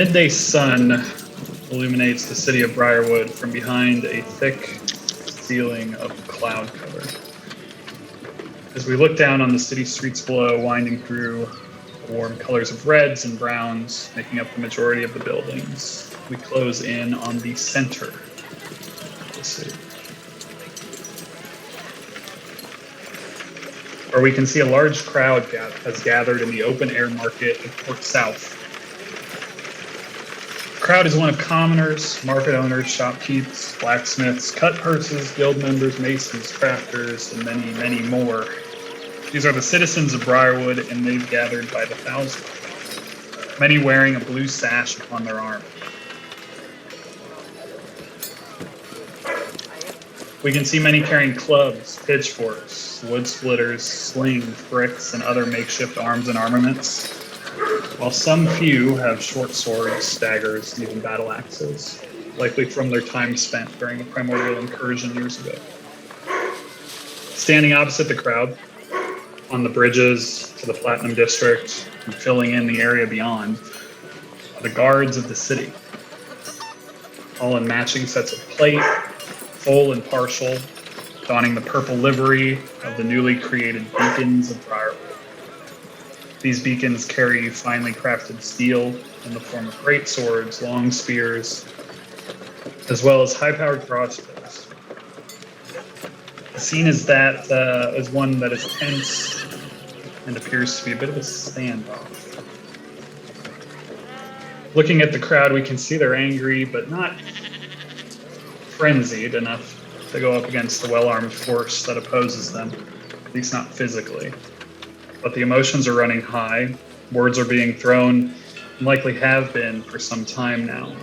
midday sun illuminates the city of Briarwood from behind a thick ceiling of cloud cover. As we look down on the city streets below, winding through the warm colors of reds and browns, making up the majority of the buildings, we close in on the center of the city, where we can see a large crowd has gathered in the open-air market of Port South. The crowd is one of commoners, market owners, shopkeepers, blacksmiths, cut purses, guild members, masons, crafters, and many, many more. These are the citizens of Briarwood, and they've gathered by the thousands, many wearing a blue sash upon their arm. We can see many carrying clubs, pitchforks, wood splitters, slings, bricks, and other makeshift arms and armaments, while some few have short swords, daggers, and even battle axes, likely from their time spent during the primordial incursion years ago. Standing opposite the crowd, on the bridges to the Platinum District, and filling in the area beyond, are the guards of the city, all in matching sets of plate, full and partial, donning the purple livery of the newly created beacons of Briarwood. These beacons carry finely crafted steel in the form of great swords, long spears, as well as high-powered crossbows. The scene is one that is tense and appears to be a bit of a standoff. Looking at the crowd, we can see they're angry, but not frenzied enough to go up against the well-armed force that opposes them, at least not physically. But the emotions are running high, words are being thrown, and likely have been for some time now.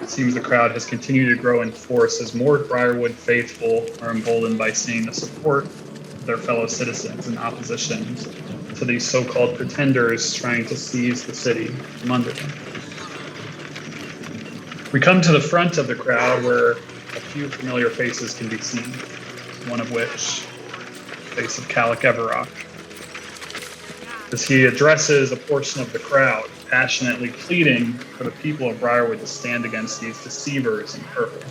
It seems the crowd has continued to grow in force as more Briarwood faithful are emboldened by seeing the support of their fellow citizens in opposition to these so-called pretenders trying to seize the city from under them. We come to the front of the crowd where a few familiar faces can be seen, one of which, the face of Calic Everrock, as he addresses a portion of the crowd, passionately pleading for the people of Briarwood to stand against these deceivers in purple.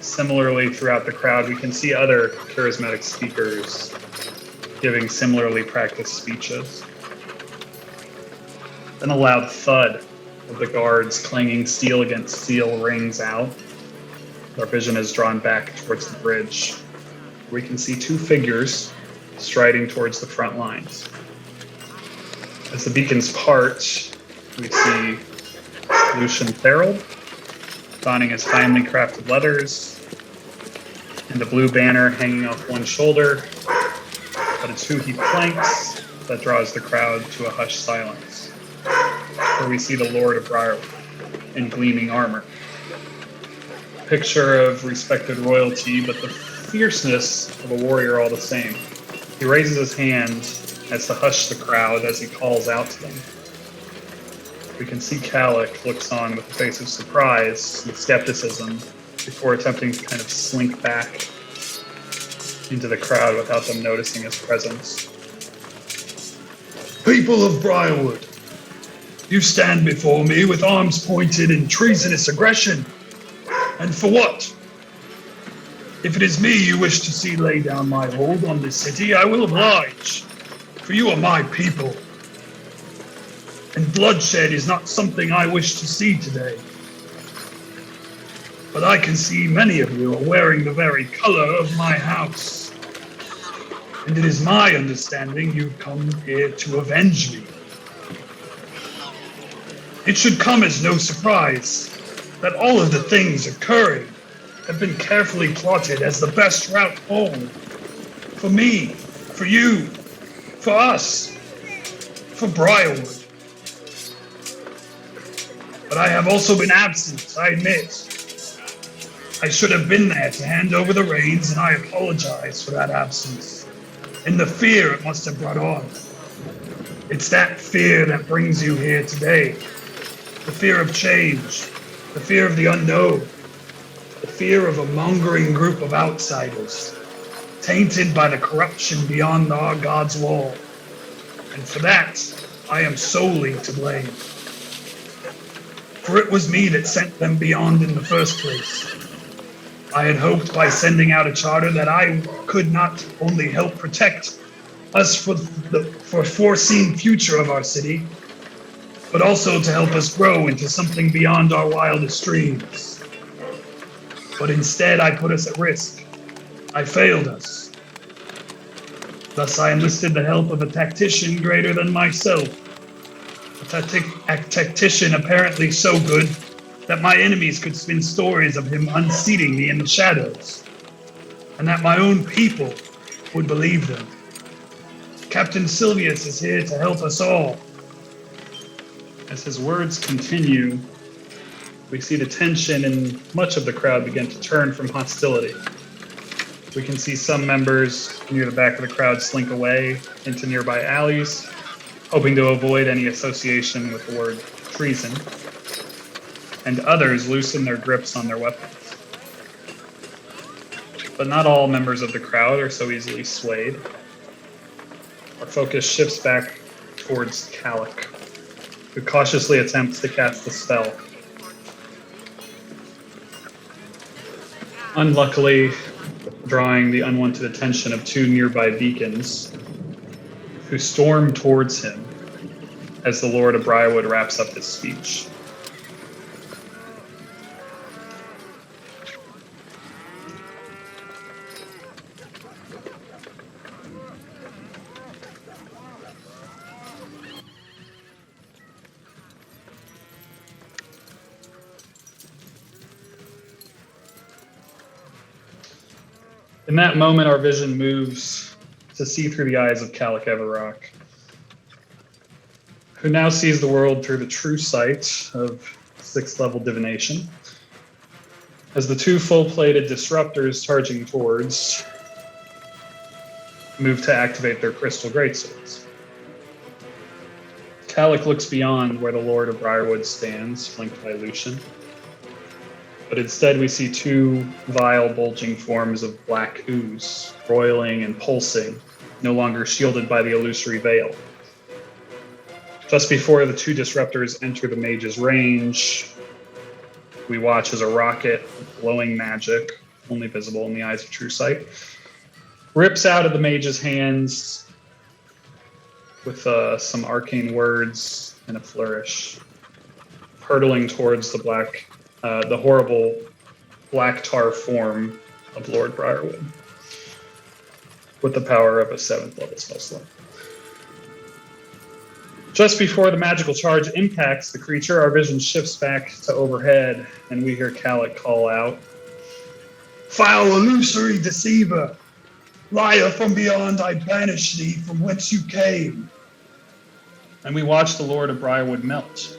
Similarly, throughout the crowd, we can see other charismatic speakers giving similarly practiced speeches. Then a loud thud of the guards clanging steel against steel rings out. Our vision is drawn back towards the bridge. We can see two figures striding towards the front lines. As the beacons part, we see Lucian Thorold donning his finely crafted leathers and a blue banner hanging off one shoulder, but it's who he flanks that draws the crowd to a hushed silence, where we see the Lord of Briarwood in gleaming armor. A picture of respected royalty, but the fierceness of a warrior all the same. He raises his hand as to hush the crowd as he calls out to them. We can see Calic looks on with a face of surprise and skepticism before attempting to kind of slink back into the crowd without them noticing his presence. People of Briarwood, you stand before me with arms pointed in treasonous aggression. And for what? If it is me you wish to see lay down my hold on this city, I will oblige. For you are my people. And bloodshed is not something I wish to see today. But I can see many of you are wearing the very color of my house. And it is my understanding you've come here to avenge me. It should come as no surprise that all of the things occurring have been carefully plotted as the best route home. For me, for you, for us, for Briarwood. But I have also been absent, I admit. I should have been there to hand over the reins, and I apologize for that absence and the fear it must have brought on. It's that fear that brings you here today. The fear of change, the fear of the unknown, the fear of a mongering group of outsiders, tainted by the corruption beyond our God's wall. And for that, I am solely to blame. For it was me that sent them beyond in the first place. I had hoped by sending out a charter that I could not only help protect us for the foreseen future of our city, but also to help us grow into something beyond our wildest dreams. But instead, I put us at risk. I failed us. Thus, I enlisted the help of a tactician greater than myself. A tactician apparently so good that my enemies could spin stories of him unseating me in the shadows, and that my own people would believe them. Captain Silvius is here to help us all. As his words continue, we see the tension in much of the crowd begin to turn from hostility. We can see some members near the back of the crowd slink away into nearby alleys, hoping to avoid any association with the word treason, and others loosen their grips on their weapons. But not all members of the crowd are so easily swayed. Our focus shifts back towards Calic, who cautiously attempts to cast the spell. Unluckily, drawing the unwanted attention of two nearby beacons, who storm towards him as the Lord of Briarwood wraps up his speech. In that moment, our vision moves to see through the eyes of Calic Everrock, who now sees the world through the true sight of 6th level divination. As the two full-plated disruptors charging towards move to activate their crystal greatswords. Calic looks beyond where the Lord of Briarwood stands, flanked by Lucian. But instead we see two vile, bulging forms of black ooze, roiling and pulsing, no longer shielded by the illusory veil. Just before the two disruptors enter the mage's range, we watch as a rocket with glowing magic, only visible in the eyes of true sight, rips out of the mage's hands with some arcane words and a flourish, hurtling towards the horrible black tar form of Lord Briarwood with the power of a 7th level spell slot. Just before the magical charge impacts the creature, our vision shifts back to overhead, and we hear Calic call out, "Foul illusory deceiver! Liar from beyond, I banish thee from whence you came." And we watch the Lord of Briarwood melt,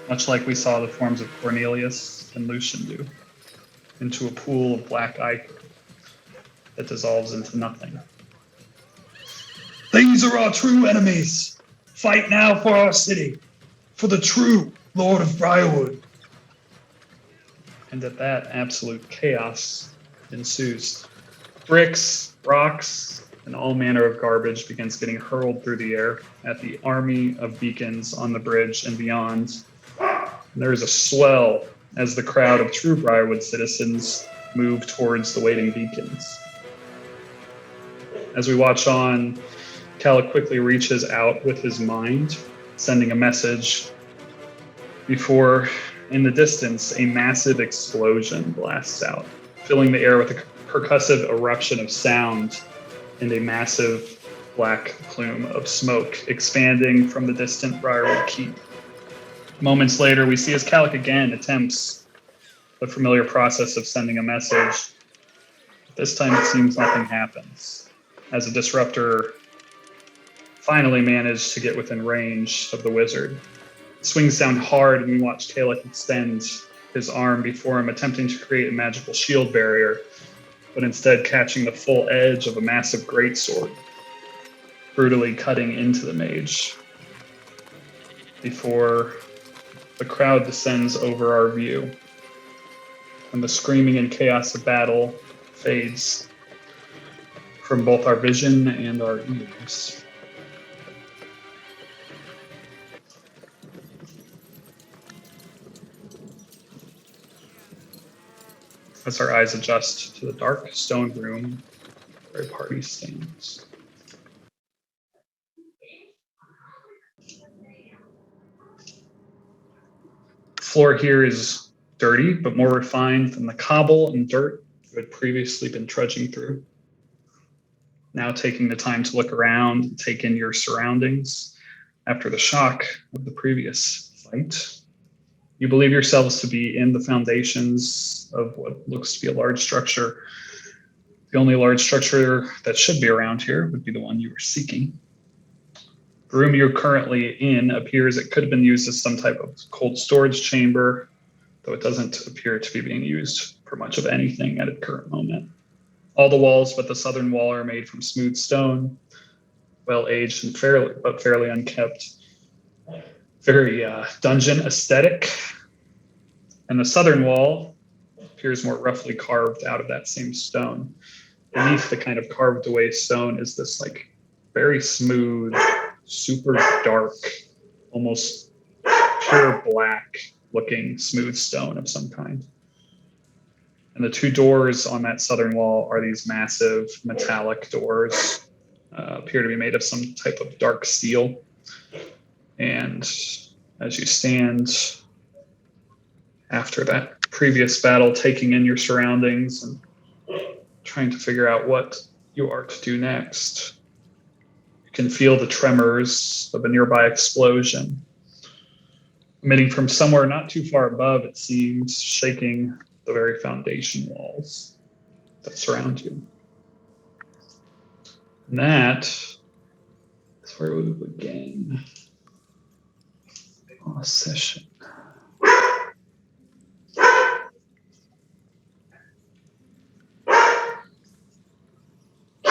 much like we saw the forms of Cornelius and Lucian do, into a pool of black ichor that dissolves into nothing. "These are our true enemies. Fight now for our city, for the true Lord of Briarwood." And at that, absolute chaos ensues. Bricks, rocks, and all manner of garbage begins getting hurled through the air at the army of beacons on the bridge and beyond. And there is a swell as the crowd of true Briarwood citizens move towards the waiting beacons. As we watch on, Calic quickly reaches out with his mind, sending a message before, in the distance, a massive explosion blasts out, filling the air with a percussive eruption of sound and a massive black plume of smoke expanding from the distant Briarwood Keep. Moments later, we see as Calic again attempts the familiar process of sending a message. This time it seems nothing happens, as a disruptor finally managed to get within range of the wizard. Swings down hard, and we watch Calic extend his arm before him, attempting to create a magical shield barrier, but instead catching the full edge of a massive greatsword, brutally cutting into the mage before the crowd descends over our view, and the screaming and chaos of battle fades from both our vision and our ears. as our eyes adjust to the dark stone room where a party stands. The floor here is dirty, but more refined than the cobble and dirt you had previously been trudging through. Now taking the time to look around and take in your surroundings after the shock of the previous fight, you believe yourselves to be in the foundations of what looks to be a large structure. The only large structure that should be around here would be the one you were seeking. The room you're currently in appears it could have been used as some type of cold storage chamber, though it doesn't appear to be being used for much of anything at its current moment. All the walls but the southern wall are made from smooth stone, well-aged and fairly unkept. Very dungeon aesthetic. And the southern wall appears more roughly carved out of that same stone. Beneath the kind of carved away stone is this like very smooth, super dark, almost pure black looking smooth stone of some kind. And the two doors on that southern wall are these massive metallic doors, appear to be made of some type of dark steel. And as you stand after that previous battle, taking in your surroundings and trying to figure out what you are to do next, you can feel the tremors of a nearby explosion emitting from somewhere not too far above, it seems, shaking the very foundation walls that surround you. And that is where we begin our session.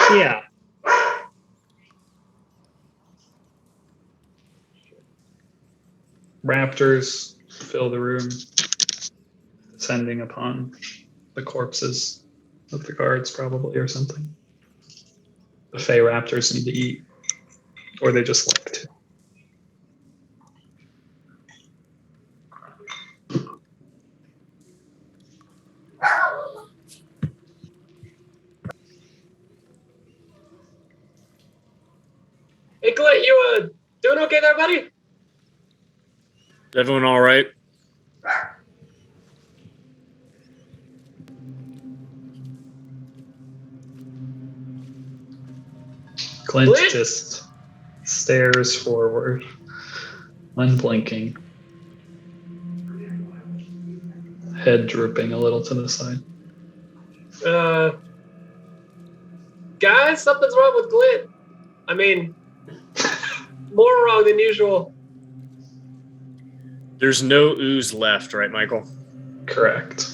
Yeah. Raptors fill the room, descending upon the corpses of the guards, probably, or something. The Fey raptors need to eat, or they just like to. Hey, Clint, you doing okay there, buddy? Is everyone all right? Clint Clint? just stares forward, unblinking, head drooping a little to the side. Guys, something's wrong with Clint. I mean, more wrong than usual. There's no ooze left, right, Michael? Correct.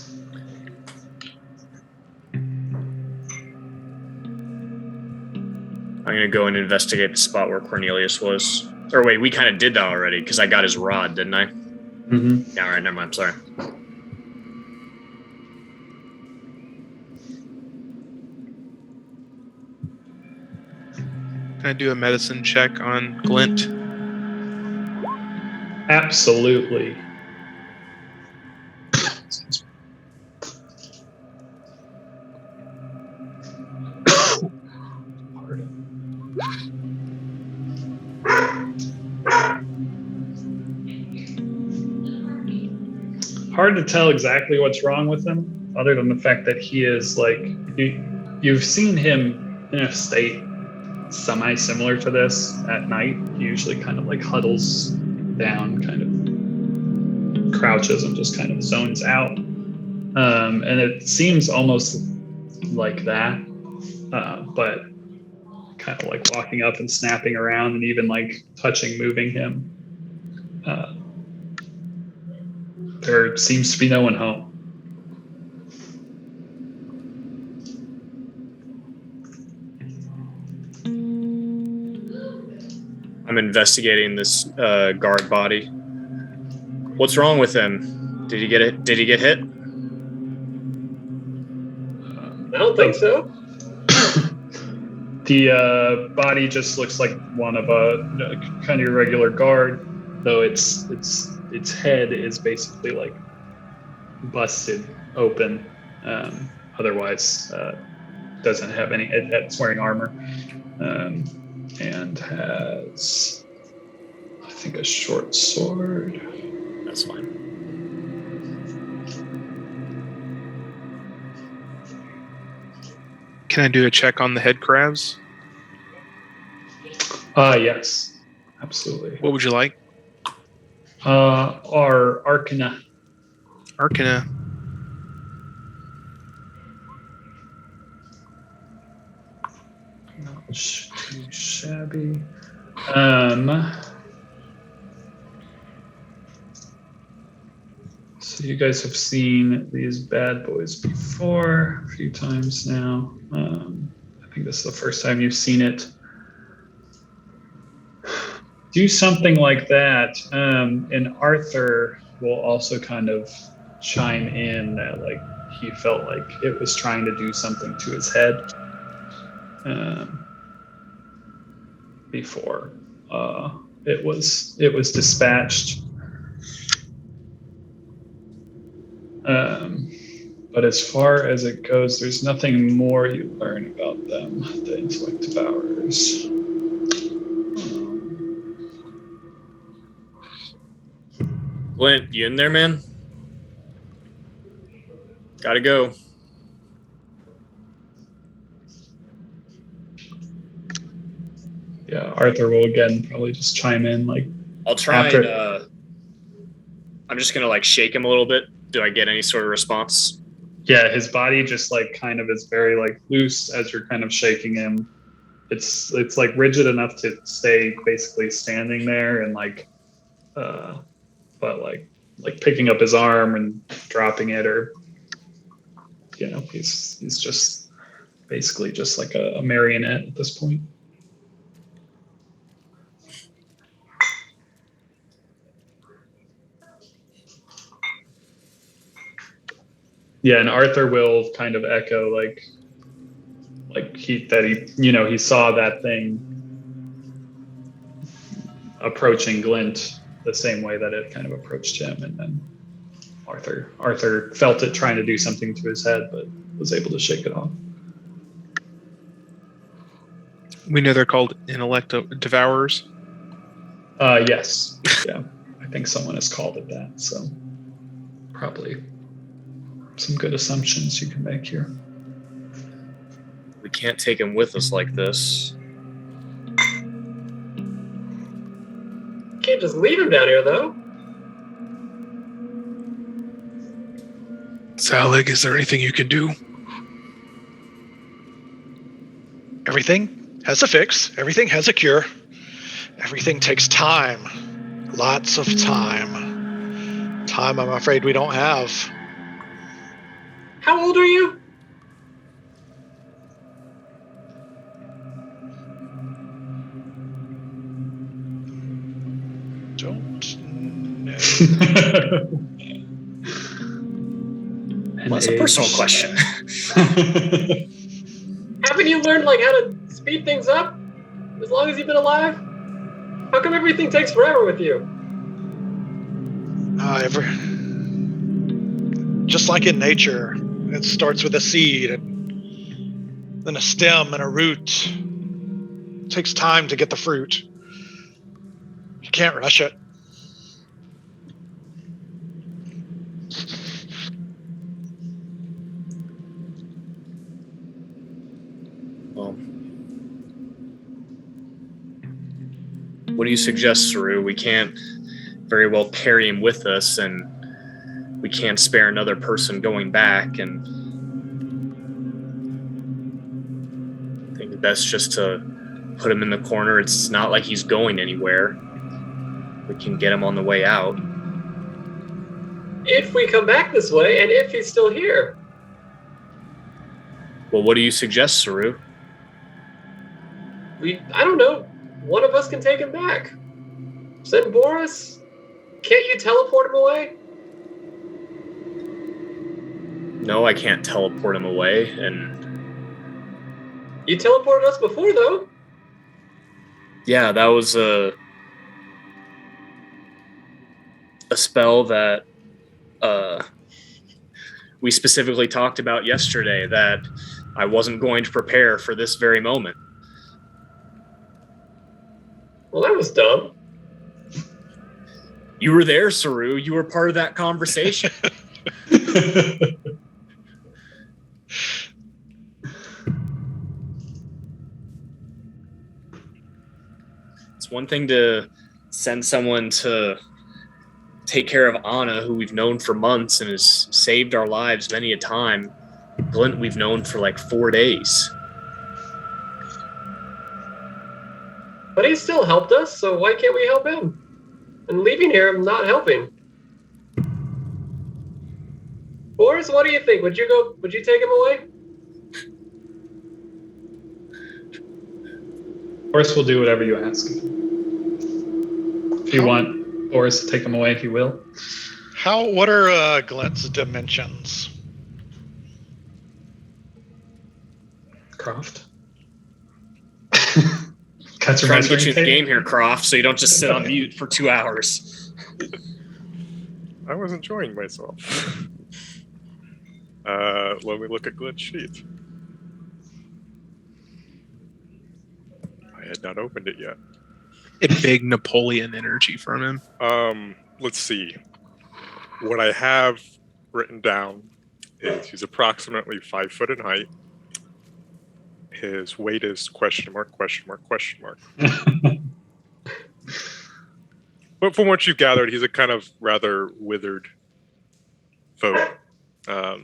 I'm gonna go and investigate the spot where Cornelius was. Or wait, we kind of did that already because I got his rod, didn't I? Mm-hmm. Yeah, all right, never mind. I'm sorry. Can I do a medicine check on Glint? Absolutely. Hard to tell exactly what's wrong with him, other than the fact that he is like, you've seen him in a state semi-similar to this at night. He usually kind of like huddles down, kind of crouches and just kind of zones out. And it seems almost like that, but kind of like walking up and snapping around and even like touching, moving him. There seems to be no one home. I'm investigating this guard body. What's wrong with him? Did he get it? Did he get hit? I don't think so. The body just looks like one of a kind of irregular guard, though its head is basically like busted open, Otherwise, doesn't have any. It's wearing armor, and has, I think, a short sword. That's fine. Can I do a check on the head crabs? Yes, absolutely. What would you like? Our Arcana. Arcana. Not too shabby. So you guys have seen these bad boys before a few times now. I think this is the first time you've seen it. Do something like that, and Arthur will also kind of chime in that like he felt like it was trying to do something to his head before it was dispatched. But as far as it goes, there's nothing more you learn about them, the intellect devourers. Glint, you in there, man? Gotta go. Yeah, Arthur will again probably just chime in like I'll try after. and I'm just gonna like shake him a little bit. Do I get any sort of response? Yeah, his body just like kind of is very like loose as you're kind of shaking him. It's like rigid enough to stay basically standing there and like but like picking up his arm and dropping it, or he's just basically just like a marionette at this point. Yeah, and Arthur will kind of echo like he saw that thing approaching Glint the same way that it kind of approached him, and then Arthur felt it trying to do something to his head, but was able to shake it off. We know they're called intellect devourers. Yes, yeah, I think someone has called it that, so probably some good assumptions you can make here. We can't take him with us like this. Can't just leave him down here, though. Zalig, is there anything you can do? Everything has a fix. Everything has a cure. Everything takes time. Lots of time. Time I'm afraid we don't have. How old are you? Don't know. Well, that's a personal question. Haven't you learned like how to speed things up as long as you've been alive? How come everything takes forever with you? Just like in nature, it starts with a seed, and then a stem and a root. It takes time to get the fruit. You can't rush it. Well, what do you suggest, Saru? We can't very well carry him with us, and we can't spare another person going back, and I think that's just to put him in the corner. It's not like he's going anywhere. We can get him on the way out. If we come back this way, and if he's still here. Well, what do you suggest, Saru? I don't know. One of us can take him back. Send Boris? Can't you teleport him away? No, I can't teleport him away, and You teleported us before, though. yeah, that was a spell that we specifically talked about yesterday that I wasn't going to prepare for this very moment. Well, that was dumb. You were there, Saru. You were part of that conversation. It's one thing to send someone to take care of Anna, who we've known for months and has saved our lives many a time. Glint we've known for like 4 days. But he still helped us, so why can't we help him? And leaving here, I'm not helping. Boris, what do you think? Would you take him away? Boris will do whatever you ask. If you want Boris to take him away, he will. What are Glint's dimensions? Croft. Catch your Trying to get measuring you in the tape. game here, Croft, so you don't just sit on mute for 2 hours. I was enjoying myself. Let me look at Glint's sheet. I had not opened it yet. A big Napoleon energy from him. Let's see. What I have written down is he's approximately 5 foot in height. His weight is question mark. But from what you've gathered, he's a kind of rather withered folk. Not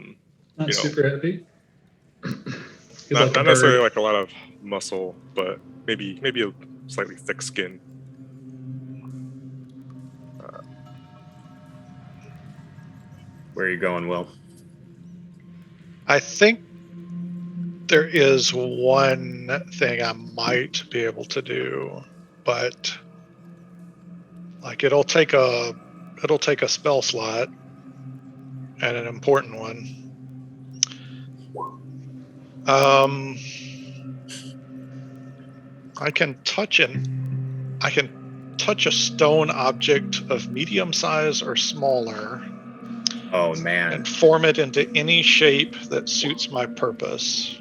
super heavy. He's Not like a necessarily bird. like a lot of muscle, but maybe a slightly thick skin. Where are you going, Will? I think there is one thing I might be able to do, but like it'll take a spell slot and an important one. I can touch a stone object of medium size or smaller Oh, man. and form it into any shape that suits my purpose.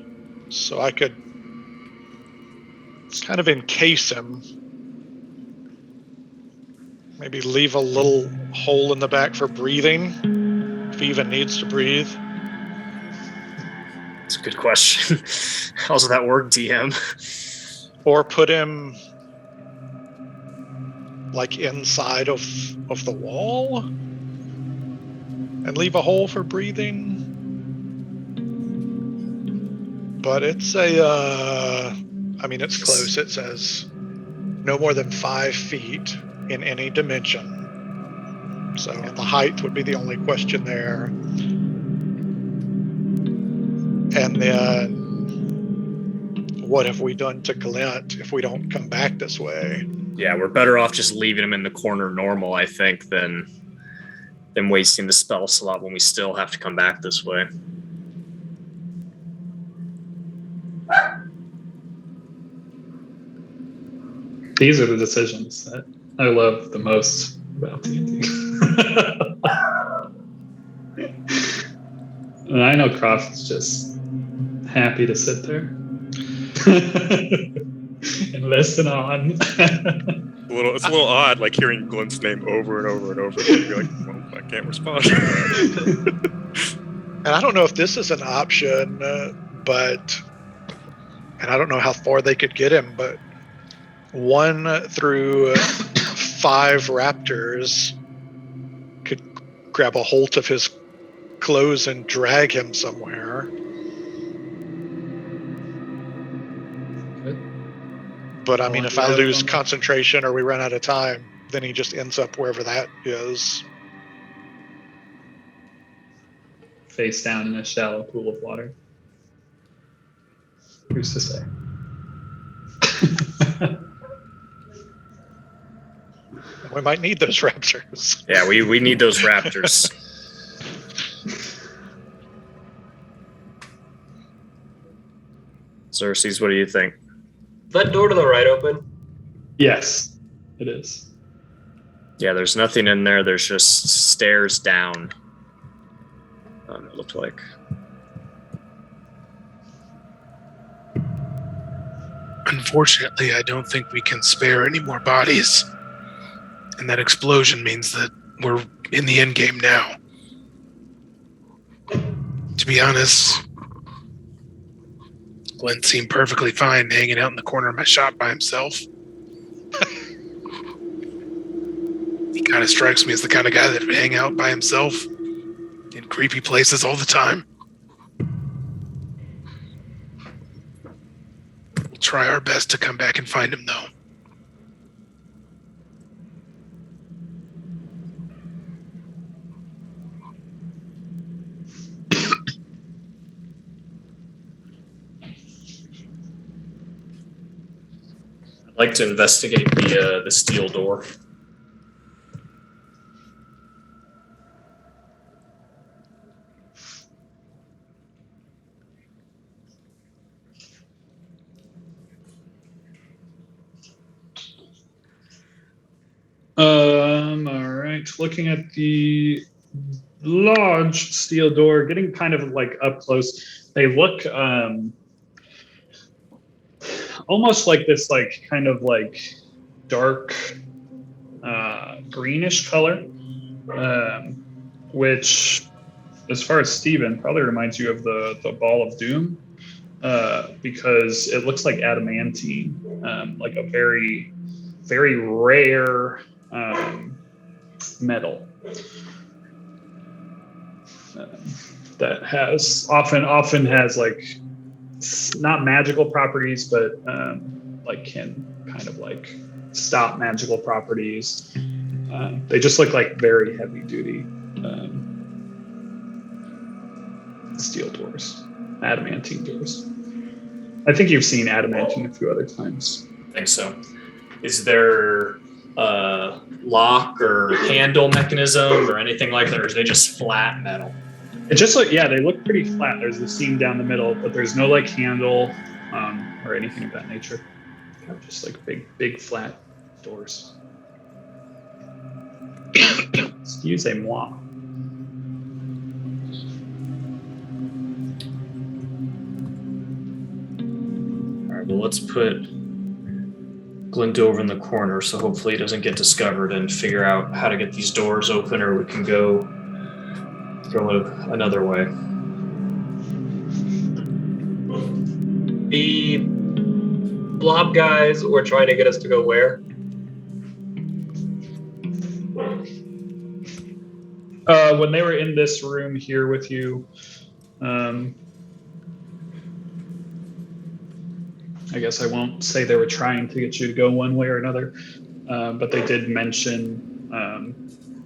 So I could kind of encase him. Maybe leave a little hole in the back for breathing, if he even needs to breathe. It's a good question. How's that work, DM? Or put him like inside of the wall and leave a hole for breathing. But it's it's close. It says no more than 5 feet in any dimension. So the height would be the only question there. And then what have we done to Glint if we don't come back this way? Yeah, we're better off just leaving him in the corner normal, I think, than wasting the spell slot when we still have to come back this way. These are the decisions that I love the most about D&D. And I know Croft's just happy to sit there and listen on. It's a little odd, like hearing Glint's name over and over and over again. You're like, well, I can't respond. And I don't know if this is an option, and I don't know how far they could get him, but 1 through 5 raptors could grab a hold of his clothes and drag him somewhere. Good. But I mean, if I Yeah, lose okay. concentration or we run out of time, then he just ends up wherever that is. Face down in a shallow pool of water. Who's to say? We might need those raptors. Yeah, we need those raptors. Xerxes, what do you think? Is that door to the right open? Yes, it is. Yeah, there's nothing in there. There's just stairs down. looked like. Unfortunately, I don't think we can spare any more bodies. And that explosion means that we're in the end game now. To be honest, Glenn seemed perfectly fine hanging out in the corner of my shop by himself. He kind of strikes me as the kind of guy that would hang out by himself in creepy places all the time. We'll try our best to come back and find him, though. I'd like to investigate the steel door. All right. Looking at the large steel door, getting kind of like up close. They look almost like this, like kind of like dark greenish color, which, as far as Steven, probably reminds you of the Ball of Doom, because it looks like adamantine, like a very, very rare metal that has often has like not magical properties, but like can kind of like stop magical properties. They just look like very heavy duty steel doors, adamantine doors. I think you've seen adamantine a few other times. I think so. Is there a lock or handle mechanism or anything like that, or is they just flat metal? It just they look pretty flat. There's a seam down the middle, but there's no like handle or anything of that nature. Just like big flat doors. Excusez-moi. All right, well, let's put Glint over in the corner, so hopefully he doesn't get discovered, and figure out how to get these doors open, or we can go another way. The blob guys were trying to get us to go where? When they were in this room here with you, I guess I won't say they were trying to get you to go one way or another, but they did mention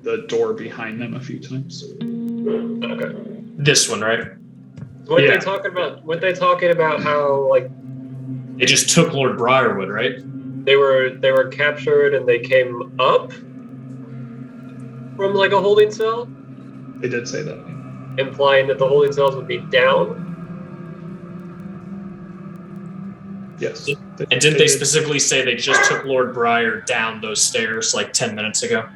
the door behind them a few times. Okay. This one, right? Weren't Yeah. they talking about how like They just took Lord Briarwood, right? they were captured and they came up from like a holding cell, They did say that. implying that the holding cells would be down? Yes. And didn't they specifically say they just took Lord Briar down those stairs like 10 minutes ago?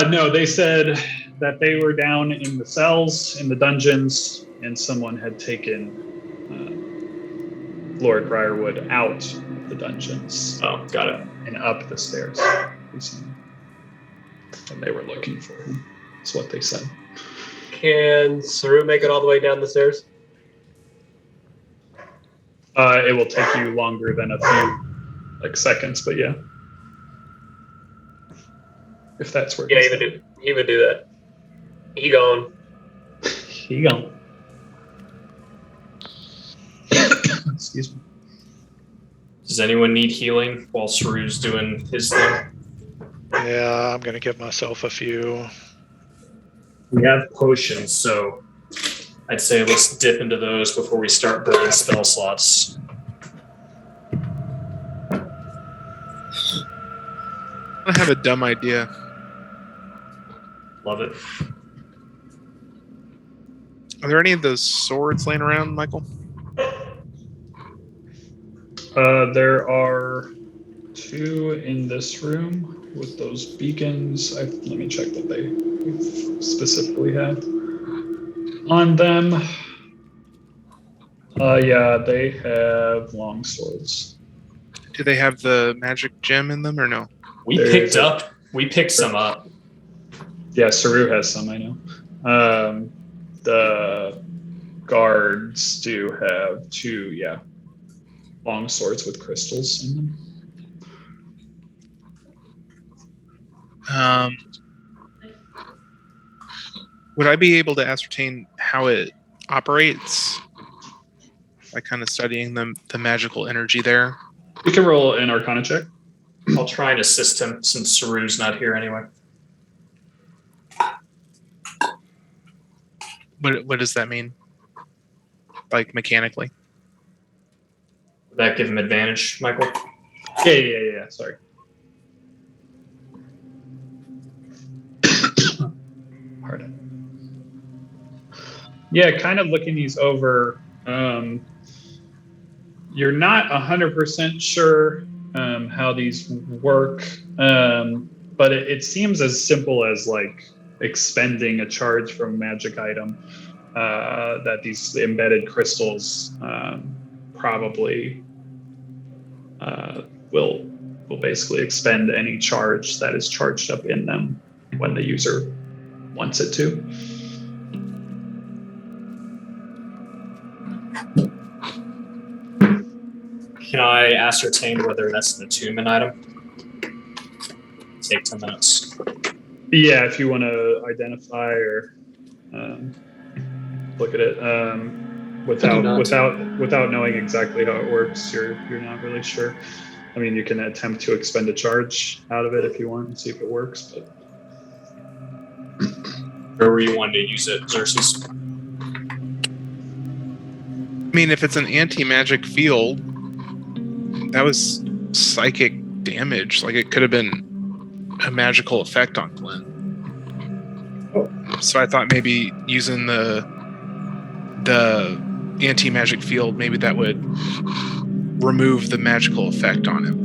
No, they said that they were down in the cells, in the dungeons, and someone had taken Lord Briarwood out of the dungeons. Oh, got it. And up the stairs. And they were looking for him. That's what they said. Can Saru make it all the way down the stairs? It will take you longer than a few seconds, but yeah. If that's where Yeah, he would do that. He gone. He gone. Excuse me. Does anyone need healing while Saru's doing his thing? Yeah, I'm gonna give myself a few. We have potions, so I'd say let's dip into those before we start burning spell slots. I have a dumb idea. Love it. Are there any of those swords laying around, Michael? There are 2 in this room with those beacons. Let me check what they specifically have. On them, yeah, they have long swords. Do they have the magic gem in them or no? We There's picked some up. Yeah, Saru has some, I know. The guards do have 2, long swords with crystals in them. Would I be able to ascertain how it operates by kind of studying the magical energy there? You can roll an Arcana check. I'll try and assist him since Saru's not here anyway. What does that mean? Like mechanically? Would that give him advantage, Michael? Yeah. Sorry. Pardon. Yeah, kind of looking these over. You're not 100% sure how these work, but it seems as simple as like expending a charge from a magic item. That these embedded crystals probably will basically expend any charge that is charged up in them when the user wants it to. Can I ascertain whether that's an attunement item? Take 10 minutes. Yeah, if you want to identify or look at it without knowing exactly how it works, you're not really sure. I mean, you can attempt to expend a charge out of it if you want and see if it works. But where were you wanting to use it, Xerxes? I mean, if it's an anti-magic field, that was psychic damage. Like it could have been a magical effect on Glenn. So I thought maybe using the anti-magic field, maybe that would remove the magical effect on him.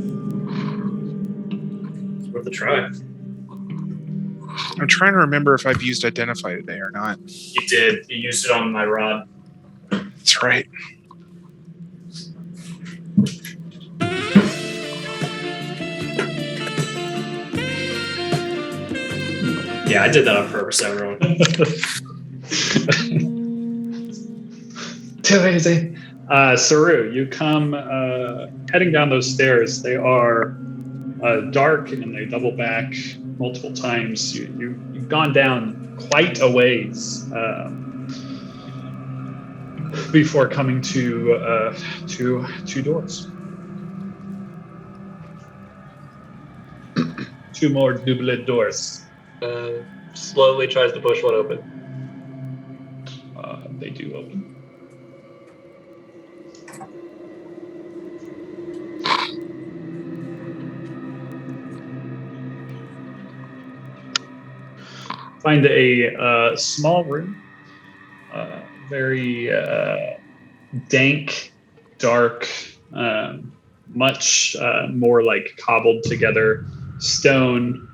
It's worth a try. I'm trying to remember if I've used Identify today or not. You did. You used it on my rod. That's right. Yeah, I did that on purpose, everyone. Too easy. Saru, you come heading down those stairs. They are dark and they double back multiple times. You've gone down quite a ways before coming to two doors. 2 more doublet doors. Slowly tries to push one open. They do open. Find a small room, very dank, dark, much more like cobbled together stone,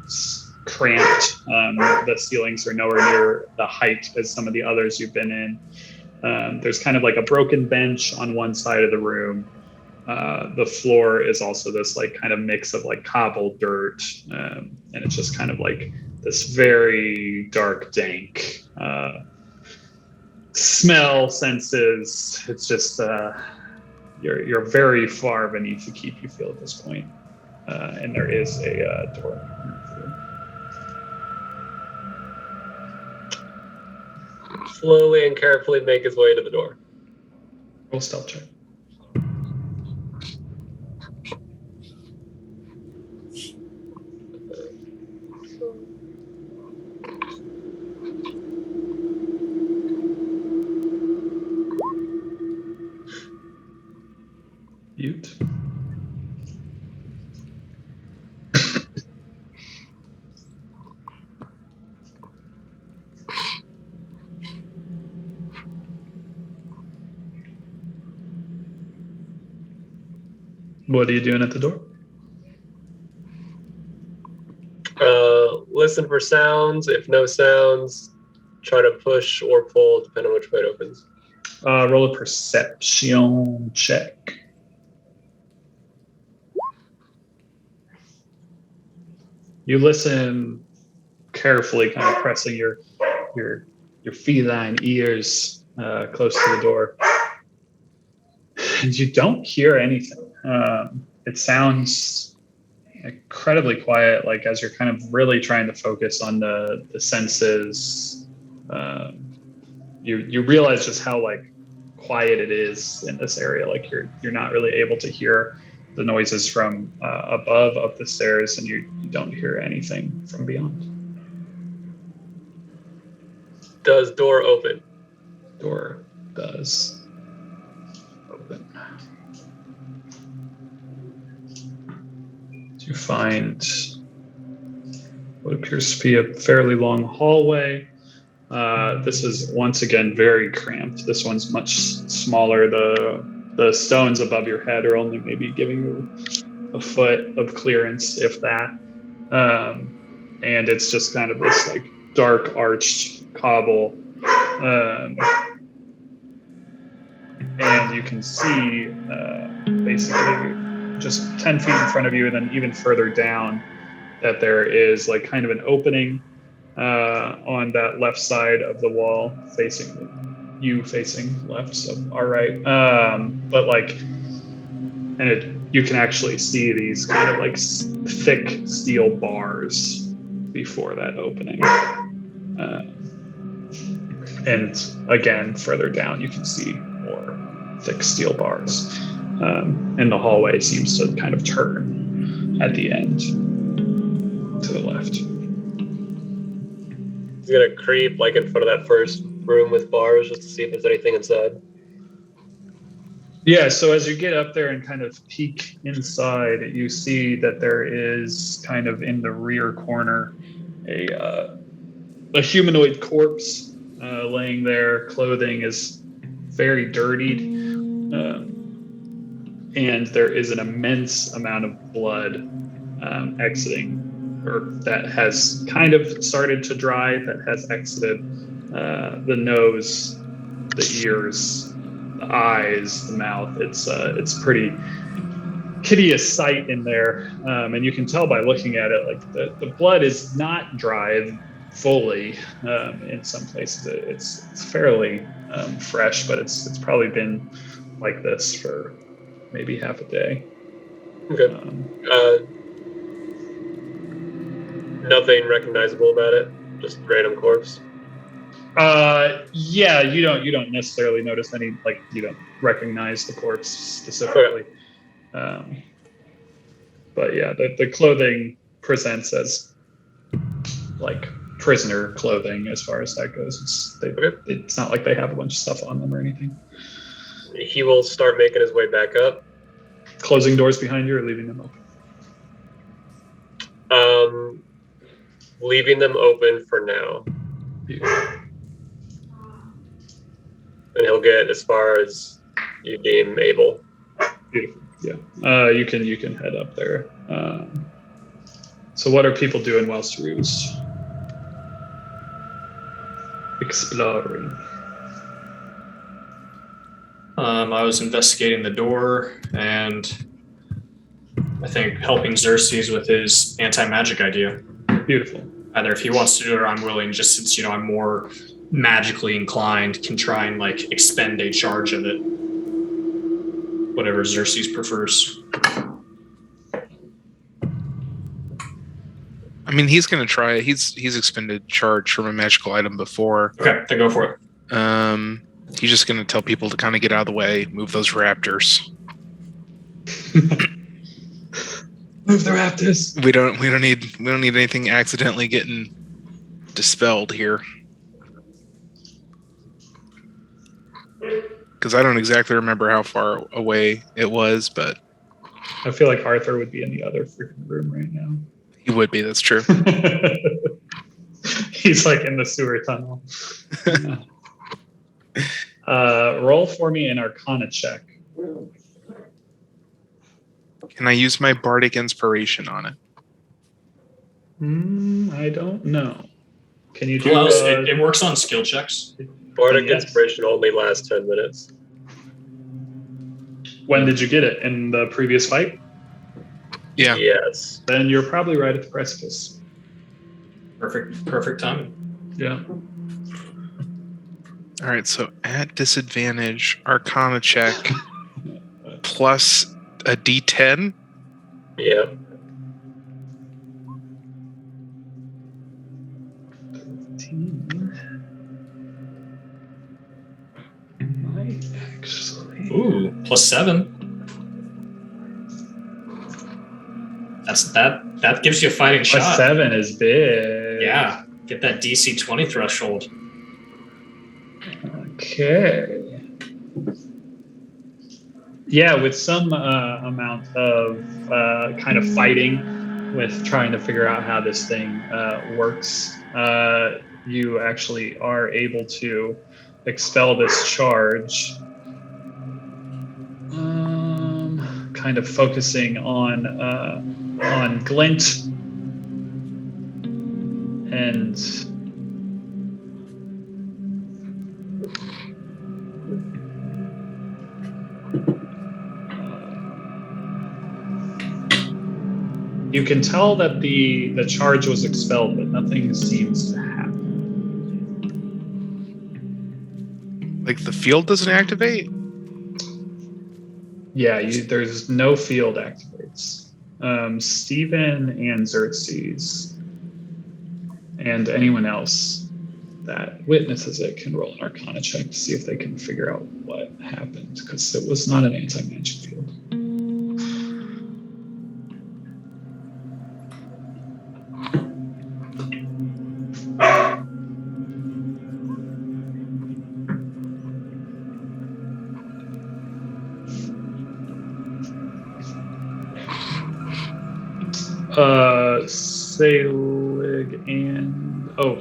cramped. The ceilings are nowhere near the height as some of the others you've been in. There's kind of like a broken bench on one side of the room. The floor is also this like kind of mix of like cobbled dirt, and it's just kind of like this very dark, dank smell, senses. It's just you're very far beneath the keep, you feel at this point. And there is a door. Slowly and carefully make his way to the door. Roll stealth check. Mute. What are you doing at the door? Listen for sounds. If no sounds, try to push or pull, depending on which way it opens. Roll a perception check. You listen carefully, kind of pressing your feline ears close to the door, and you don't hear anything. It sounds incredibly quiet, like as you're kind of really trying to focus on the senses. You realize just how like quiet it is in this area. Like you're not really able to hear the noises from above up the stairs, and you don't hear anything from beyond. Does door open? Door does open. You find what appears to be a fairly long hallway. This is once again very cramped. This one's much smaller. The stones above your head are only maybe giving you a foot of clearance, if that. And it's just kind of this like dark arched cobble. And you can see basically just 10 feet in front of you, and then even further down, that there is like kind of an opening on that left side of the wall, facing left, so all right. But like, and you can actually see these kind of like thick steel bars before that opening. And again, further down, you can see more thick steel bars. And the hallway seems to kind of turn at the end to the left. He's gonna creep like in front of that first room with bars just to see if there's anything inside. Yeah, so as you get up there and kind of peek inside, you see that there is kind of in the rear corner a humanoid corpse laying there. Clothing is very dirtied, and there is an immense amount of blood exiting, or that has kind of started to dry, that has exited the nose, the ears, the eyes, the mouth. It's pretty hideous sight in there, and you can tell by looking at it, like the blood is not dried fully. In some places it's fairly fresh, but it's probably been like this for maybe half a day. Okay. Nothing recognizable about it, just random corpse. Yeah, you don't necessarily notice any, like, you don't recognize the corpse specifically. Okay. But yeah, the clothing presents as like prisoner clothing as far as that goes. It's not like they have a bunch of stuff on them or anything. He will start making his way back up. Closing doors behind you or leaving them open? Leaving them open for now. Beautiful. And he'll get as far as you deem able. Beautiful. Yeah. You can head up there. So what are people doing whilst Rue's exploring? I was investigating the door and I think helping Xerxes with his anti-magic idea. Beautiful. Either if he wants to do it or I'm willing, just since, I'm more magically inclined, can try and like expend a charge of it. Whatever Xerxes prefers. I mean, he's going to try. He's expended charge from a magical item before. Okay, then go for it. He's just going to tell people to kind of get out of the way, move those raptors. Move the raptors. We don't need anything accidentally getting dispelled here. Because I don't exactly remember how far away it was, but I feel like Arthur would be in the other freaking room right now. He would be. That's true. He's like in the sewer tunnel. Roll for me an Arcana check. Can I use my bardic inspiration on it? I don't know. Can you do? Plus, it works on skill checks. Bardic Yes. Inspiration only lasts 10 minutes. When did you get it? In the previous fight? Yeah. Yes. Then you're probably right at the precipice. Perfect timing. Yeah. All right. So at disadvantage, Arcana check plus a D10. Yeah. Might actually. Ooh, +7. That gives you a fighting Plus shot. 7 is big. Yeah, get that DC 20 threshold. Okay. Yeah, with some amount of kind of fighting with trying to figure out how this thing works, you actually are able to expel this charge. Kind of focusing on Glint and you can tell that the charge was expelled, but nothing seems to happen. Like the field doesn't activate? Yeah, there's no field activates. Stephen and Xerxes and anyone else that witnesses it can roll an Arcana check to see if they can figure out what happened, because it was not an anti-magic field.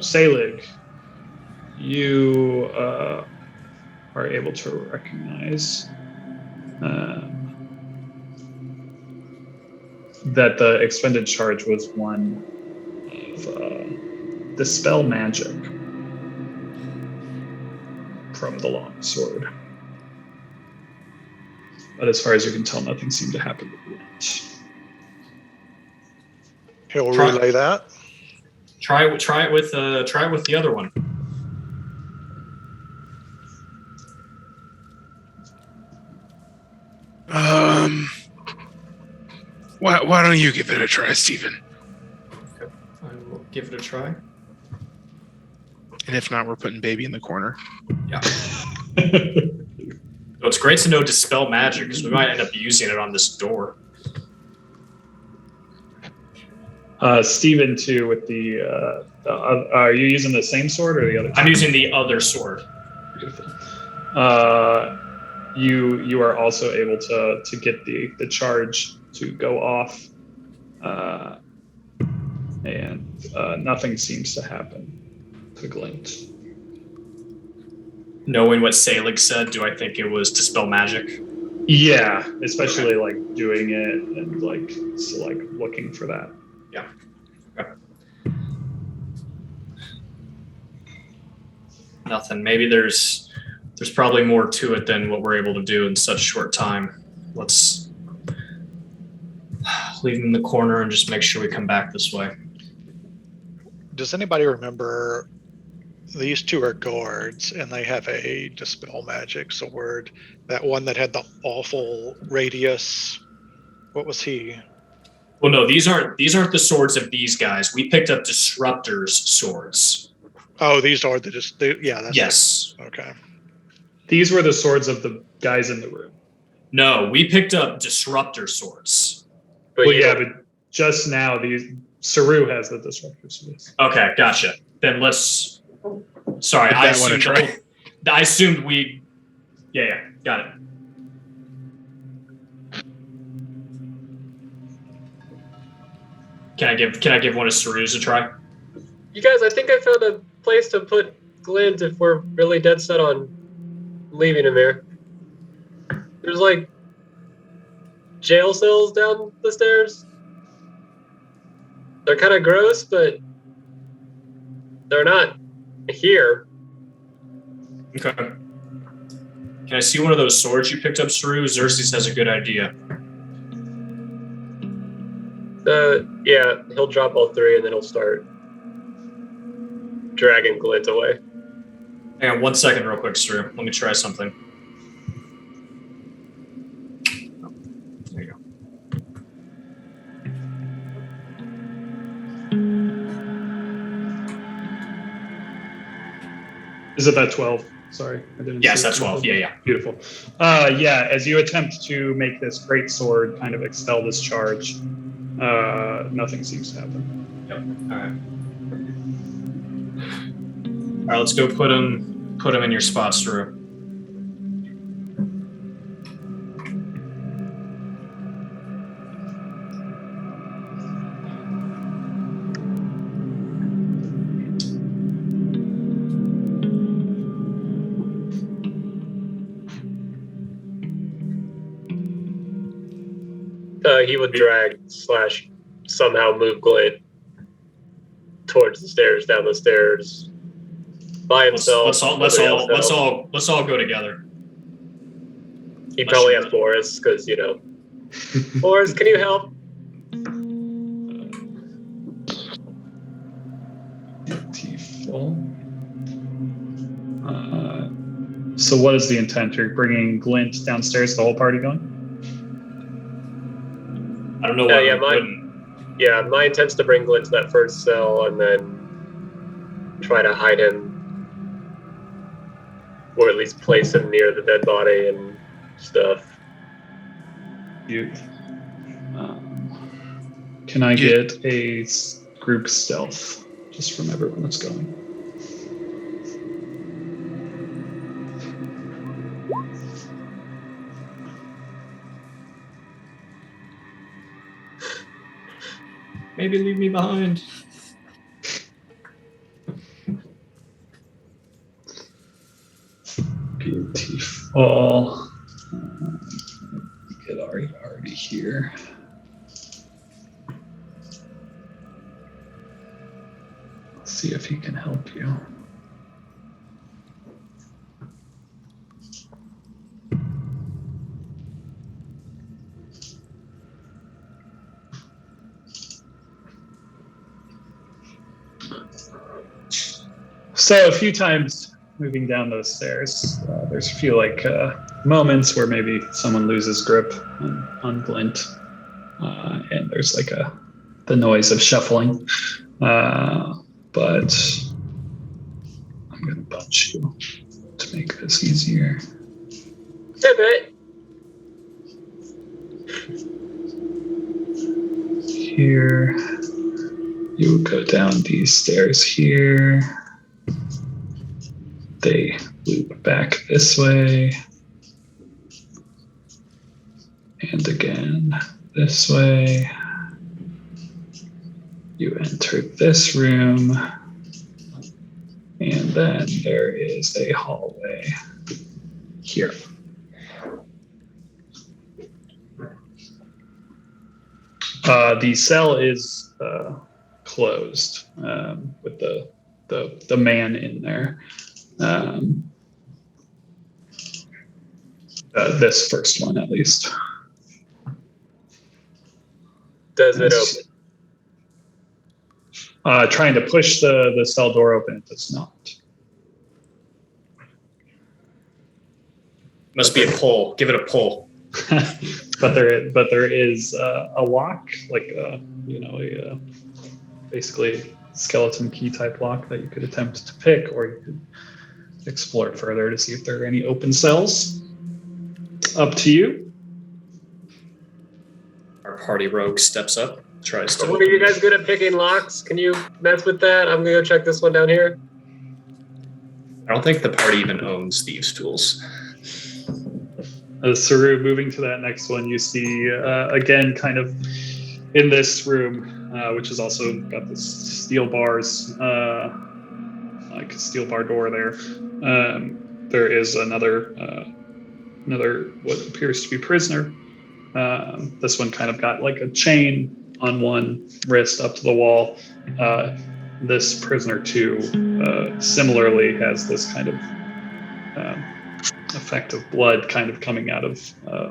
Selig, you are able to recognize that the expended charge was one of dispel magic from the long sword. But as far as you can tell, nothing seemed to happen with it. He'll Try- relay that. Try it with the other one. Why don't you give it a try, Stephen? Okay, I will give it a try. And if not, we're putting baby in the corner. Yeah. So it's great to know dispel magic because we might end up using it on this door. Stephen, too, with are you using the same sword or the other? I'm using the other sword. Beautiful. You are also able to get the charge to go off, and nothing seems to happen to Glint. Knowing what Selig said, do I think it was dispel magic? Yeah, especially like doing it and like looking for that. Yeah. Okay. Nothing. Maybe there's probably more to it than what we're able to do in such short time. Let's leave him in the corner and just make sure we come back this way. Does anybody remember these two are guards and they have a dispel magic sword? That one that had the awful radius. What was he? Well, no, these aren't the swords of these guys. We picked up disruptors' swords. Oh, these are yeah, that's Yes. okay. These were the swords of the guys in the room. No, we picked up disruptor swords. But Well, you yeah, don't- but just now Saru has the disruptor swords. Okay, gotcha. Then let's. Sorry, Give I that one a assumed. try. I assumed we. Yeah, got it. Can I give one of Saru's a try? you guys, I think I found a place to put Glint if we're really dead set on leaving him here. There's like jail cells down the stairs. They're kind of gross, but They're not here. Okay. Can I see one of those swords you picked up, Saru? Xerxes has a good idea. Yeah, he'll drop all three and then he'll start dragging Glint away. Hang on 1 second real quick, Saru. Let me try something. There you go. Is it that 12? Sorry, I didn't. Yes, see it. that's 12. Yeah. Beautiful. Yeah, as you attempt to make this great sword kind of expel this charge, nothing seems to happen. Yep. All right, let's go put him in your spot, Saru. He would drag / somehow move Glint towards the stairs, down the stairs, by himself. Let's all go together. He probably has Boris because Boris, can you help? Beautiful. So what is the intent? Are you bringing Glint downstairs? The whole party going? I don't know why my intent's to bring Glint to that first cell and then try to hide him, or at least place him near the dead body and stuff. Can I get a group stealth just from everyone that's going? Maybe leave me behind. Beautiful. Get already here. Let's see if he can help you. So a few times moving down those stairs, there's a few moments where maybe someone loses grip on Glint, and there's the noise of shuffling. But I'm gonna bunch you to make this easier. Here, you would go down these stairs here. They loop back this way. And again, this way. You enter this room. And then there is a hallway here. The cell is closed with the man in there. This first one, at least. Does it open? Trying to push the cell door open, it does not. Must be a pull. Give it a pull. but there is a lock, basically skeleton key type lock that you could attempt to pick, or you could explore it further to see if there are any open cells. Up to you. Our party rogue steps up, tries to. Are you guys good at picking locks? Can you mess with that? I'm gonna go check this one down here. I don't think the party even owns thieves' tools. Saru, moving to that next one, you see again, kind of in this room, which has also got this steel bars, like a steel bar door there. There is another what appears to be prisoner. This one kind of got like a chain on one wrist up to the wall. this prisoner too, similarly has this kind of effect of blood kind of coming out of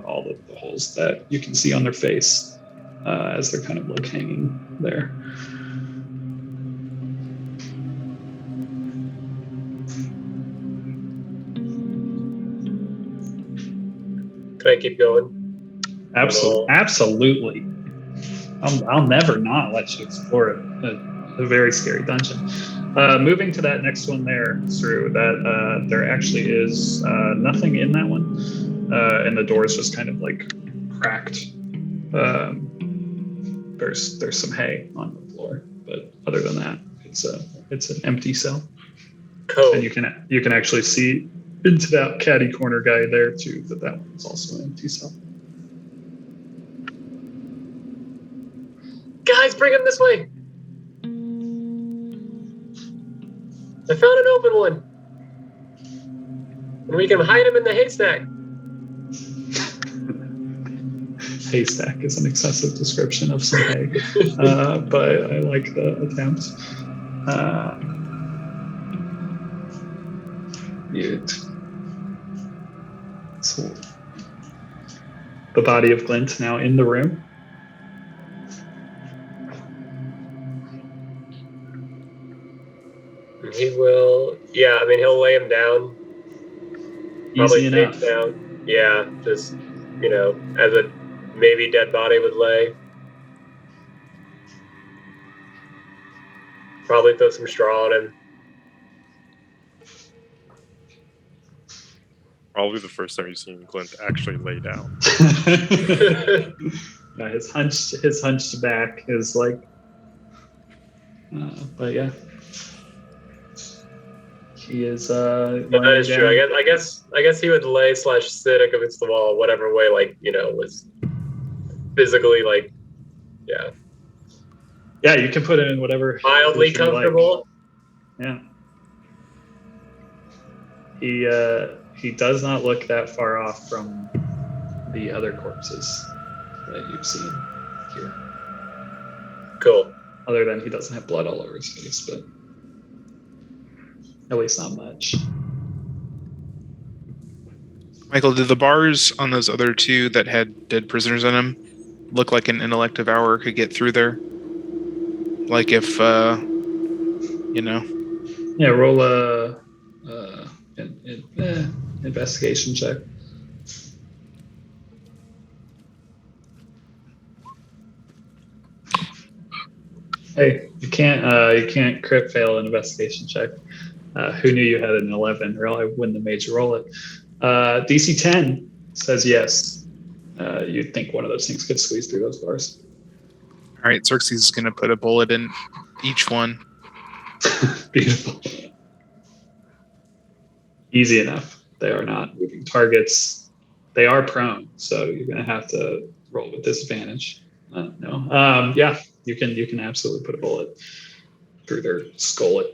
all of the holes that you can see on their face as they're kind of like hanging there. Can I keep going? Absolutely. I'll never not let you explore a very scary dungeon. Moving to that next one there, through that there actually is nothing in that one, and the door is just kind of like cracked. There's some hay on the floor, but other than that, it's an empty cell. Cool. And you can actually see into that catty corner guy there too. That one is also an empty cell. Guys, bring him this way. I found an open one. And we can hide him in the haystack. Haystack is an excessive description of some hay, but I like the attempt. So the body of Glint now in the room. He will, yeah, I mean, he'll lay him down. Probably Easy face enough. down. Yeah, just, as a maybe dead body would lay. Probably throw some straw on him. Probably the first time you've seen Glint actually lay down. Yeah, his hunched back is like, but yeah, he is. But that is true. I guess he would lay / sit against the wall, whatever way, was physically yeah. Yeah, you can put it in whatever. Mildly position you like. comfortable. Yeah. He does not look that far off from the other corpses that you've seen here. Cool. Other than he doesn't have blood all over his face, but at least not much. Michael, did the bars on those other two that had dead prisoners on them look like an intellect devourer could get through there? Like if, Yeah, roll a investigation check. Hey, you can't crit fail an investigation check. Who knew you had an 11, or I wouldn't have made you roll it. DC 10 says yes. You'd think one of those things could squeeze through those bars. All right, Xerxes is going to put a bullet in each one. Beautiful. Easy enough. They are not moving targets. They are prone, so you're going to have to roll with disadvantage. Yeah, you can absolutely put a bullet through their skull. Do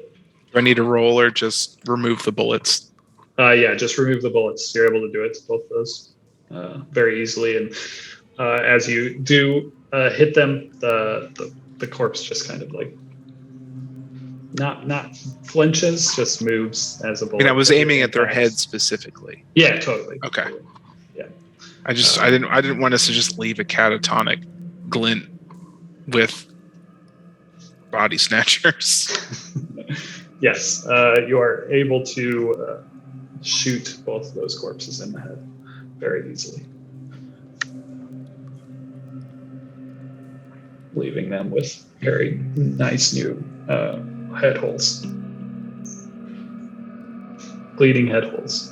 I need to roll or just remove the bullets? Yeah, just remove the bullets. You're able to do it to both of those very easily. And as you do hit them, the corpse just kind of like not flinches, just moves as a bullet. I was aiming at their head specifically. Yeah, totally. Okay. Yeah. I didn't want us to just leave a catatonic Glint with body snatchers. Yes, you are able to shoot both of those corpses in the head very easily, leaving them with very nice new head holes. Bleeding head holes.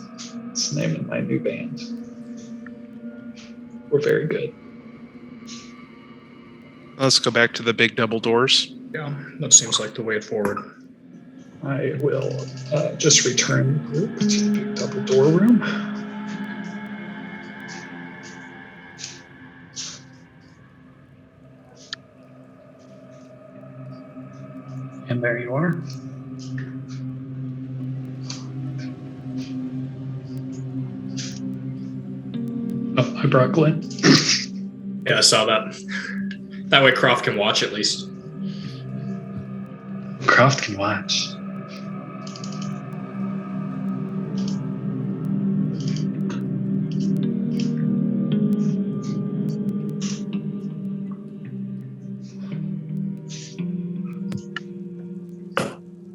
It's the name of my new band. We're very good. Let's go back to the big double doors. Yeah, that seems like the way forward. I will just return the group to the big double door room. And there you are. Oh, I brought Glenn. Yeah, I saw that. That way Croft can watch at least. Croft can watch.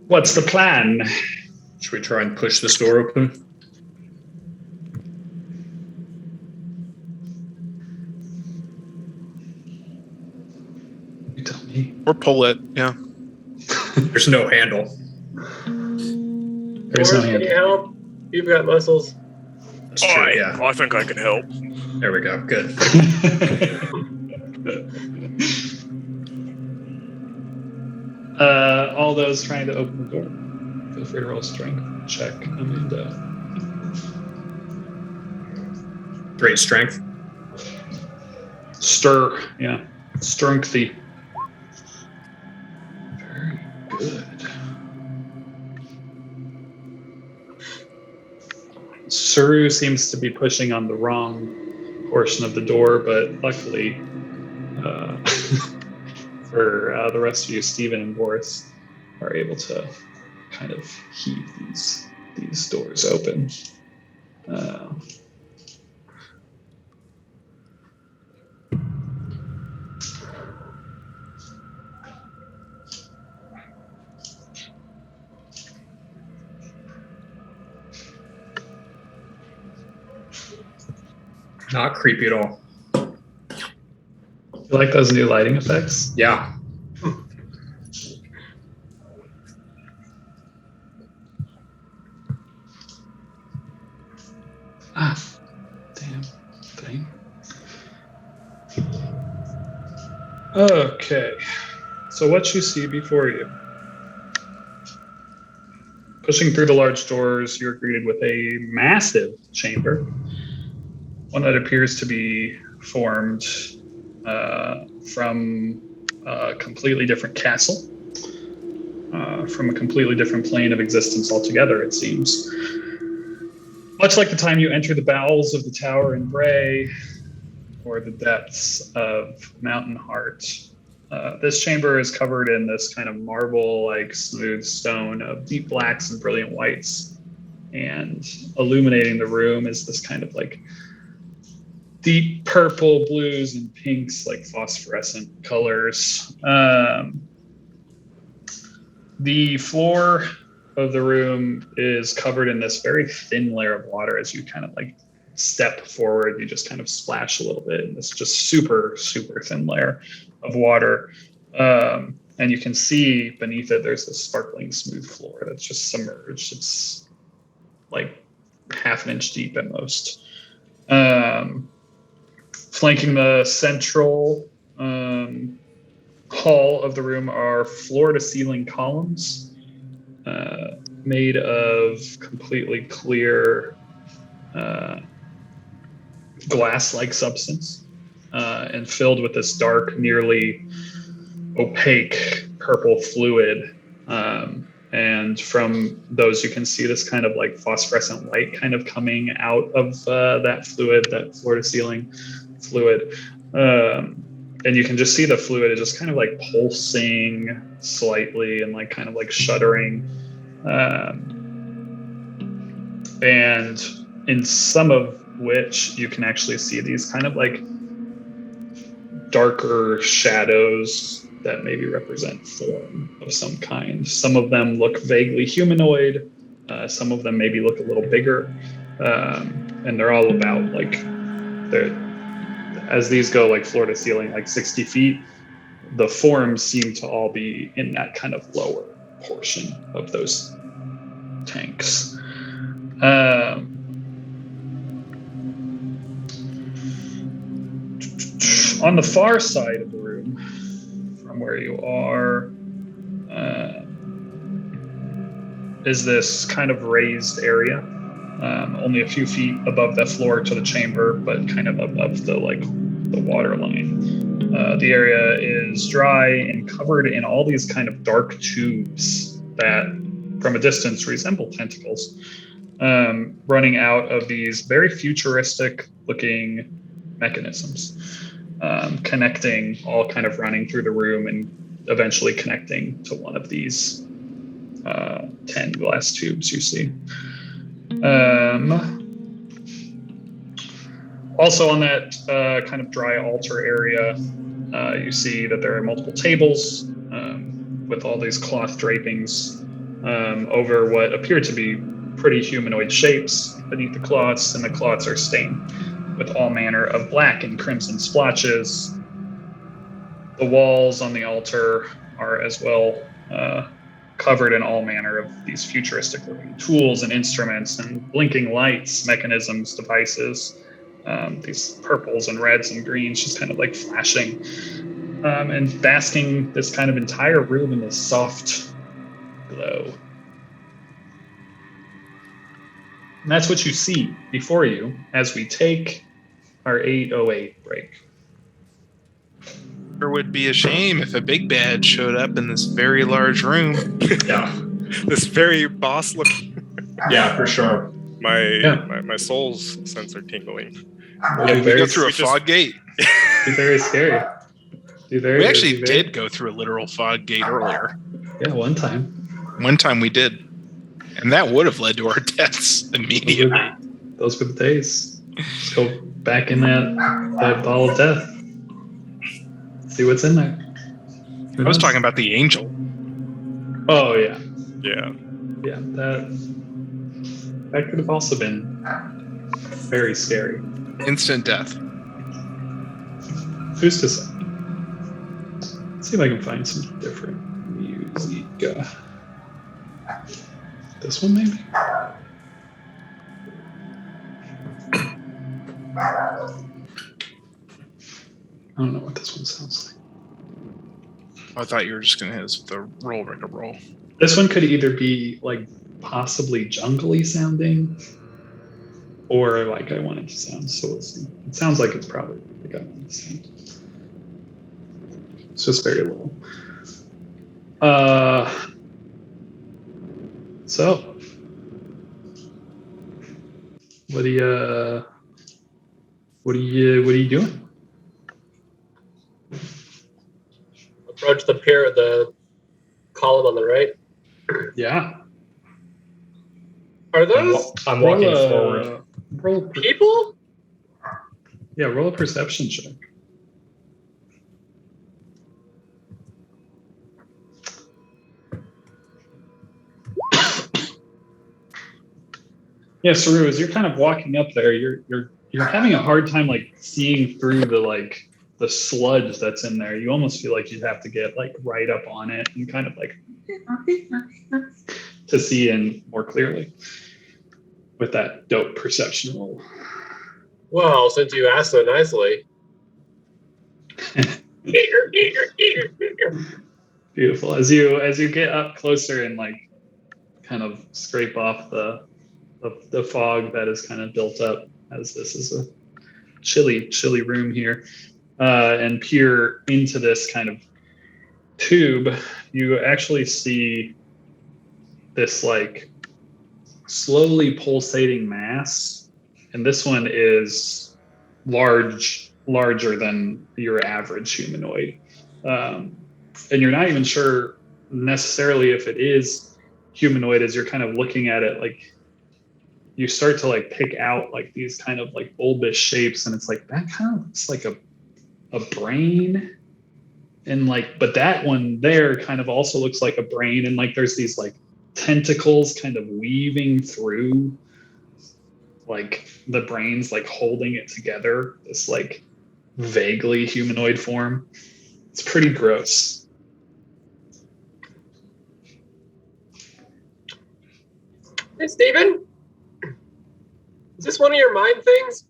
What's the plan? Should we try and push this door open? You tell me. Or pull it. Yeah. There's no handle. There's no Boris, can hand. you help? You've got muscles. That's true, yeah. I think I can help. There we go. Good. All those trying to open the door, feel free to roll a strength check, Amanda. Great strength. Stir, yeah. Strengthy. Very good. Suru seems to be pushing on the wrong portion of the door, but luckily for the rest of you, Stephen and Boris are able to kind of heave these doors open. Not creepy at all. You like those new lighting effects? Yeah. Ah, damn thing. Okay, so what you see before you. Pushing through the large doors, you're greeted with a massive chamber, one that appears to be formed from a completely different castle, from a completely different plane of existence altogether, it seems. Much like the time you enter the bowels of the tower in Bray, or the depths of Mountain Heart, this chamber is covered in this kind of marble-like smooth stone of deep blacks and brilliant whites. And illuminating the room is this kind of like deep purple, blues, and pinks, like phosphorescent colors. The floor of the room is covered in this very thin layer of water. As you kind of like step forward, you just kind of splash a little bit in this just super, super thin layer of water. And you can see beneath it, there's this sparkling smooth floor that's just submerged. It's like half an inch deep at most. Flanking the central hall of the room are floor-to-ceiling columns made of completely clear glass-like substance and filled with this dark, nearly opaque purple fluid. And from those, you can see this kind of like phosphorescent light kind of coming out of that fluid, that floor-to-ceiling fluid. And you can just see the fluid is just kind of like pulsing slightly and like kind of like shuddering. And in some of which you can actually see these kind of like darker shadows that maybe represent form of some kind. Some of them look vaguely humanoid. Some of them maybe look a little bigger. And they're all about like, as these go like floor to ceiling, like 60 feet, the forms seem to all be in that kind of lower portion of those tanks. On the far side of the room, from where you are, is this kind of raised area, only a few feet above the floor to the chamber, but kind of above the water line. The area is dry and covered in all these kind of dark tubes that, from a distance, resemble tentacles, running out of these very futuristic-looking mechanisms. Connecting, all kind of running through the room and eventually connecting to one of these 10 glass tubes you see. Also on that kind of dry altar area, you see that there are multiple tables with all these cloth drapings over what appear to be pretty humanoid shapes beneath the cloths, and the cloths are stained with all manner of black and crimson splotches. The walls on the altar are as well covered in all manner of these futuristic looking tools and instruments and blinking lights, mechanisms, devices. These purples and reds and greens just kind of like flashing and basking this kind of entire room in this soft glow. And that's what you see before you as we take our 8:08 break. It would be a shame if a big bad showed up in this very large room. Yeah. This very boss looking. Yeah, for sure. My soul's sense are tingling. It'll be We go very, through a we just- fog gate. be very scary. We actually did go through a literal fog gate earlier. Yeah, one time. One time we did. And that would have led to our deaths immediately. Those were the days. Just go back in that ball of death. See what's in there. I was talking about the angel. Oh yeah, Yeah. yeah. That could have also been very scary. Instant death. Who's to say? Let's see if I can find some different music. This one maybe. I don't know what this one sounds like. I thought you were just going to hit us with the roll, ring a roll. This one could either be like possibly jungly sounding, or like I want it to sound. So we'll see. It sounds like it's probably like I want it to sound. It's just very low. So what are you doing? Approach the pier, the column on the right. Yeah. Are those I'm walking Roll a- forward. Roll, people? yeah, roll a perception check. Yeah, Saru, as you're kind of walking up there, you're having a hard time like seeing through the sludge that's in there. You almost feel like you'd have to get like right up on it and kind of like to see in more clearly with that dope perception roll. Well, since you asked so nicely. Beautiful. As you get up closer and like kind of scrape off the fog that is kind of built up, as this is a chilly room here, and peer into this kind of tube, you actually see this like slowly pulsating mass, and this one is larger than your average humanoid, and you're not even sure necessarily if it is humanoid. As you're kind of looking at it, like you start to like pick out like these kind of like bulbous shapes, and it's like that kind of looks like a brain, and like, but that one there kind of also looks like a brain, and like there's these like tentacles kind of weaving through like the brains, like holding it together, this like vaguely humanoid form. It's pretty gross. Hey, Steven? Is this one of your mind things?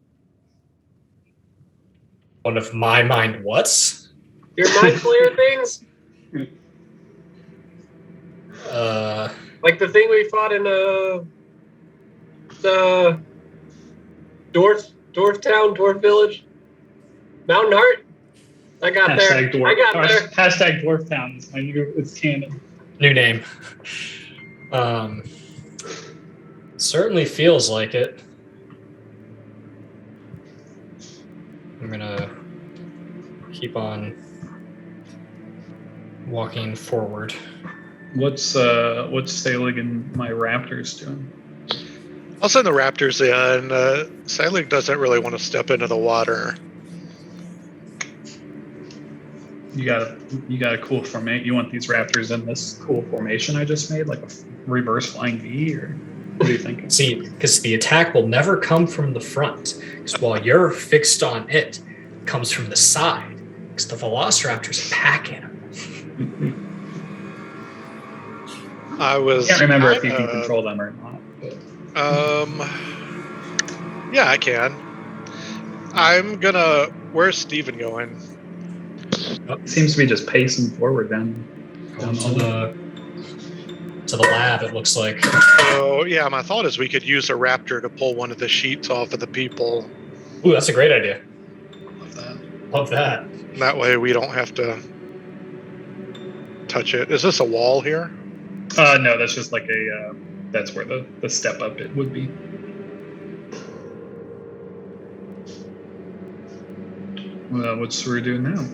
One of my mind what's? Your mind flayer things? Like the thing we fought in the Dwarf Village? Mountain Heart? I got there. Hashtag dwarf. I got there. Hashtag dwarf town. It's canon. New name. Certainly feels like it. I'm gonna keep on walking forward. What's Salig and my raptors doing? I'll send the raptors in. Selig doesn't really want to step into the water. You got a cool formation. You want these raptors in this cool formation I just made, like a reverse flying V, or what do you think? See, because the attack will never come from the front. Because while you're fixed on it, it comes from the side. Because the Velociraptor's packing him. I was. I can't remember if you can control them or not. But. Yeah, I can. I'm gonna. Where's Steven going? It seems to be just pacing forward down To the lab, it looks like. So yeah, my thought is we could use a raptor to pull one of the sheets off of the people. Ooh, that's a great idea. Love that. Love that. That way we don't have to touch it. Is this a wall here? No, that's just like a. That's where the step up it would be. Well, what's Saru doing now?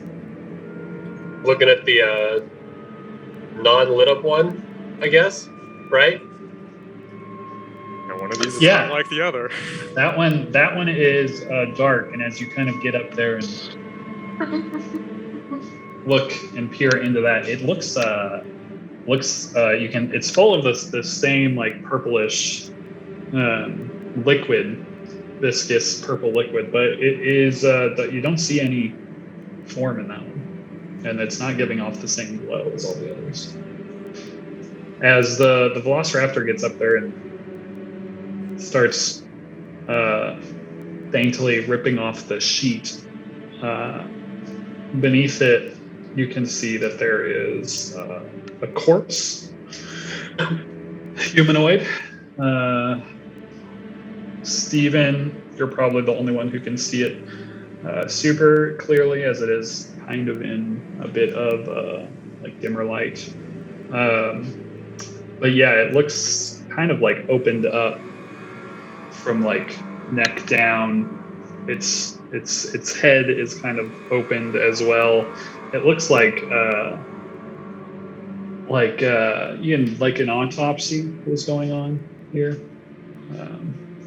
Looking at the non-lit up one, I guess, right? And one of these is Yeah. not like the other. That one is dark, and as you kind of get up there and look and peer into that, it looks it's full of this same like purplish liquid, viscous purple liquid, but it is you don't see any form in that one, and it's not giving off the same glow as all the others. As the Velociraptor gets up there and starts daintily ripping off the sheet, beneath it you can see that there is a corpse, humanoid. Steven, you're probably the only one who can see it super clearly, as it is kind of in a bit of like dimmer light. But yeah, it looks kind of like opened up from like neck down. Its head is kind of opened as well. It looks like an autopsy was going on here.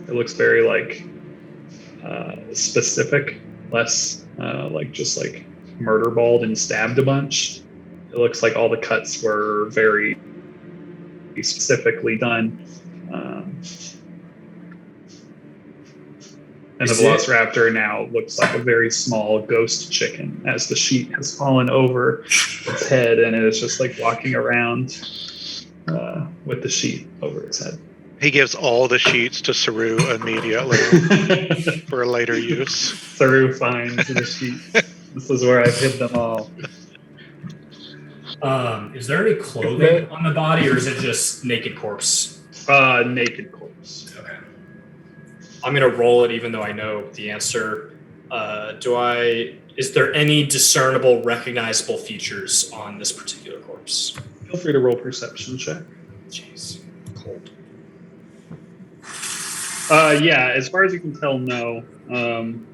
It looks very like specific, less like just like murder balled and stabbed a bunch. It looks like all the cuts were very specifically done. And the Velociraptor now looks like a very small ghost chicken, as the sheet has fallen over its head, and it is just like walking around with the sheet over its head. He gives all the sheets to Saru immediately for later use. Saru finds the sheet. This is where I've hid them all. Is there any clothing on the body, or is it just naked corpse? Naked corpse. Okay. I'm gonna roll it, even though I know the answer. Is there any discernible, recognizable features on this particular corpse? Feel free to roll perception check. Jeez, cold. Yeah, as far as you can tell, no.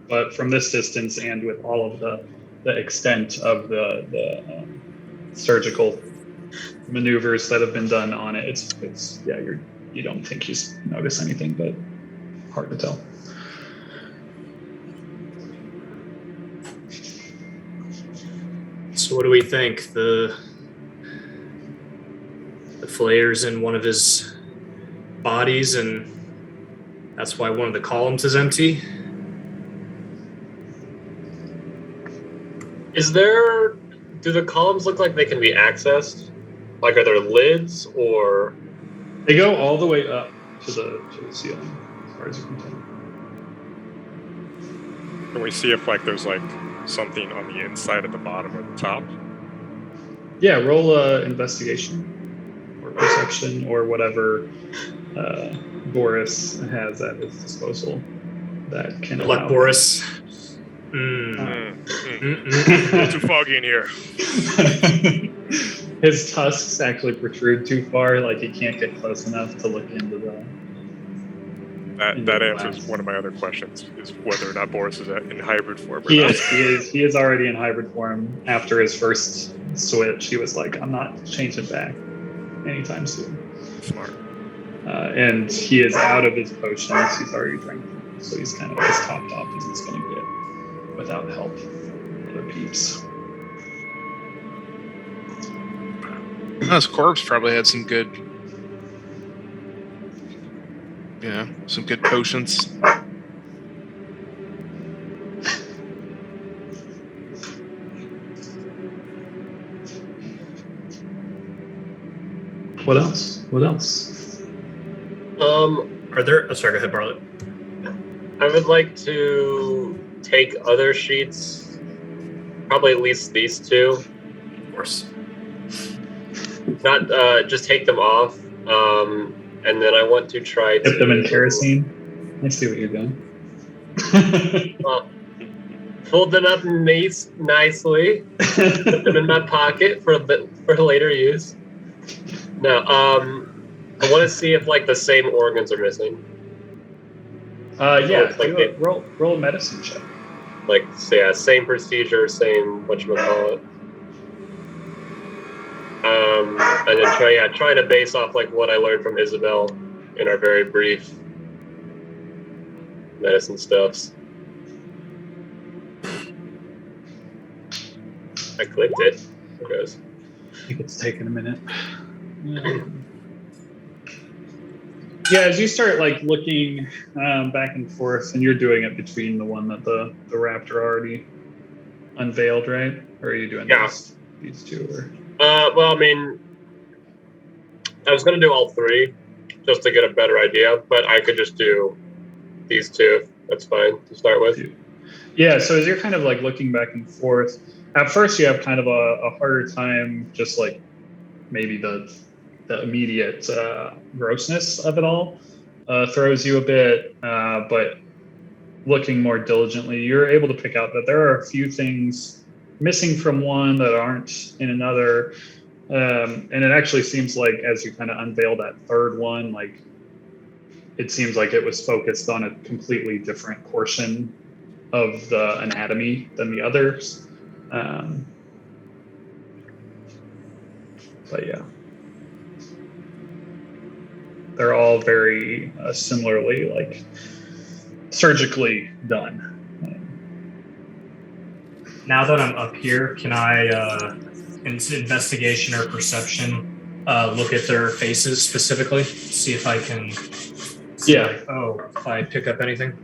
But from this distance and with all of the extent of the surgical maneuvers that have been done on it, it's yeah, you don't think you notice anything, but hard to tell. So what do we think? The flares in one of his bodies, and that's why one of the columns is empty? Do the columns look like they can be accessed? Like, are there lids, or? They go all the way up to the ceiling, as far as you can tell. Can we see if like there's like something on the inside at the bottom or the top? Yeah, roll investigation or perception or whatever Boris has at his disposal that can allow. Like Boris. A little too foggy in here. His tusks actually protrude too far, like he can't get close enough to look into That answers one of my other questions: is whether or not Boris is in hybrid form. Or He not. is. He is already in hybrid form. After his first switch, he was like, "I'm not changing back anytime soon." Smart. And he is out of his potions. He's already drank them, so he's kind of as topped off as he's going to get without help from other peeps. His corpse probably had some good, some good potions. What else? What else? Are there? Oh, sorry, go ahead, Bartlett. I would like to take other sheets, probably at least these two. Of course. Not just take them off, and then I want to try Dip to them in kerosene. I see what you're doing. fold them up nicely, put them in my pocket for later use. No, I want to see if like the same organs are missing. Yeah. Like Roll a medicine check. Like, so yeah, same procedure, same whatchamacallit. And then trying to base off like what I learned from Isabel in our very brief medicine stuffs. I clicked it. There it goes. I think it's taken a minute. Yeah, as you start like looking back and forth, and you're doing it between the one that the raptor already unveiled, right? Or are you doing these two? Or? Well, I mean, I was going to do all three just to get a better idea, but I could just do these two. That's fine to start with. Yeah, so as you're kind of like looking back and forth, at first you have kind of a harder time just like maybe the immediate grossness of it all throws you a bit, but looking more diligently, you're able to pick out that there are a few things missing from one that aren't in another. And it actually seems like as you kind of unveil that third one, like it seems like it was focused on a completely different portion of the anatomy than the others. But yeah, they're all very similarly like surgically done. Now that I'm up here, can I, in investigation or perception, look at their faces specifically, see if I can? See, like, if I pick up anything.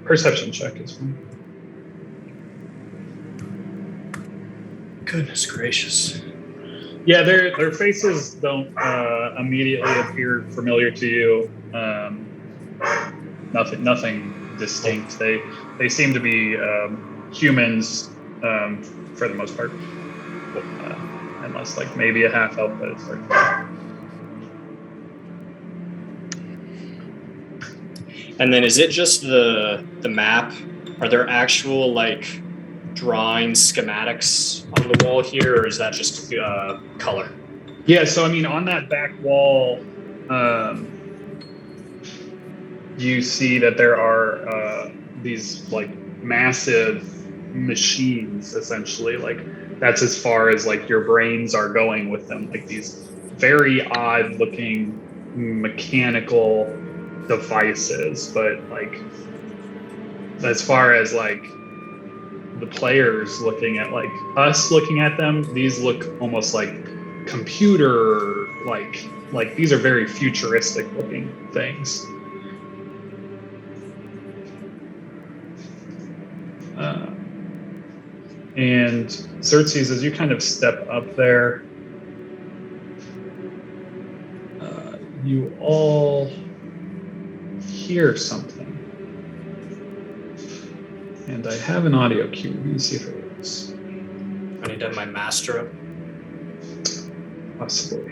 Perception check is fine. Goodness gracious. Yeah, their faces don't immediately appear familiar to you. Nothing distinct. They seem to be humans for the most part, unless like maybe a half elf, but it's hard to tell. And then is it just the map? Are there actual like drawing schematics on the wall here, or is that just color? Yeah, so I mean, on that back wall, you see that there are these like massive machines, essentially. Like that's as far as like your brains are going with them. Like these very odd-looking mechanical devices, but like as far as like the players looking at like us looking at them, these look almost like computer like these are very futuristic looking things. And Xerxes, as you kind of step up there, you all hear something. And I have an audio cue. Let me see if it works. I need to have my master up. Possibly.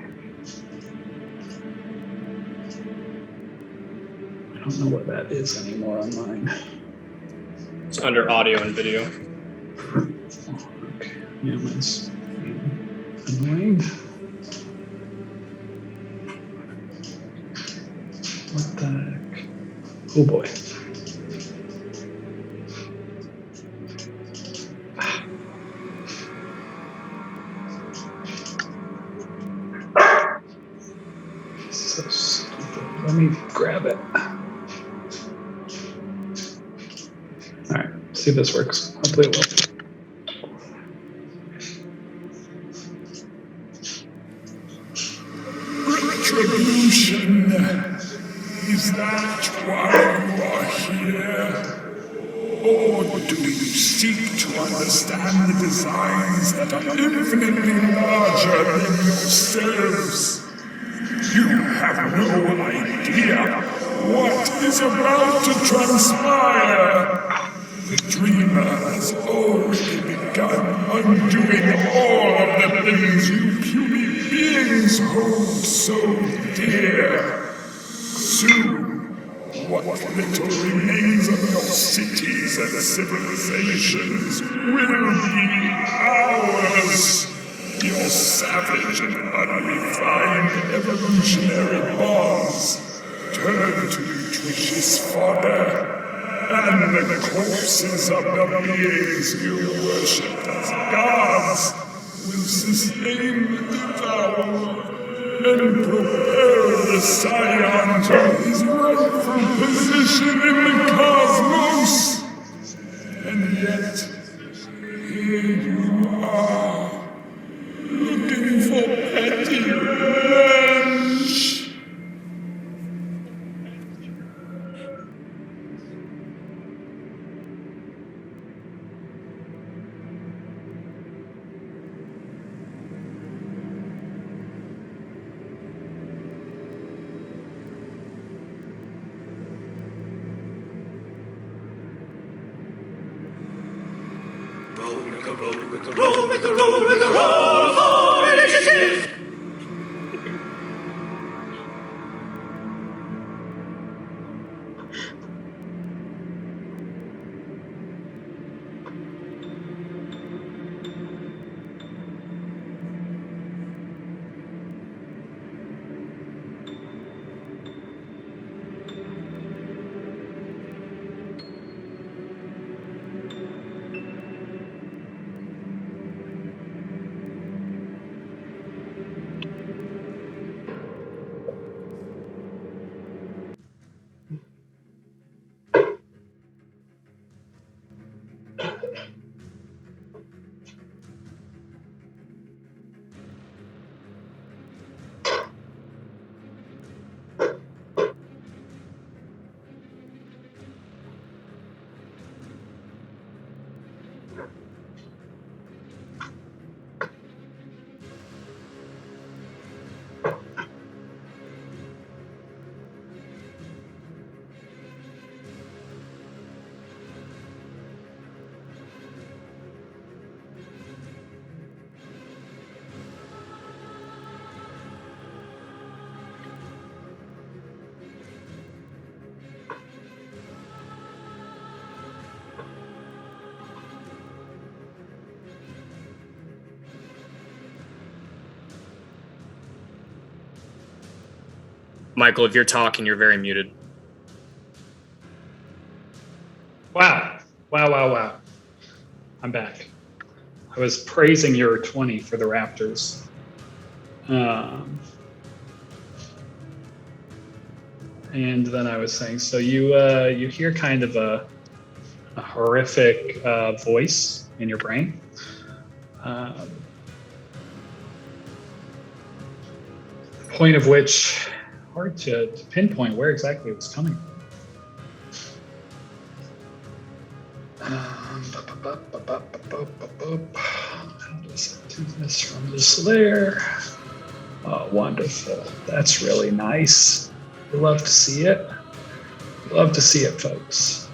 I don't know what that is anymore on mine. It's under audio and video. Okay. Yeah, mine's annoying. What the heck? Oh boy. So stupid. Let me grab it. All right, see if this works. Hopefully it will. Retribution. Is that why you are here? Or do you seek to understand the designs that are infinitely larger than yourselves? You have no idea what is about to transpire. The dreamer has already begun undoing all of the things you puny beings hold so dear. Soon, what little remains of your cities and civilizations will be ours. Your savage and unrefined evolutionary bonds turn to nutritious fodder, and the corpses of the beings you worship as gods will sustain the devourer and propel the scion to his rightful position in the cosmos. And yet, here you are, looking for petty revenge. Michael, if you're talking, you're very muted. Wow. I'm back. I was praising your 20 for the Raptors. And then I was saying, so you hear kind of a horrific voice in your brain. Point of which, hard to pinpoint where exactly it was coming from. How does it do this from this layer? Oh, wonderful. That's really nice. We love to see it. Love to see it, folks.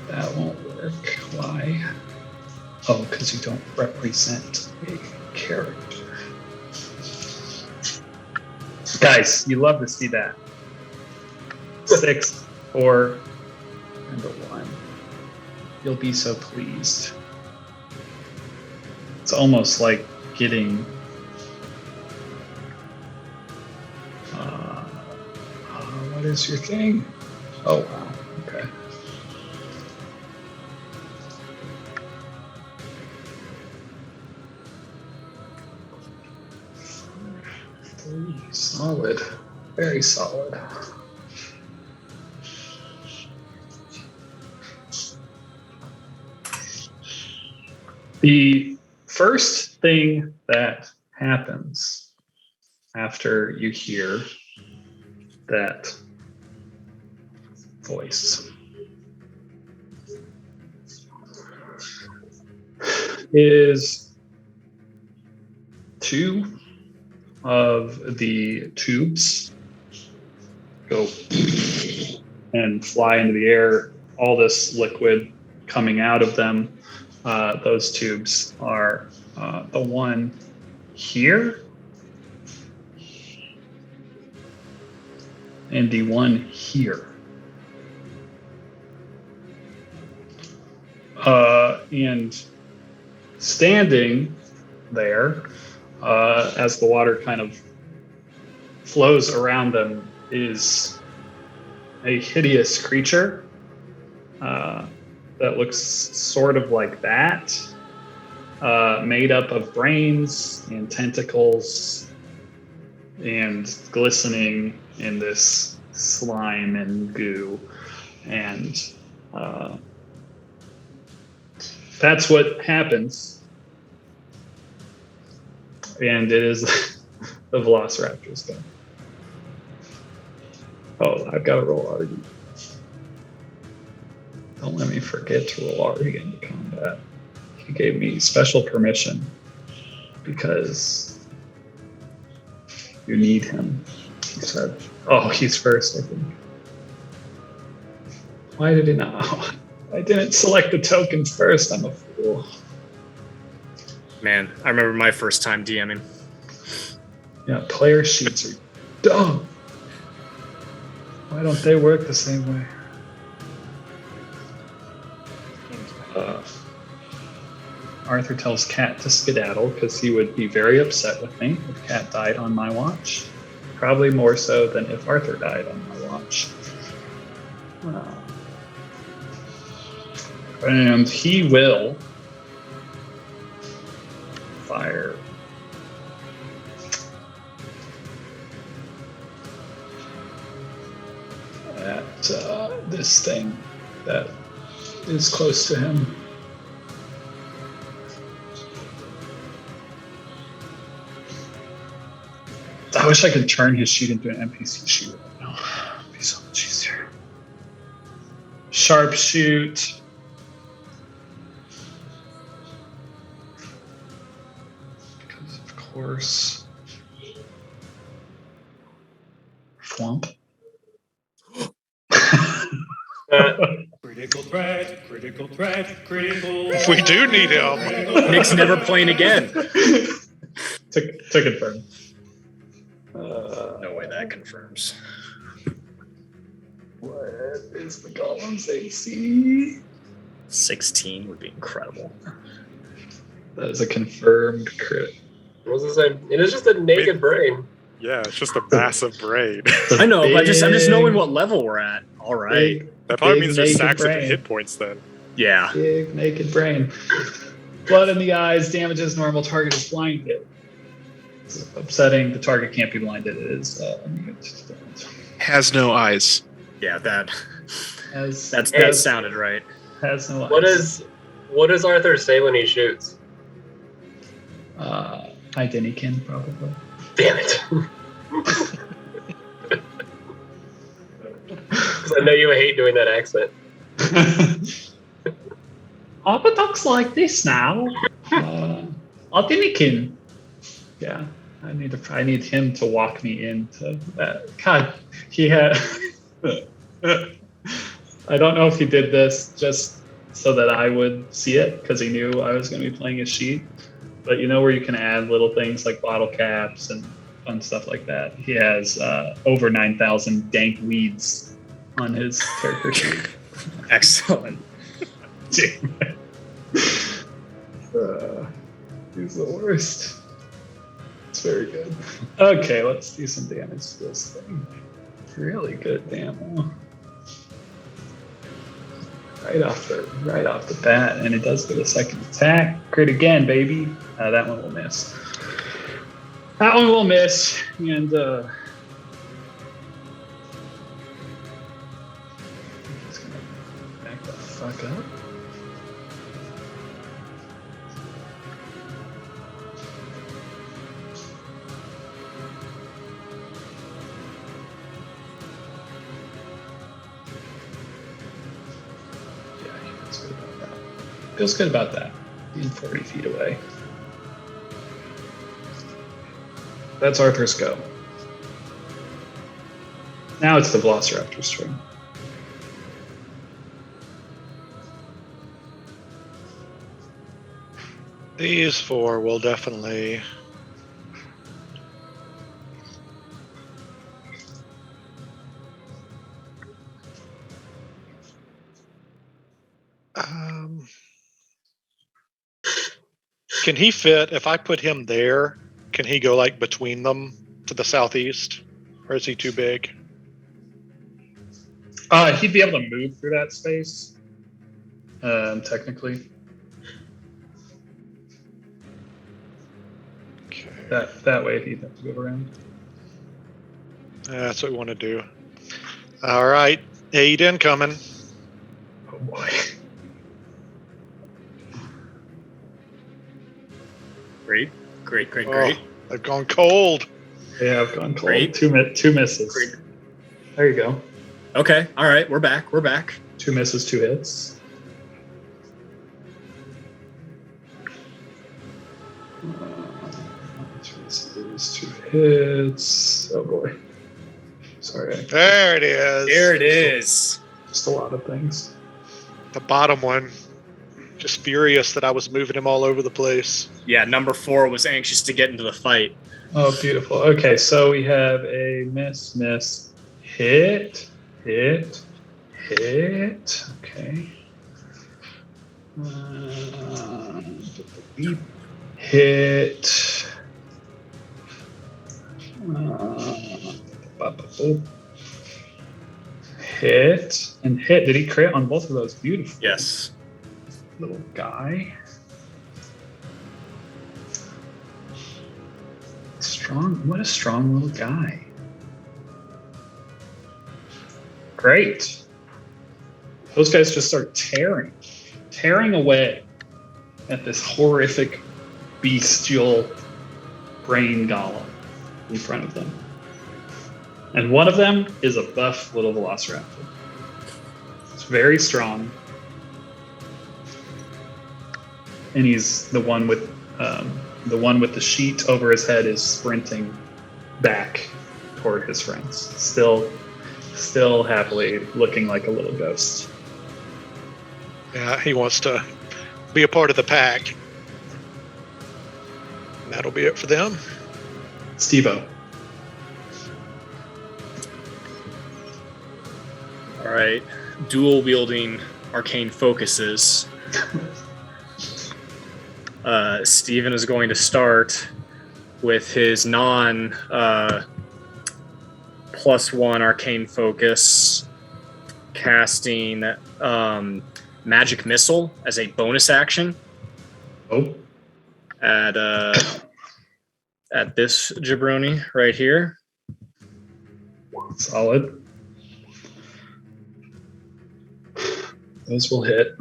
That won't work. Why? Oh, because you don't represent a character. Guys, you love to see that. 6, 4, and a 1. You'll be so pleased. It's almost like getting What is your thing? Oh, wow. Okay. Solid. Very solid. The first thing that happens after you hear that voice is two of the tubes go and fly into the air. All this liquid coming out of them. Those tubes are the one here and the one here. And standing there, as the water kind of flows around them, is a hideous creature that looks sort of like that, made up of brains and tentacles and glistening in this slime and goo. And that's what happens. And it is the Velociraptor's go. Oh, I've got to roll Argy. Don't let me forget to roll Argy into combat. He gave me special permission because you need him. He said, oh, he's first, I think. Why did he not? Oh, I didn't select the token first. I'm a fool. Man, I remember my first time DMing. Yeah, player sheets are dumb. Why don't they work the same way? Arthur tells Cat to skedaddle because he would be very upset with me if Cat died on my watch. Probably more so than if Arthur died on my watch. And he will fire at this thing that is close to him. I wish I could turn his sheet into an NPC sheet right now. It'd be so much easier. Sharpshoot. Because of course. Flump. Critical threat, critical threat, critical. We do need him. Nick's never playing again. to confirm. No way that confirms. What is the Golem's AC? 16 would be incredible. That is a confirmed crit. What was I saying? It is just a naked brain. Yeah, it's just a massive brain. I know, but I'm just knowing what level we're at. All right. That probably Big means there's naked stacks of brain. hit points then. Yeah. Big naked brain. Blood in the eyes damages normal target is blinded. It's upsetting. The target can't be blinded. It is Has no eyes. Yeah, that has sounded right. has no eyes. What does Arthur say when he shoots? Identican, probably. Damn it. Because I know you hate doing that accent. Arbor talks like this now. Identican. Yeah, I need him to walk me into that. God, he had. I don't know if he did this just so that I would see it because he knew I was going to be playing his sheet. But you know where you can add little things like bottle caps and fun stuff like that. He has over 9,000 dank weeds on his character sheet. Excellent. He's the worst. It's very good. Okay, let's do some damage to this thing. Really good ammo. Right off the bat, and it does get a second attack. Crit again, baby. That one will miss. That one will miss, and he's gonna back the fuck up. Feels good about that. Being 40 feet away. That's Arthur's go. Now it's the Velociraptor's turn. These four will definitely. Can he fit, if I put him there, can he go like between them to the southeast? Or is he too big? He'd be able to move through that space, technically. Okay. That way he'd have to go around. That's what we want to do. All right. Aid incoming. Oh boy. Great. Oh, they've gone cold. Yeah, I've gone cold. Great. Two misses. Great. There you go. Okay, all right, we're back. 2 misses, 2 hits. Two misses, 2 hits. Oh boy. Sorry. There it is. There it is. Just a lot of things. The bottom one. Just furious that I was moving him all over the place. Yeah, number 4 was anxious to get into the fight. Oh, beautiful. Okay, so we have a miss, hit. Okay. Hit. Hit and hit. Did he crit on both of those? Beautiful. Yes. Little guy. Strong. What a strong little guy. Great. Those guys just start tearing away at this horrific bestial brain golem in front of them. And one of them is a buff little velociraptor. It's very strong. And he's the one with the sheet over his head is sprinting back toward his friends. Still happily looking like a little ghost. Yeah, he wants to be a part of the pack. And that'll be it for them. Steve-O. All right, dual wielding arcane focuses. Steven is going to start with his non +1 arcane focus, casting magic missile as a bonus action. Oh. At this jabroni right here. Solid. Those will hit,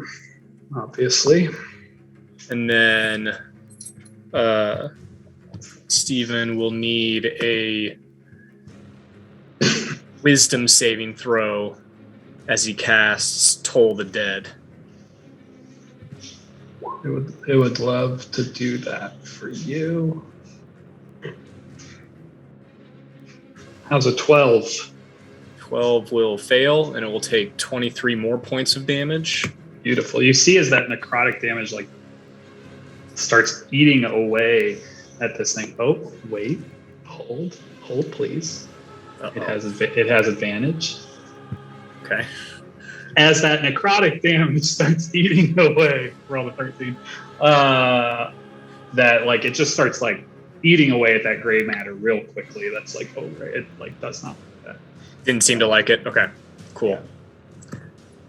obviously. And then Steven will need a wisdom saving throw as he casts Toll the Dead. It would love to do that for you. How's a 12? 12 will fail, and it will take 23 more points of damage. Beautiful. You see as that necrotic damage like starts eating away at this thing. Oh, wait. Hold, please. Uh-oh. It has advantage. Okay. As that necrotic damage starts eating away, roll the 13. That like it just starts like eating away at that gray matter real quickly. That's like, oh, right, it like does not like that. Didn't seem to like it. Okay, cool.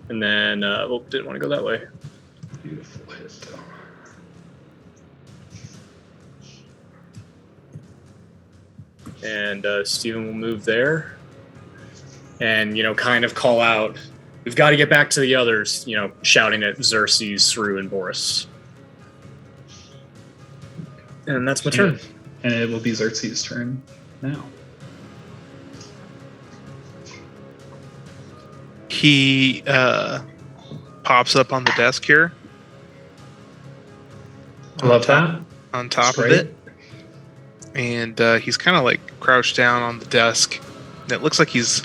And then, didn't want to go that way. Beautiful hit, though. And Steven will move there. And, kind of call out, we've got to get back to the others, shouting at Xerxes, Saru, and Boris. And that's my turn. And it will be Xerxes' turn now. He pops up on the desk here. I love that. On top of great. it. And he's kind of like crouched down on the desk. And it looks like he's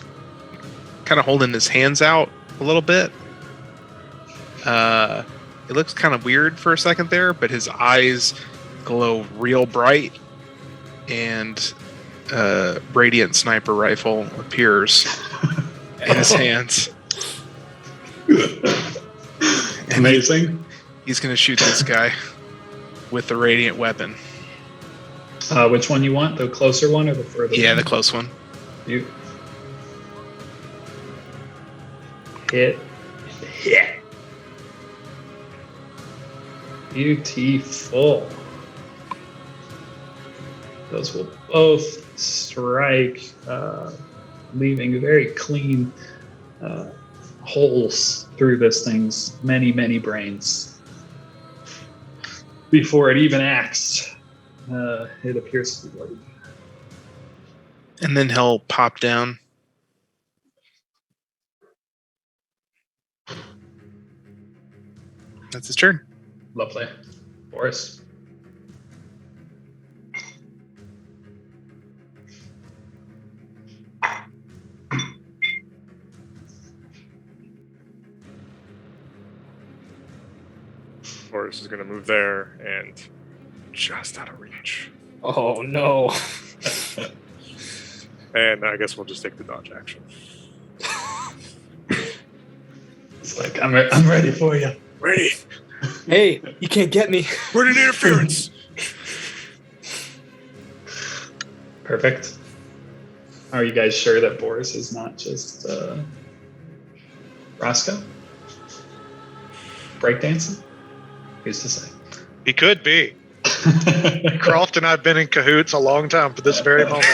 kind of holding his hands out a little bit. It looks kind of weird for a second there, but his eyes glow real bright. And radiant sniper rifle appears in his hands. Amazing. He's going to shoot this guy with the radiant weapon. Which one you want? The closer one or the further one? Yeah, the close one. You hit. Beautiful. Those will both strike, leaving very clean holes through this thing's many, many brains. Before it even acts, it appears to be bloody. And then he'll pop down. That's his turn. Lovely. Boris. Boris is going to move there and just out of reach. Oh, no. And I guess we'll just take the dodge action. It's like, I'm ready for you. Ready. Hey, you can't get me. We're in interference. Perfect. Are you guys sure that Boris is not just Roscoe? Breakdancing? Who's to say? He could be. Croft and I've been in cahoots a long time for this very moment.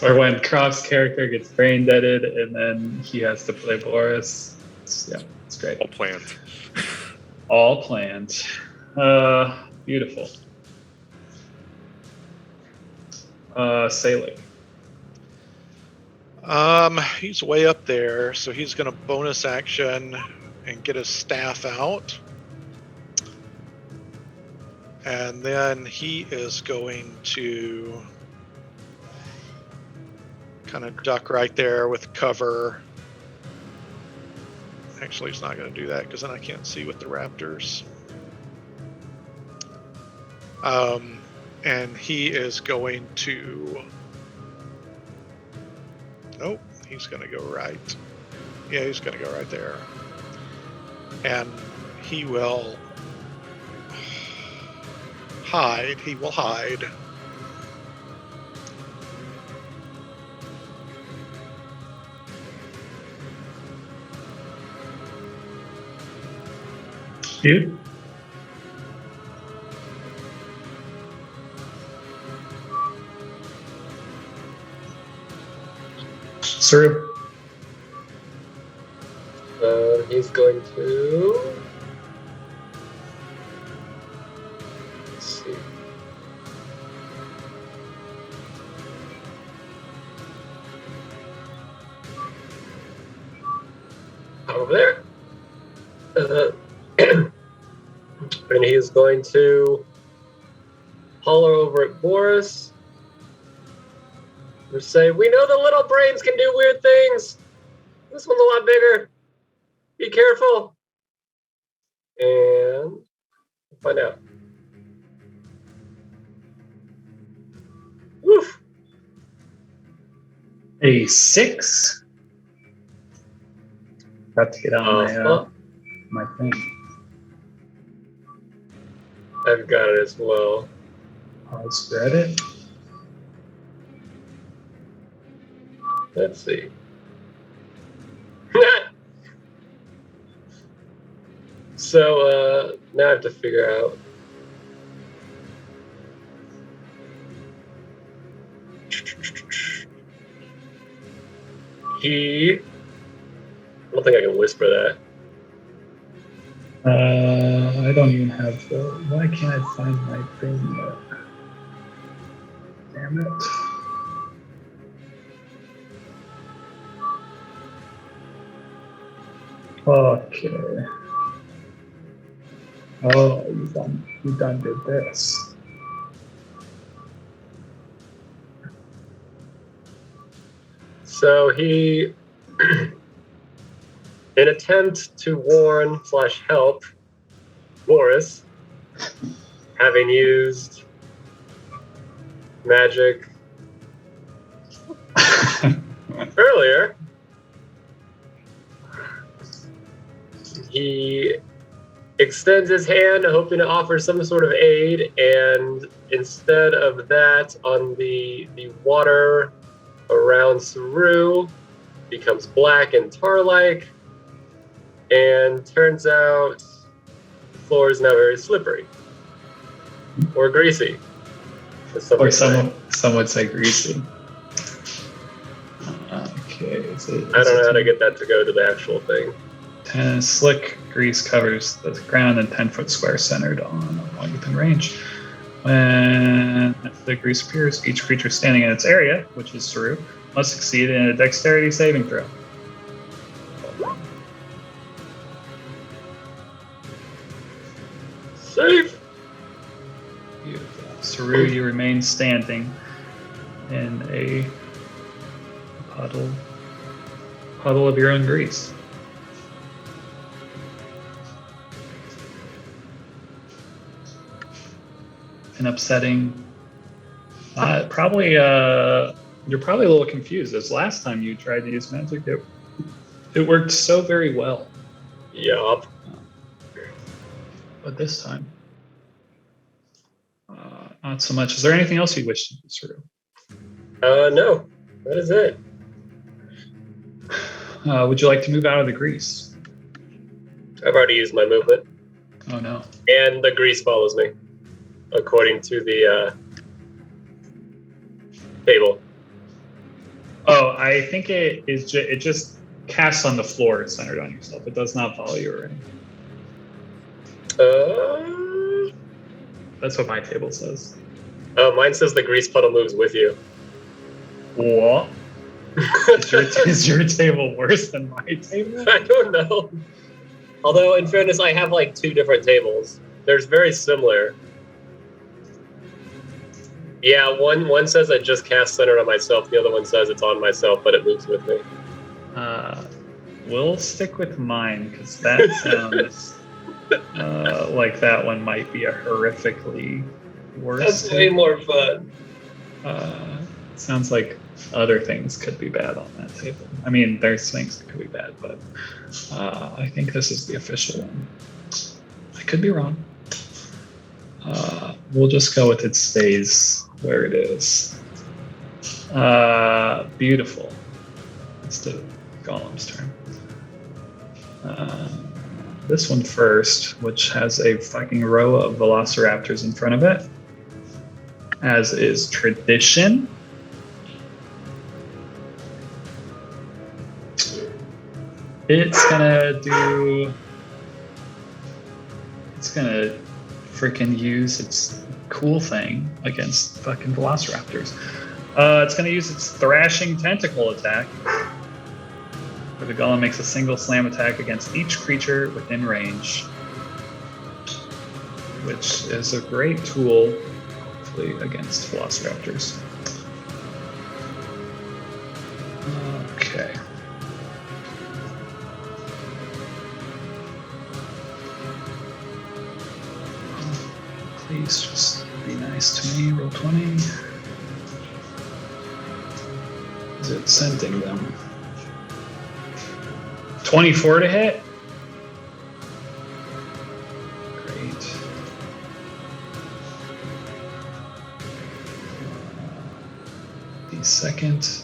Or when Croft's character gets brain deaded and then he has to play Boris. It's great. All planned. All planned. Beautiful. Sailing. He's way up there, so he's going to bonus action and get his staff out. And then he is going to kind of duck right there with cover. Actually, he's not going to do that because then I can't see with the raptors. And he is going to... Oh, he's going to go right. Yeah, he's going to go right there. And he will hide. He will hide. Dude. Saru. He's going to... Let's see. Over there. And he's going to holler over at Boris. Or say, we know the little brains can do weird things. This one's a lot bigger. Be careful. And find out. Woof. A 6. About to get on my thing. I've got it as well. I'll spread it. Let's see. So now I have to figure out. I don't think I can whisper that. I don't even have the. Why can't I find my thing yet? Damn it. Okay. Oh, you done did this. So he, in attempt to warn / help Morris, having used magic earlier, he extends his hand, hoping to offer some sort of aid, and instead of that, on the water around Saru becomes black and tar-like, and turns out the floor is now very slippery or greasy. Or some would say greasy. Okay, I don't know how to get that to go to the actual thing. 10 slick grease covers the ground and 10-foot square centered on all within range. When the grease appears, each creature standing in its area, which is Saru, must succeed in a dexterity saving throw. Safe! Beautiful. Saru, you remain standing in a puddle of your own grease. And upsetting. You're probably a little confused. As last time you tried to use magic, it worked so very well. Yup. But this time, not so much. Is there anything else you wish to do, Saru? No. That is it. Would you like to move out of the grease? I've already used my movement. Oh no. And the grease follows me, according to the table. Oh, I think it just casts on the floor centered on yourself. It does not follow you or anything. That's what my table says. Oh, mine says the grease puddle moves with you. What? Is your table worse than my table? I don't know. Although, in fairness, I have like 2 different tables. There's very similar. Yeah, one says I just cast centered on myself. The other one says it's on myself, but it moves with me. We'll stick with mine because that sounds like that one might be a horrifically worse. That's way more fun. Sounds like other things could be bad on that table. I mean, there's things that could be bad, but I think this is the official one. I could be wrong. We'll just go with it stays where it is. Beautiful. It's the Golem's turn. This one first, which has a fucking row of velociraptors in front of it, as is tradition. It's gonna freaking use its cool thing against fucking velociraptors. It's gonna use its thrashing tentacle attack, where the golem makes a single slam attack against each creature within range, which is a great tool, hopefully, against velociraptors. Okay. Please just be nice to me. Roll 20. Is it sending them? 24 to hit. Great. The second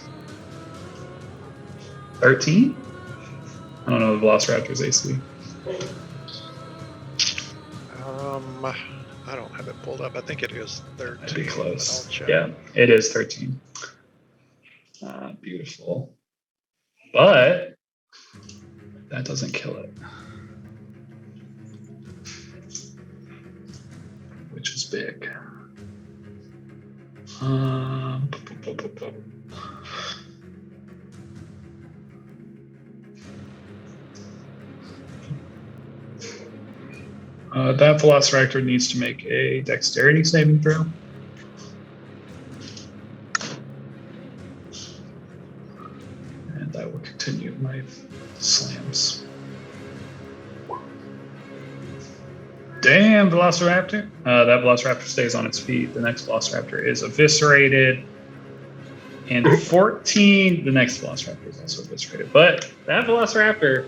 13? I don't know the Velociraptor's AC. I don't have it pulled up. I think it is 13. That'd be close. I'll check. Yeah, it is 13. Beautiful. But that doesn't kill it. Which is big. That Velociraptor needs to make a dexterity saving throw. And I will continue my slams. Damn, Velociraptor. That Velociraptor stays on its feet. The next Velociraptor is eviscerated. And 14, the next Velociraptor is also eviscerated. But that Velociraptor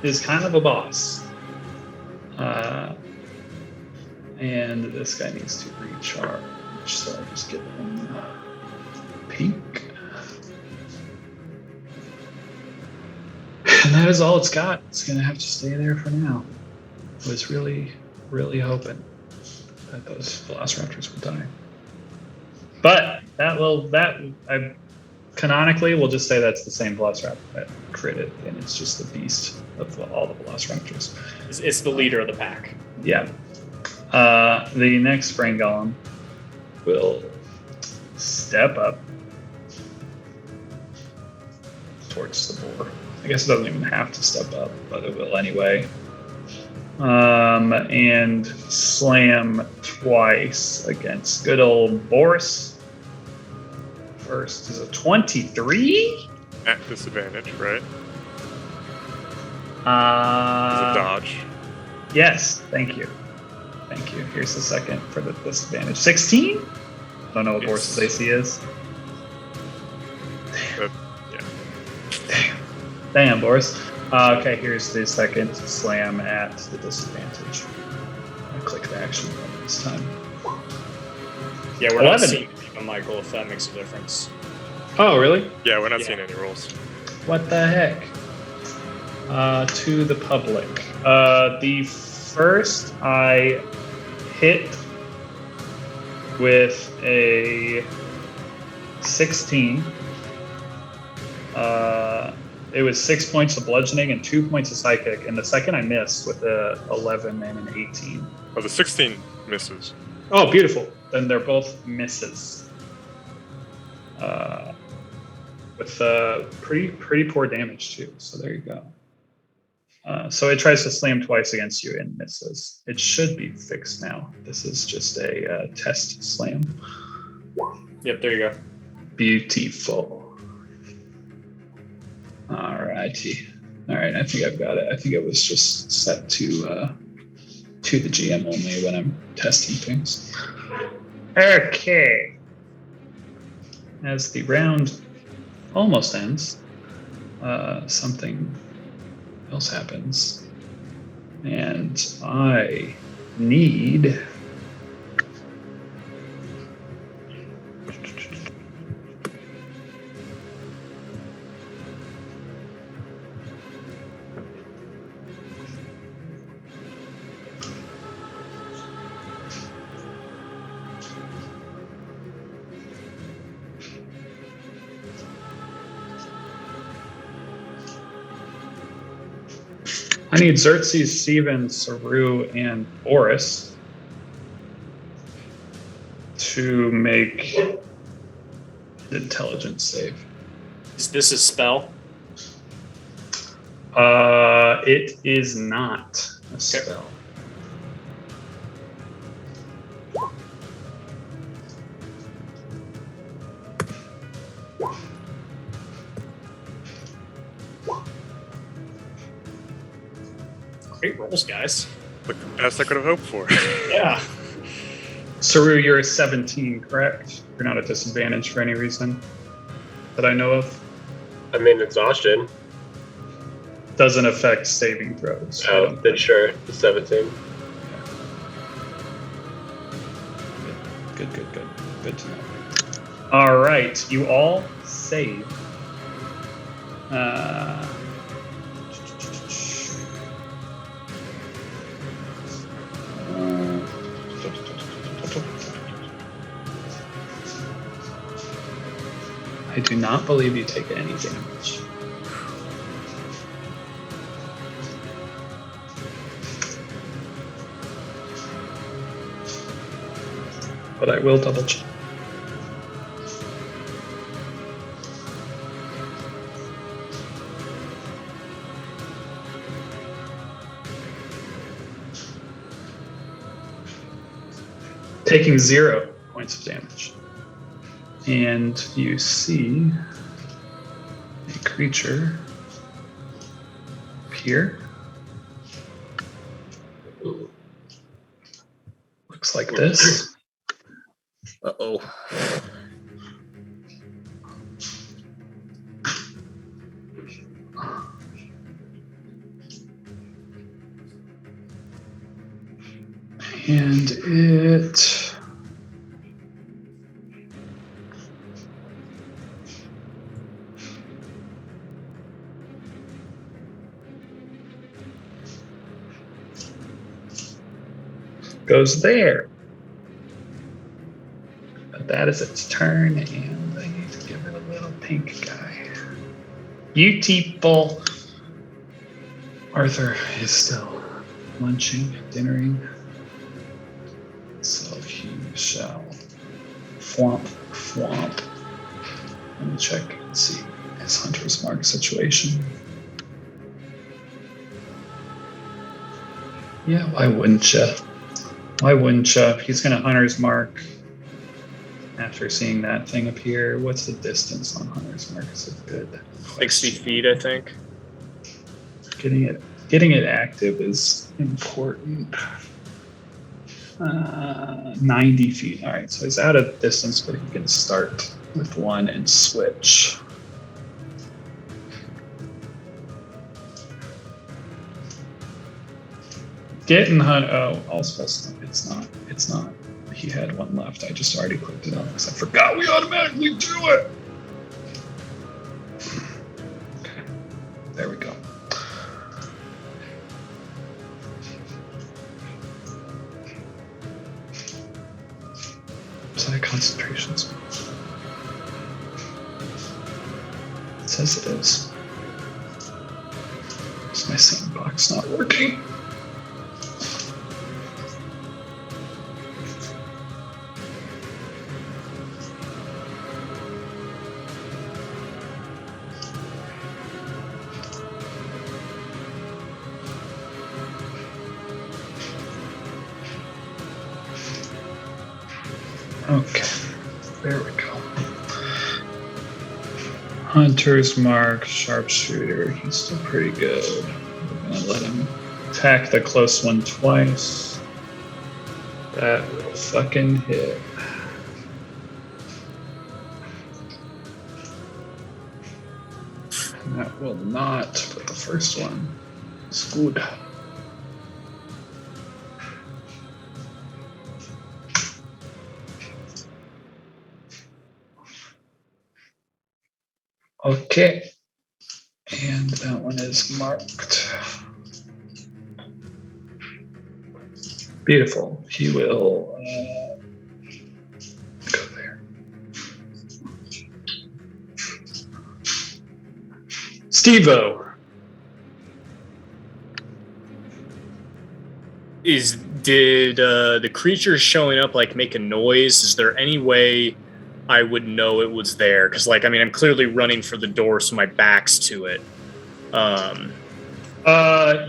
is kind of a boss. And this guy needs to recharge. So I'll just give him pink. And that is all it's got. It's going to have to stay there for now. I was really, really hoping that those Velociraptors would die. But canonically, we'll just say that's the same Velociraptor that critted, and it's just the beast of all the Velociraptors. It's the leader of the pack. Yeah. The next Brain Golem will step up towards the boar. I guess it doesn't even have to step up, but it will anyway. And slam twice against good old Boris. First is a 23. At disadvantage, right? It's a dodge. Yes, thank you. Thank you. Here's the second for the disadvantage. 16? I don't know what Yes. Boris's AC is. Yeah. Damn, Boris. Okay, here's the second slam at the disadvantage. I'll click the action button this time. Yeah, we're not 11. seeing even Michael, if that makes a difference. Oh, really? Yeah, we're not Yeah. seeing any rolls. What the heck? To the public. The first I hit with a 16. It was 6 points of bludgeoning and 2 points of psychic. And the second I missed with a 11 and an 18. Oh, the 16 misses. Oh, beautiful. Then they're both misses. With pretty poor damage too. So there you go. So it tries to slam twice against you and misses. It should be fixed now. This is just a test slam. Yep, there you go. Beautiful. Alrighty. All right, I think I've got it. I think it was just set to the GM only when I'm testing things. Okay. As the round almost ends, something else happens, and I need Xerxes, Steven, Saru, and Boris to make an intelligence save. Is this a spell? It is not a spell. Great rolls, guys. Like the best I could have hoped for. Yeah. Saru, you're a 17, correct? You're not at disadvantage for any reason that I know of. I mean, exhaustion. Doesn't affect saving throws. I Oh, don't then think. sure. The 17. Good to know. All right, you all save. I do not believe you take any damage. But I will double check. Taking 0 points of damage. And you see a creature appear. Looks like this. Uh-oh. And it goes there. But that is its turn, and I need to give it a little pink guy. Beautiful. Arthur is still munching, dinnering. So he shall flomp. Let me check and see his hunter's mark situation. Yeah, why wouldn't you? He's going to hunter's mark after seeing that thing appear. What's the distance on hunter's mark? Is it good? 60 feet, I think. Getting it active is important. 90 feet. All right, so he's out of distance, but he can start with 1 and switch. Getting hunt. Oh, all spells. It's not. He had 1 left. I just already clicked it off because I forgot we automatically do it. Okay, there we go. Is that a concentration spell? It says it is. Is my sandbox not working? Okay, there we go. Hunter's mark, sharpshooter. He's still pretty good. We're gonna let him attack the close one twice. That will fucking hit. And that will not, but the first one is good. Okay, and that one is marked. Beautiful. He will go there. Steve-O. Did the creature showing up like make a noise? Is there any way I would know it was there? Because I'm clearly running for the door, so my back's to it.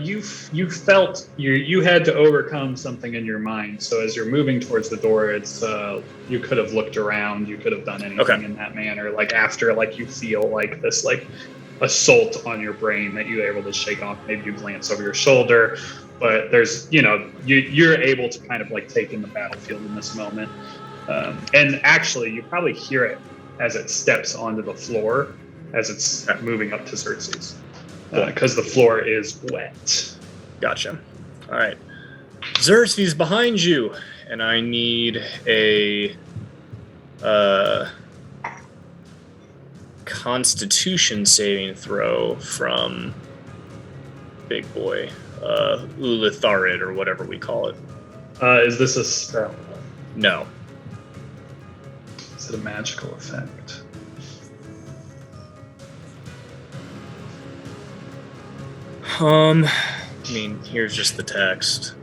You felt you had to overcome something in your mind. So as you're moving towards the door, it's you could have looked around. You could have done anything in that manner. After you feel this assault on your brain that you're able to shake off. Maybe you glance over your shoulder, but there's you're able to kind of take in the battlefield in this moment. And actually, you probably hear it as it steps onto the floor as it's moving up to Xerxes. Because the floor is wet. Gotcha. All right. Xerxes behind you, and I need a Constitution saving throw from Big Boy, Ulatharid, or whatever we call it. Is this a spell? No. Is it a magical effect? I mean, here's just the text.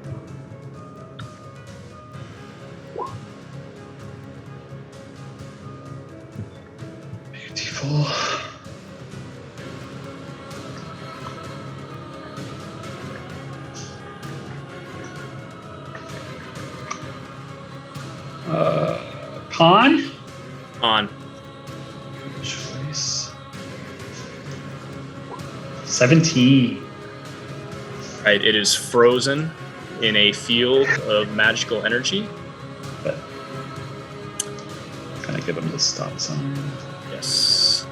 Beautiful. Con? On. Choice. 17. Right, it is frozen in a field of magical energy. Kind of give him the stop sign. Yes.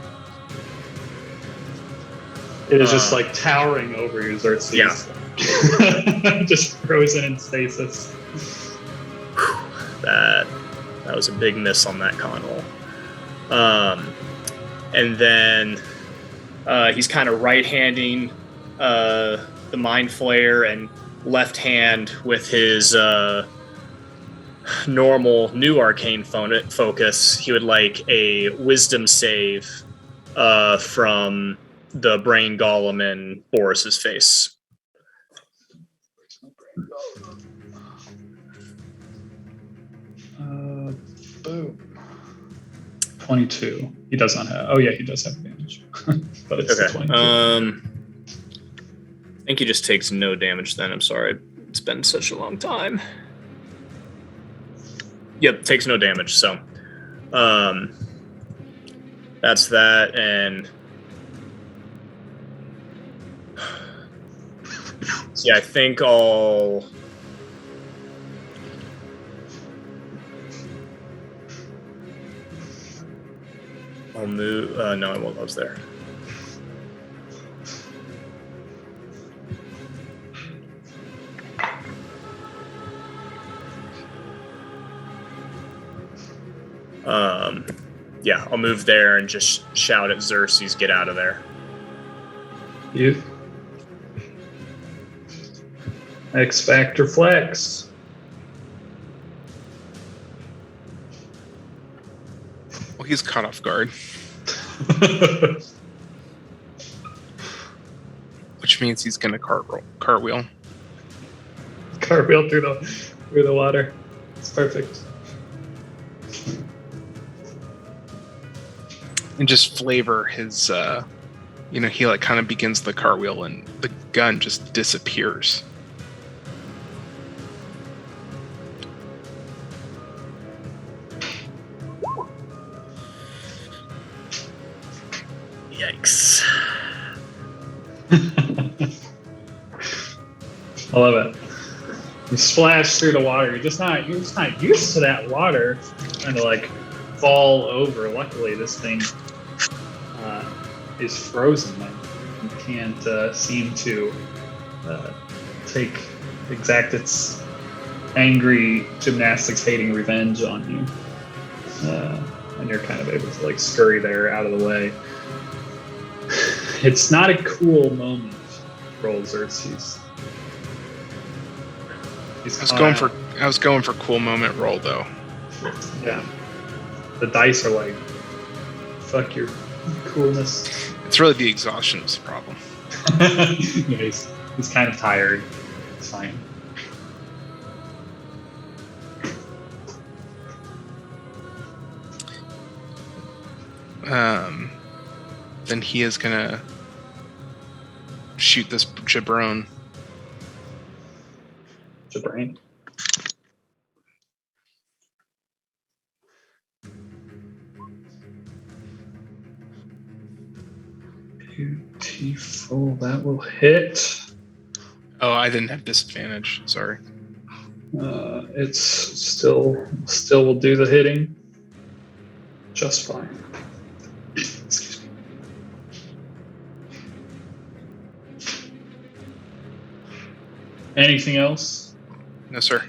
It is just like towering over you, Xerxes. Yeah. Just frozen in stasis. That was a big miss on that con roll. And then he's kind of right-handing the Mind Flayer and left hand with his normal new arcane focus. He would like a wisdom save from the brain golem in Boris's face. Boom. 22. He does not have. Oh yeah, he does have advantage. But it's Okay. 22. I think he just takes no damage then. I'm sorry. It's been such a long time. Yep, takes no damage. So, that's that. And yeah, I think I'll. I'll move. No, I won't. I was there. Yeah, I'll move there and just shout at Xerxes, get out of there. You. X Factor Flex. Well, he's caught off guard, which means he's going to cartwheel. Cartwheel through the water. It's perfect. And just flavor his, he like kind of begins the cartwheel and the gun just disappears. Yikes. I love it. You splash through the water. You're just not used to that water. Kind of like fall over. Luckily, this thing is frozen and you can't seem to exact its angry gymnastics hating revenge on you. And you're kind of able to like scurry there out of the way. It's not a cool moment, roll Xerxes. I was going for cool moment roll though. Yeah. The dice are like, fuck your coolness. It's really the exhaustion that's the problem. Yeah, he's kind of tired. It's fine. Then he is gonna shoot this jabron. Brain. Beautiful. That will hit. Oh, I didn't have disadvantage. Sorry. It's still will do the hitting just fine. Excuse me. Anything else? No, sir.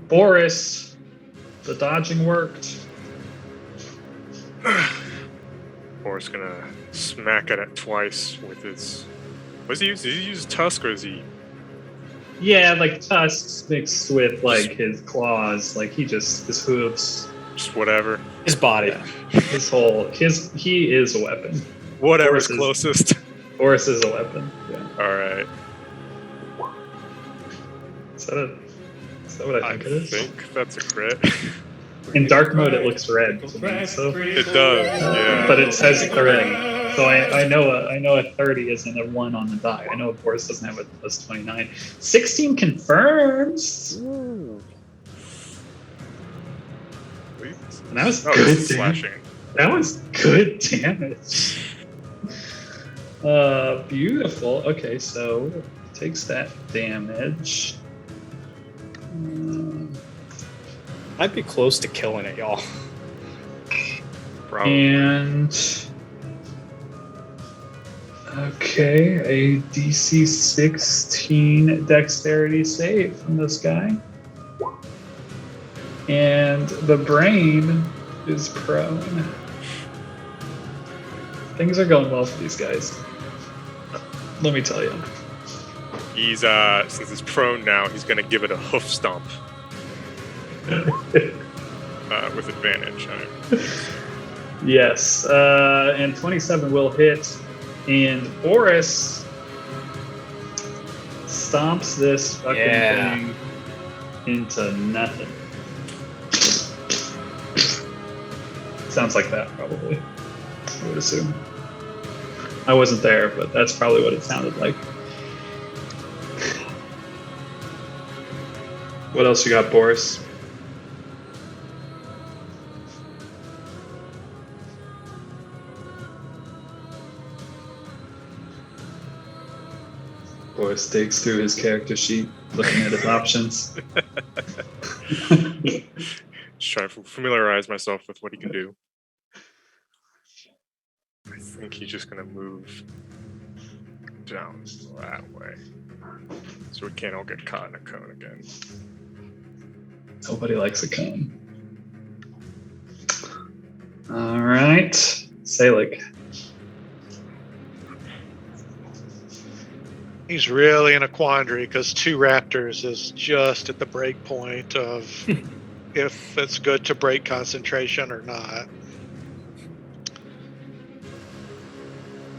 Boris, the dodging worked. Boris gonna smack at it twice with his. What's he use? Did he use tusk or is he? Yeah, like tusks mixed with like his claws. Like his hooves. Just whatever. His body. Yeah. He is a weapon. Whatever's Boris closest. Boris is a weapon. Yeah. All right. Is that what I think it is? I think that's a crit. In dark mode, it looks red to me, so. It does, yeah. But it says 30, so I know a 30 isn't a 1 on the die. I know Boris doesn't have a plus 29. 16 confirms. And that was good damage. slashing. That was good damage. Beautiful. Okay, so takes that damage. I'd be close to killing it, y'all. Probably. And okay, a DC 16 dexterity save from this guy. And the brain is prone. Things are going well for these guys. Let me tell you. He's since it's prone now, he's gonna give it a hoof stomp. With advantage. Yes, and 27 will hit, and Boris stomps this fucking thing into nothing. Sounds like that, probably. I would assume. I wasn't there, but that's probably what it sounded like. What else you got, Boris? Boris digs through his character sheet, looking at his options. Just trying to familiarize myself with what he can do. I think he's just gonna move down that way, so we can't all get caught in a cone again. Nobody likes a cone. All right, Selig. He's really in a quandary because 2 raptors is just at the break point of if it's good to break concentration or not.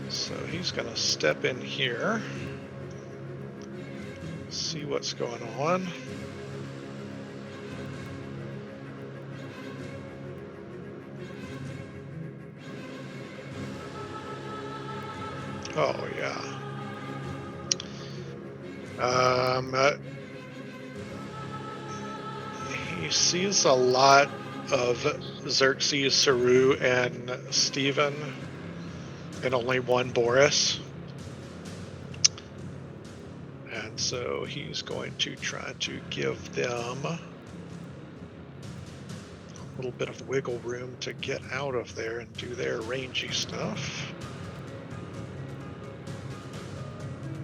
So he's going to step in here, see what's going on. Oh, yeah. He sees a lot of Xerxes, Saru, and Steven, and only one Boris. And so he's going to try to give them a little bit of wiggle room to get out of there and do their rangy stuff.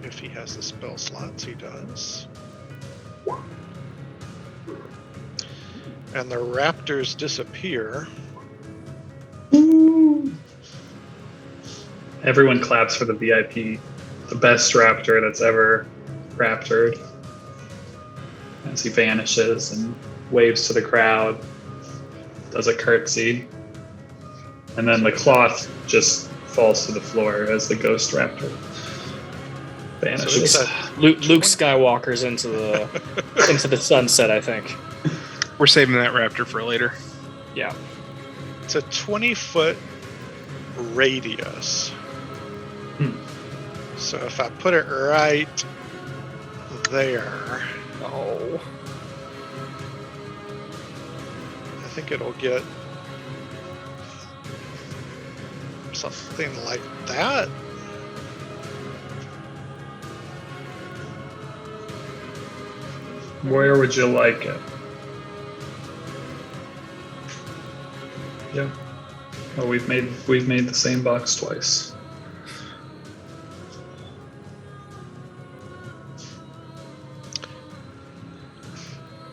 If he has the spell slots, he does. And the raptors disappear. Everyone claps for the VIP, the best raptor that's ever raptored. As he vanishes and waves to the crowd, does a curtsy, and then the cloth just falls to the floor as the ghost raptor vanishes. So Luke Skywalker's into the sunset, I think. We're saving that raptor for later. Yeah. it's a 20-foot radius. So if I put it right there, Oh. I think it'll get something like that. Where would you like it? Yeah. Oh, we've made the same box twice.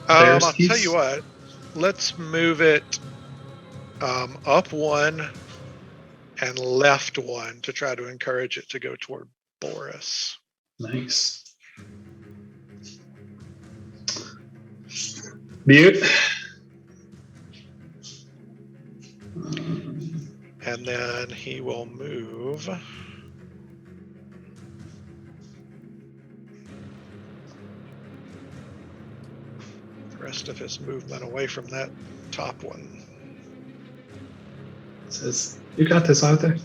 I'll tell you what. Let's move it up one and left one to try to encourage it to go toward Boris. Nice. Butte. And then he will move. The rest of his movement away from that top one. Says, you got this, Arthur.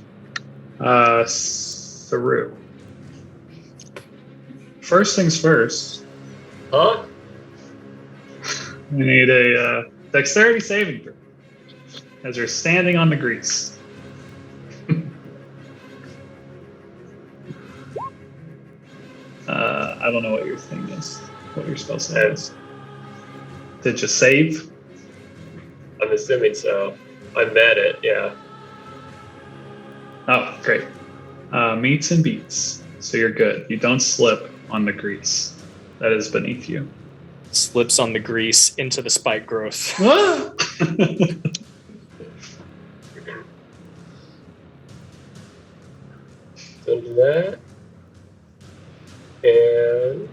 Saru. First things first. Huh? We need a dexterity saving throw. As you're standing on the grease. I don't know what your thing is. What your spell set is. Did you save? I'm assuming so. I met it, yeah. Oh, great. Meets and beats. So you're good. You don't slip on the grease. That is beneath you. Slips on the grease into the spike growth. So do that. And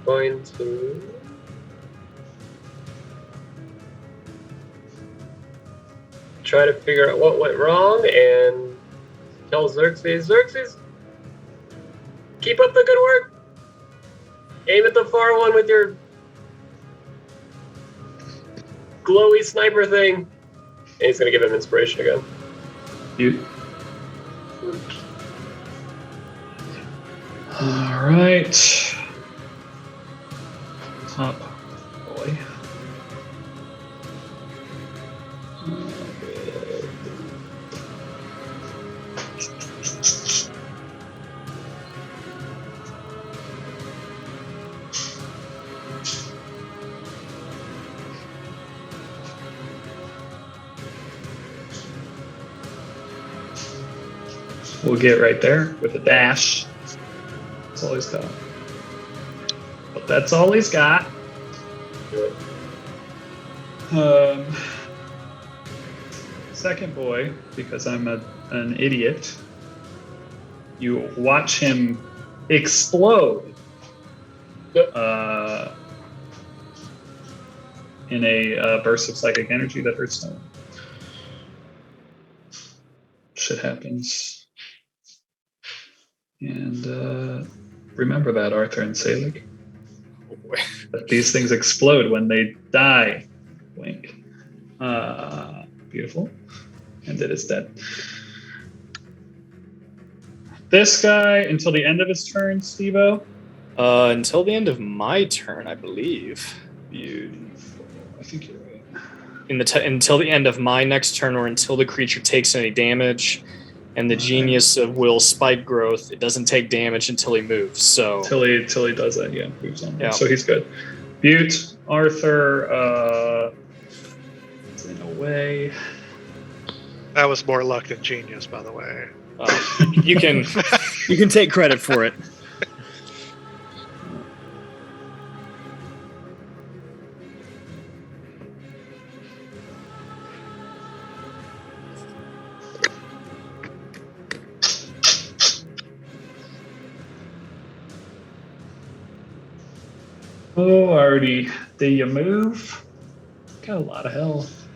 going to try to figure out what went wrong and tell Xerxes, keep up the good work. Aim at the far one with your glowy sniper thing. And he's going to give him inspiration again. You. All right. Top boy. We'll get right there with a dash. That's all he's got. But that's all he's got. Second boy, because I'm an idiot, you watch him explode in a burst of psychic energy that hurts no one. Shit happens. And remember that, Arthur and Selig. That these things explode when they die. Wink. Beautiful. And it is dead. This guy, until the end of his turn, Steve-O? Until the end of my turn, I believe. Beautiful. I think you're right. Until the end of my next turn, or until the creature takes any damage. And the genius of Will's spike growth, it doesn't take damage until he moves. So till he does that, yeah, moves on. Yeah. So he's good. Butte, Arthur, in a way. That was more luck than genius, by the way. You can take credit for it. Oh, already. Do you move? Got a lot of health.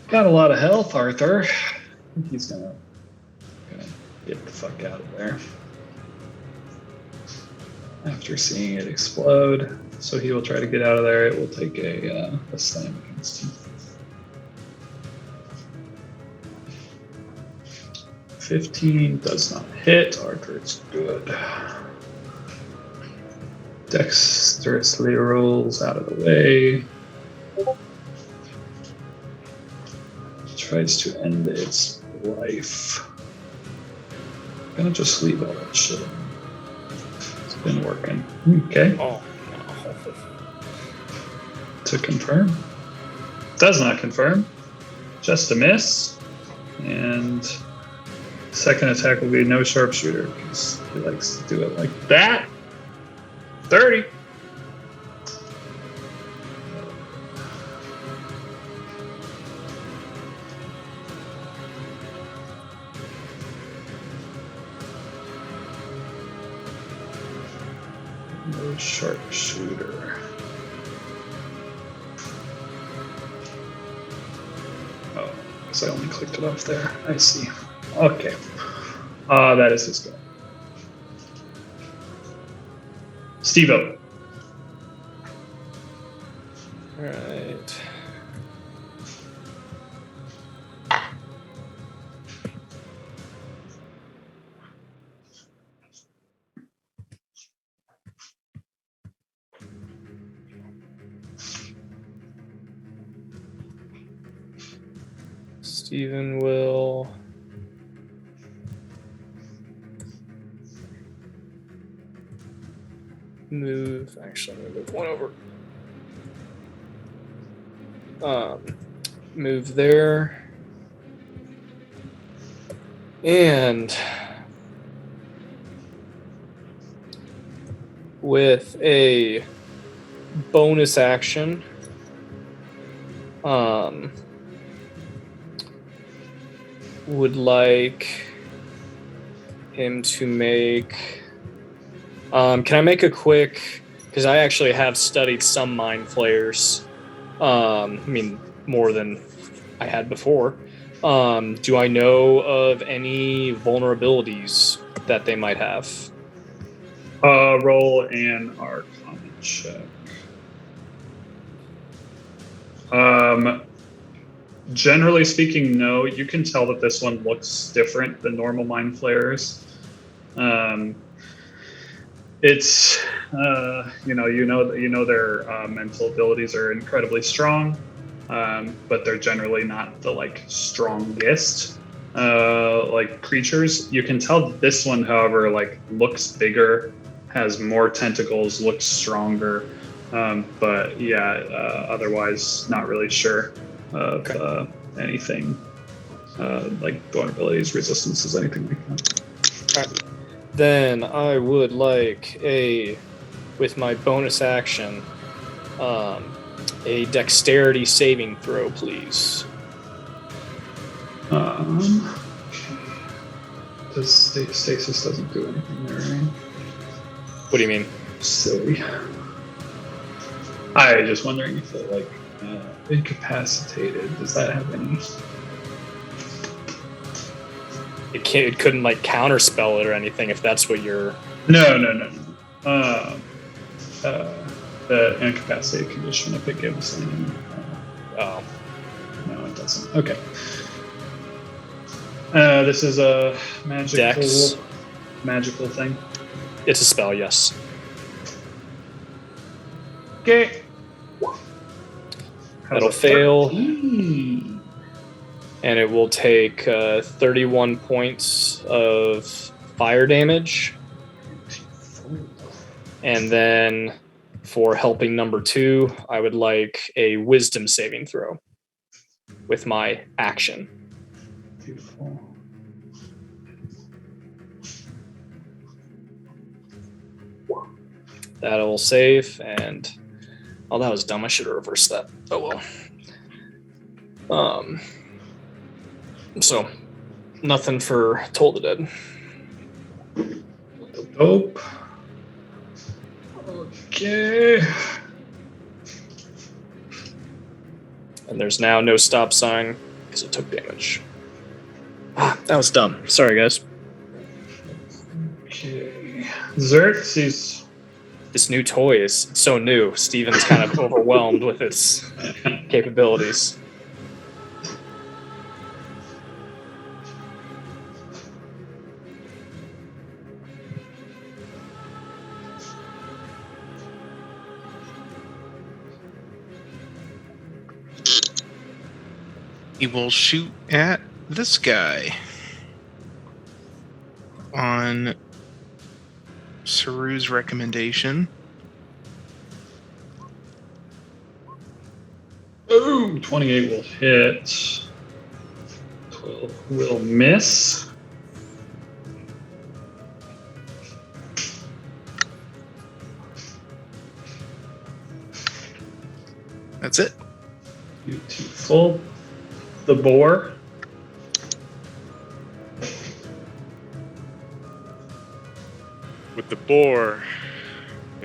Got a lot of health, Arthur. I think he's gonna get the fuck out of there. After seeing it explode. So he will try to get out of there. It will take a slam against him. 15 does not hit. Arthur is good. Dexterously rolls out of the way. Tries to end its life. I'm gonna just leave all that shit in. It's been working. Okay. Oh, no. To confirm. Does not confirm. Just a miss. And second attack will be no sharpshooter because he likes to do it like that. 30. No sharpshooter. Oh, because I only clicked it off there. I see. Okay. That is his go. Steve-O. All right. Steven will move. Actually, I'm gonna move one over. Move there. And with a bonus action, would like him to make. Can I make a quick? Because I actually have studied some mind flayers. I mean, more than I had before. Do I know of any vulnerabilities that they might have? Roll an Arcana check. Generally speaking, no. You can tell that this one looks different than normal mind flayers. It's you know their mental abilities are incredibly strong, but they're generally not the like strongest like creatures. You can tell that this one, however, like looks bigger, has more tentacles, looks stronger, but yeah, otherwise not really sure of anything like vulnerabilities, resistances, anything like that. All right. Then I would like with my bonus action, a dexterity saving throw, please. Okay. Stasis doesn't do anything there, right? What do you mean? Silly. I was just wondering if it like incapacitated. Does that have any? It couldn't like counterspell it or anything if that's what you're. No. The incapacitated condition, if it gives any. Oh. No, it doesn't. Okay. This is a magical thing. It's a spell, yes. Okay. That'll fail. 13? And it will take 31 points of fire damage. And then for helping number 2, I would like a wisdom saving throw with my action. Beautiful. That'll save, and oh, that was dumb. I should have reversed that. Oh well. So nothing for Toll the Dead. Dope. Okay. And there's now no stop sign because it took damage. That was dumb. Sorry, guys. Okay. Xerxes. This new toy is so new. Steven's kind of overwhelmed with its capabilities. He will shoot at this guy on Saru's recommendation. Ooh, 28 will hit. 12 will miss. That's it. You two full. The boar. With the boar,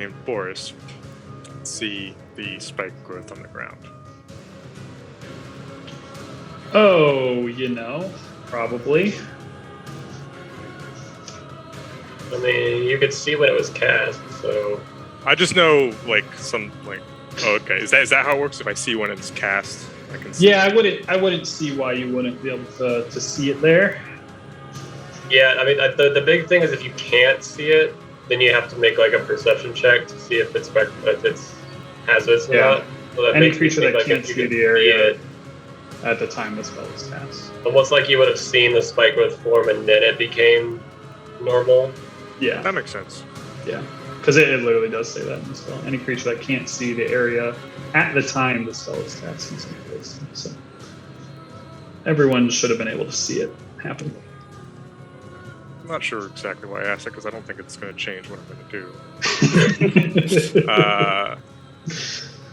named Boris see the spike growth on the ground? Oh, probably. I mean, you could see when it was cast, so I just know oh, okay. Is that how it works? If I see when it's cast, I can see. Yeah, I wouldn't see why you wouldn't be able to see it there. yeah. I mean, the big thing is if you can't see it, then you have to make like a perception check to see if it's hazardous or Yeah. not. So that Any makes me creature think, that like, can't if you see could the area it, at the time the spell is cast. almost like you would have seen the spike growth form and then it became normal. Yeah, That makes sense. yeah. Because it literally does say that in the spell. Any creature that can't see the area at the time the spell is cast in some place. So everyone should have been able to see it happen. I'm not sure exactly why I asked it because I don't think it's going to change what I'm going to do.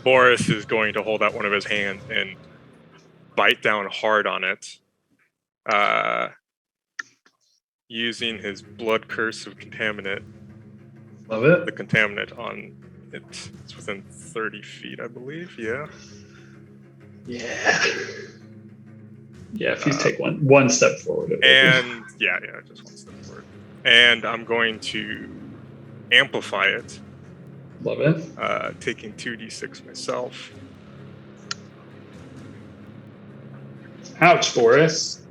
Boris is going to hold out one of his hands and bite down hard on it, using his blood curse of contaminant. Love it. The contaminant on it. It's within 30 feet, I believe. Yeah. Yeah. Yeah, if you take one step forward. And yeah, just one step forward. And I'm going to amplify it. Love it. Taking 2d6 myself. Ouch, Boris.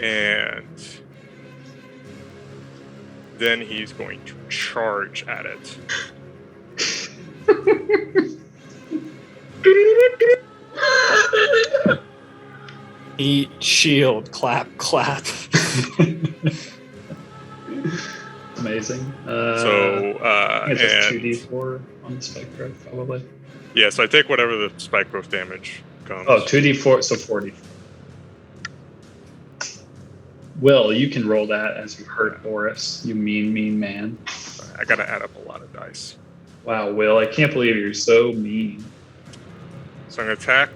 And then he's going to charge at it. Eat, shield, clap, clap. Amazing. I it's just 2d4 on the spike growth, probably. Yeah, so I take whatever the spike growth damage comes. Oh, 2d4, so 40. Will, you can roll that as you hurt Boris, you mean man. I gotta add up a lot of dice. Wow, Will, I can't believe you're so mean. So I'm gonna attack.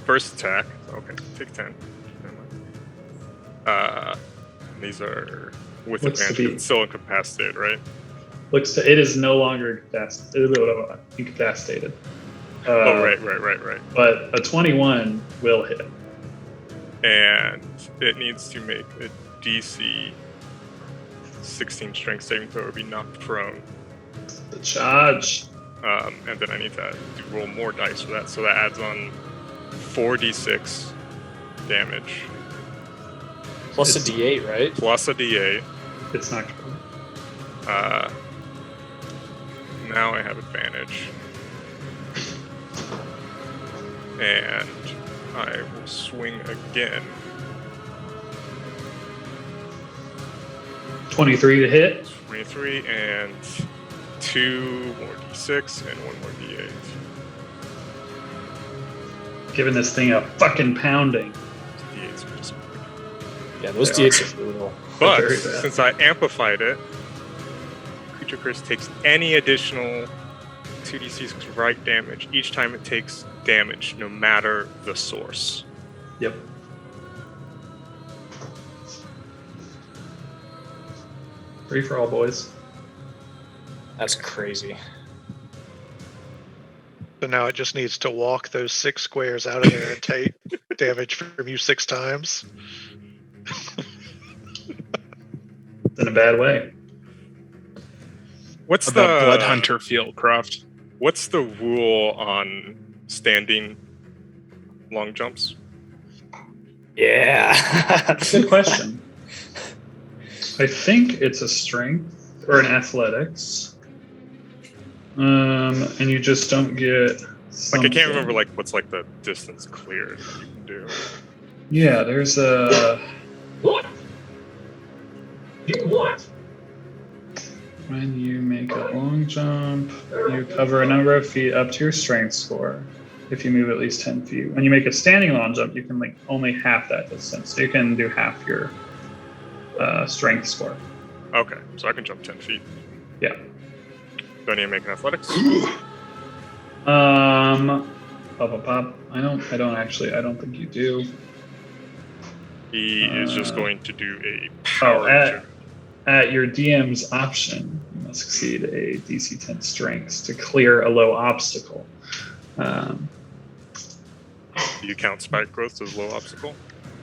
First attack. Okay, take 10. These are with Looks to advantage. be- It's still incapacitated, right? It is no longer incapacitated. Oh, right. But a 21 will hit. And it needs to make a DC 16 strength saving throw or be knocked prone. The charge. And then I need to roll more dice for that. So that adds on 4d6 damage. Plus a D8, right? Plus a d8. It's knocked prone. Now I have advantage. And I will swing again. 23 to hit. 23 and 2 more d6 and 1 more d8. Giving this thing a fucking pounding. D8s are just Yeah, those They D8s are brutal. But Very bad. since I amplified it, creature curse takes any additional 2d6 right damage each time it takes damage, no matter the source. Yep. Free for all, boys. That's crazy. So now it just needs to walk those 6 squares out of there and take damage from you 6 times. In a bad way. What's The the Blood Hunter Fieldcraft. What's the rule on standing long jumps? Yeah. Good question. I think it's a strength or an athletics. And you just don't get Like something. I can't remember what's the distance cleared you can do. Yeah, there's a What? You what? when you make a long jump, you cover a number of feet up to your strength score. If you move at least 10 feet. When you make a standing long jump, you can only half that distance. So you can do half your strength score. Okay, so I can jump 10 feet. Yeah. Do I need to make an athletics? Pop. I don't think you do. He is just going to do a Oh, power check. at your DM's option, you must succeed a DC 10 strengths to clear a low obstacle. Do you count spike growth as low obstacle?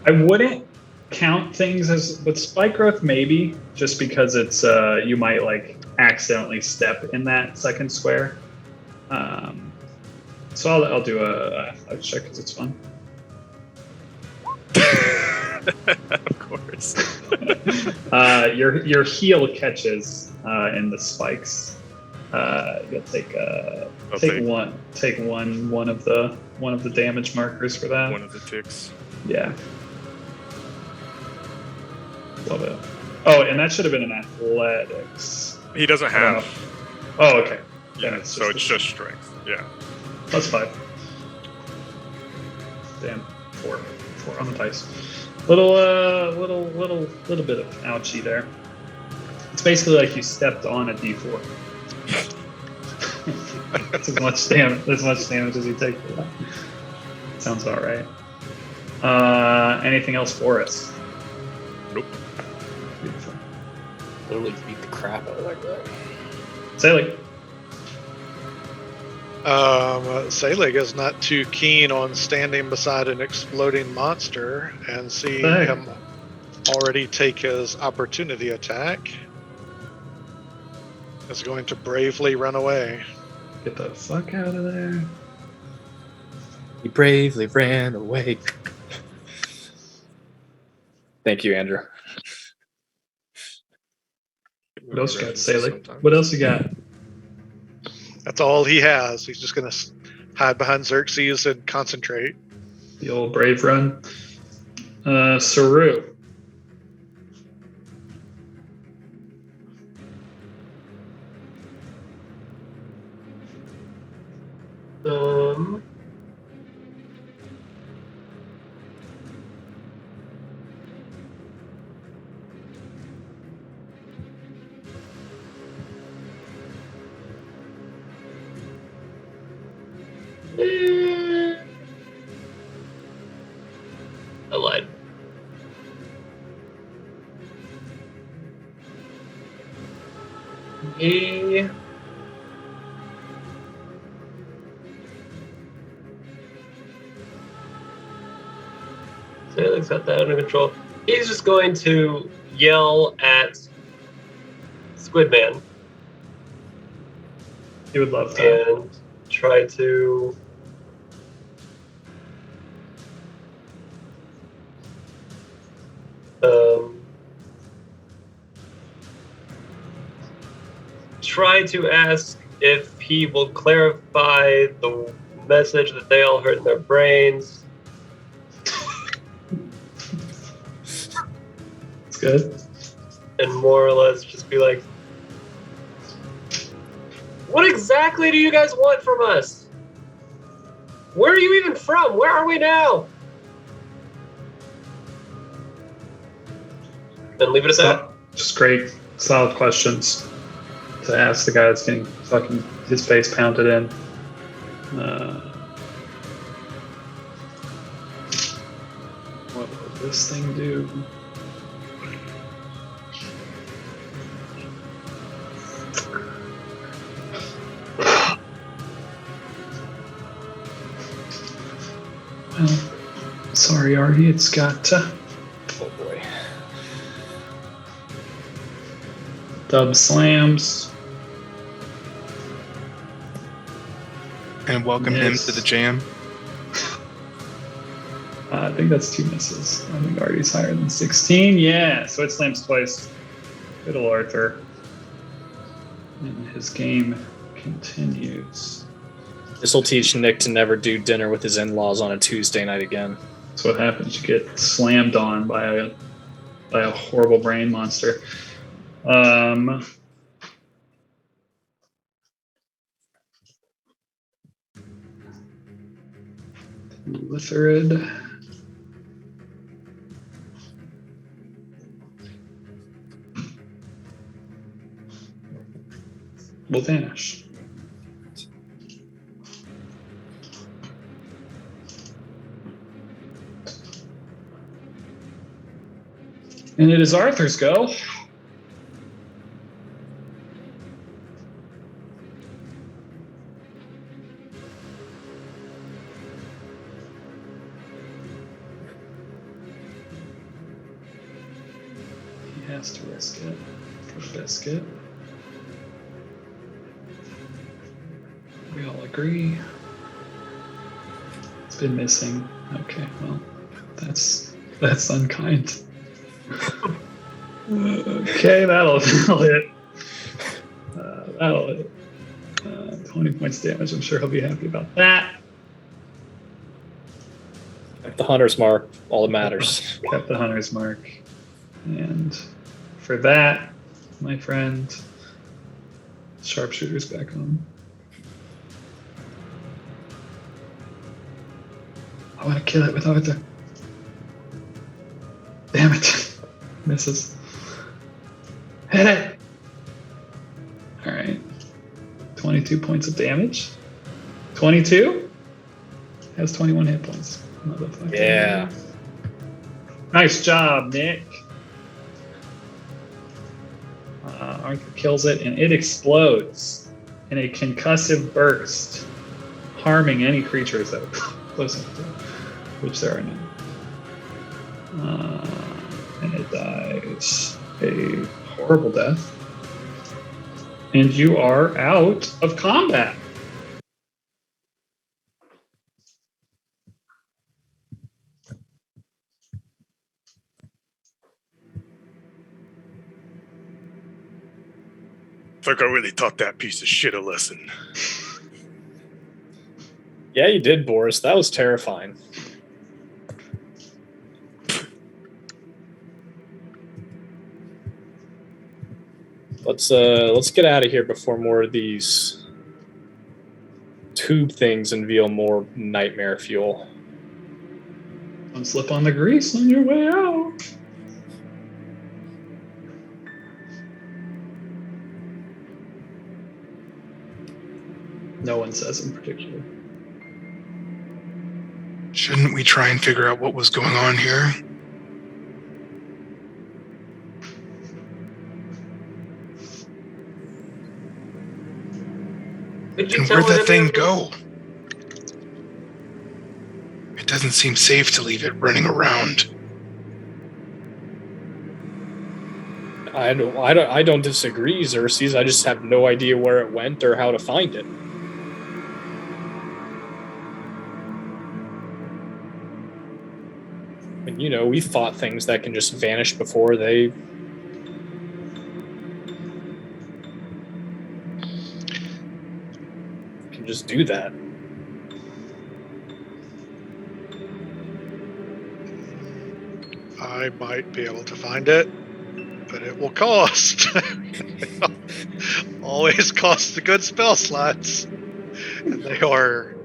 I wouldn't count things as with spike growth, maybe just because it's you might like accidentally step in that second square. So I'll do a athletics check because it's fun. Of course. Your heel catches in the spikes. You'll take one of the damage markers for that. One of the ticks. Yeah. Love it. Oh, and that should have been an athletics. He doesn't have. Oh, okay. Then Yeah, it's so it's just strength. Yeah. plus 5. Damn, 4 on the dice. Little bit of ouchie there. It's basically like you stepped on a D4. That's as much damage as you take for that. Sounds about right. Anything else for us? Nope. Beautiful. Literally beat the crap out of that guy. Sailing. Selig is not too keen on standing beside an exploding monster and seeing Hey. him already take his opportunity attack. Is going to bravely run away. Get the fuck out of there. He bravely ran away. Thank you, Andrew. What else you got, Sailing? What else you got? That's all he has. He's just going to hide behind Xerxes and concentrate. The old brave run. Saru. I lied. He Sailing's got that under control. He's just going to yell at Squidman You would love that. and try to try to ask if he will clarify the message that they all heard in their brains. It's good. And more or less just be like, what exactly do you guys want from us? Where are you even from? Where are we now? And leave it at that. Just great, solid questions to ask the guy that's getting fucking his face pounded in. What will this thing do? Well, sorry, Artie, it's got Oh boy. dub slams. And welcome him Miss. to the jam. I think that's 2 misses. I think Artie's higher than 16. Yeah, so it slams twice. Good old Arthur. And his game continues. This will teach Nick to never do dinner with his in-laws on a Tuesday night again. That's what happens. You get slammed on by a horrible brain monster. Litterid. Will vanish. And it is Arthur's go. He has to risk it. Risk it. We all agree. It's been missing. Okay, well, that's unkind. Okay, that'll hit. That'll hit. 20 points damage. I'm sure he'll be happy about that. At the hunter's mark, all that matters. Kept the hunter's mark. And for that, my friend, sharpshooter's back on. I want to kill it with Arthur. Damn it. Misses. Hit it. All right. 22 points of damage. 22? Has 21 hit points. Motherfucker. Yeah. Nice job, Nick. Arthur kills it, and it explodes in a concussive burst, harming any creatures that are close enough to it, which there are none. And it dies a horrible death. And you are out of combat. It's like I really taught that piece of shit a lesson. Yeah, you did, Boris. That was terrifying. Let's get out of here before more of these tube things unveil more nightmare fuel. Don't slip on the grease on your way out. No one says in particular. Shouldn't we try and figure out what was going on here? Did you And tell where'd that them thing that- go? It doesn't seem safe to leave it running around. I don't disagree, Xerxes. I just have no idea where it went or how to find it. And, we fought things that can just vanish before they... can just do that. I might be able to find it, but it will cost. Always costs the good spell slots, and they are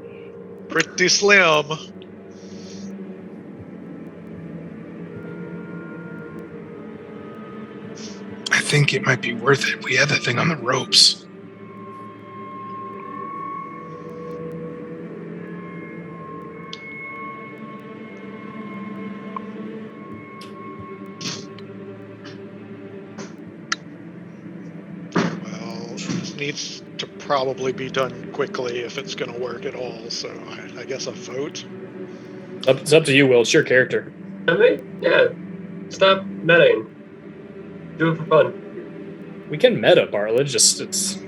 pretty slim. I think it might be worth it. We had that thing on the ropes. Well, this needs to probably be done quickly if it's going to work at all, so I guess a vote. It's up to you, Will. It's your character. I mean, yeah. Stop metaing. Do it for fun. We can meta, Bartlett. Just it's...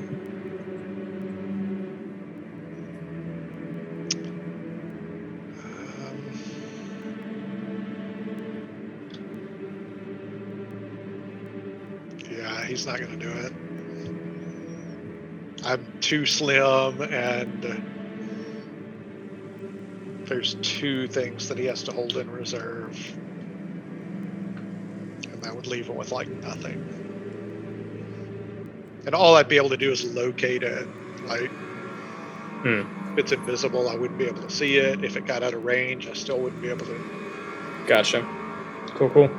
Yeah, he's not going to do it. I'm too slim, and there's two things that he has to hold in reserve. And that would leave him with like nothing. And all I'd be able to do is locate it. Like, if it's invisible, I wouldn't be able to see it. If it got out of range, I still wouldn't be able to. Gotcha. Cool.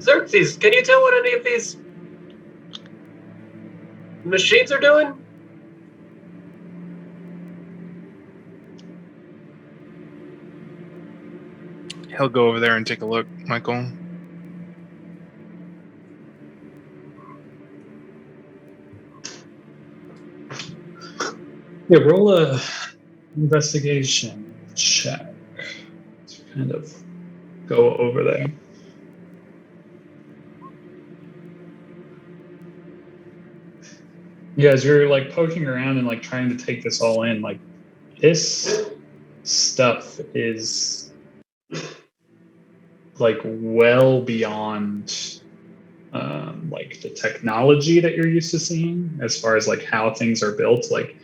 Xerxes, can you tell what any of these machines are doing? He'll go over there and take a look, Michael. Yeah, roll a investigation check to kind of go over there. You guys, you're like poking around and like trying to take this all in. Like this stuff is like well beyond like the technology that you're used to seeing as far as like how things are built. Like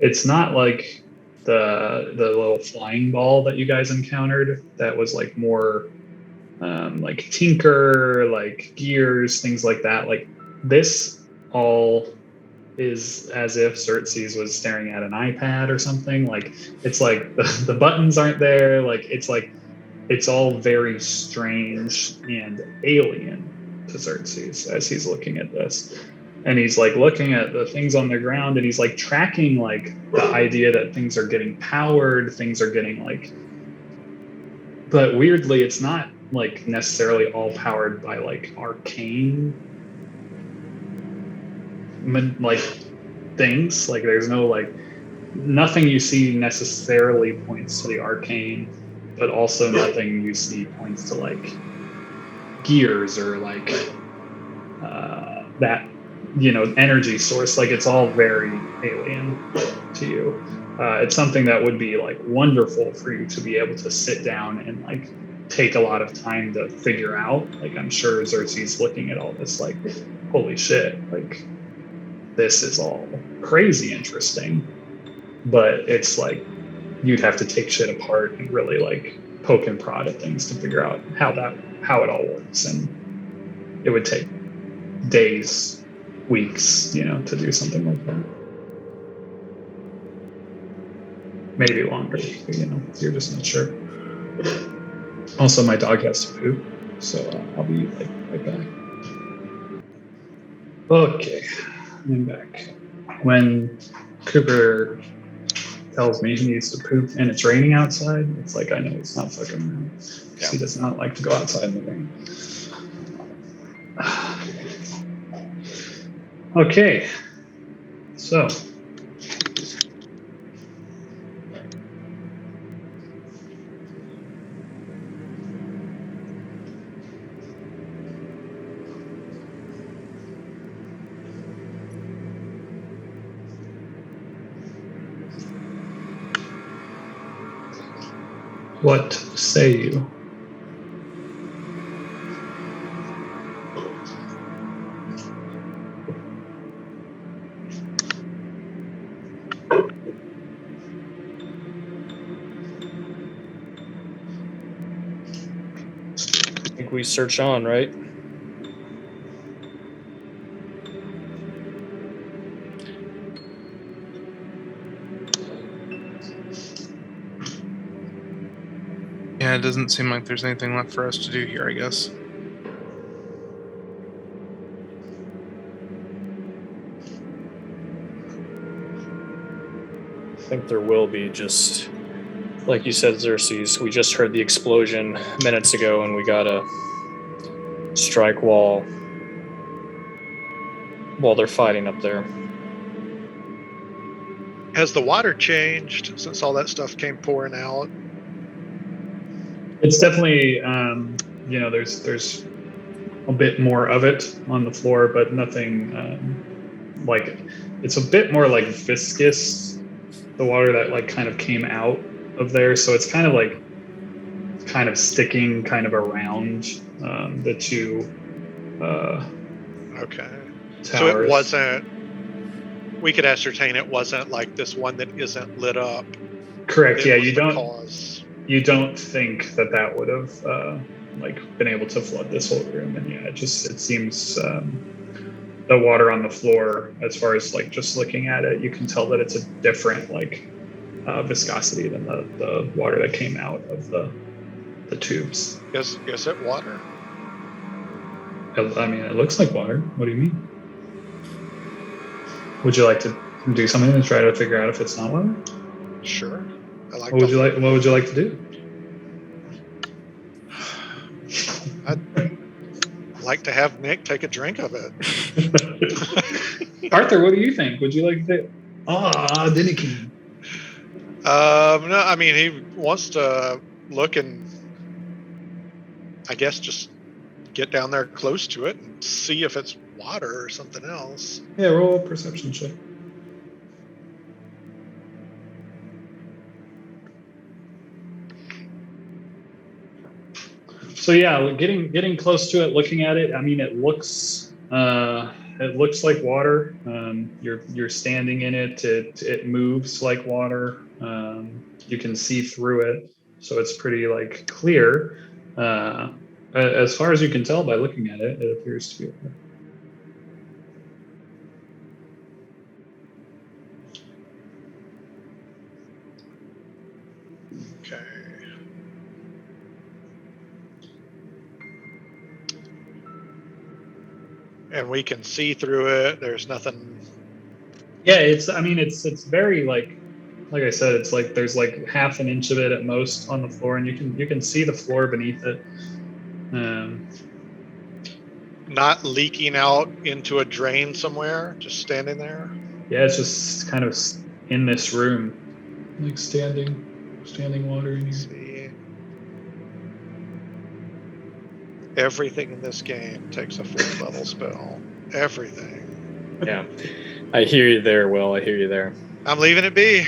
it's not like the little flying ball that you guys encountered that was like more like tinker, like gears, things like that. Like this all is as if Xerxes was staring at an iPad or something. Like it's like the buttons aren't there. Like it's all very strange and alien to Xerxes as he's looking at this. And he's like looking at the things on the ground and he's like tracking like the idea that things are getting powered, things are getting like, but weirdly, it's not like necessarily all powered by like arcane like things. Like there's no like nothing you see necessarily points to the arcane, but also nothing you see points to like gears or like that energy source. Like it's all very alien to you. It's something that would be like wonderful for you to be able to sit down and like take a lot of time to figure out. Like I'm sure Xerxes looking at all this like, holy shit, like this is all crazy interesting. But it's like you'd have to take shit apart and really like poke and prod at things to figure out how it all works. And it would take days, weeks, to do something like that. Maybe longer, you're just not sure. Also, my dog has to poop, so I'll be like right back. Okay, I'm back. When Cooper tells me he needs to poop and it's raining outside, it's like I know it's not fucking around. Yeah. He does not like to go outside in the rain. Okay, so what say you? I think we search on, right? Yeah, it doesn't seem like there's anything left for us to do here, I guess. I think there will be, just like you said, Xerxes. We just heard the explosion minutes ago and we gotta strike while they're fighting up there. Has the water changed since all that stuff came pouring out? It's definitely, there's a bit more of it on the floor, but nothing like, it's a bit more like viscous, the water that like kind of came out of there. So it's kind of sticking kind of around the two Okay. towers. So it wasn't, we could ascertain it wasn't like this one that isn't lit up. Correct. Yeah, You you don't think that would have been able to flood this whole room. And yeah, it seems the water on the floor, as far as like just looking at it, you can tell that it's a different viscosity than the water that came out of the tubes. Is it water? I mean, it looks like water. What do you mean? Would you like to do something to try to figure out if it's not water? Sure. What would you like to do? like to have Nick take a drink of it. Arthur, what do you think? Would you like to? Ah, Dinikin. No, I mean, he wants to look and, I guess, just get down there close to it and see if it's water or something else. Yeah, roll a perception check. So yeah, getting close to it, looking at it. I mean, it looks like water. You're standing in it. It moves like water. You can see through it, so it's pretty like clear. As far as you can tell by looking at it, it appears to be water. Okay. And we can see through it. There's nothing. Yeah, it's very like I said, it's like there's like half an inch of it at most on the floor, and you can see the floor beneath it. Not leaking out into a drain somewhere, just standing there. Yeah, it's just kind of in this room, like standing water in here. See, everything in this game takes a 4th level spell. Everything. Yeah. I hear you there, Will. I hear you there. I'm leaving it be.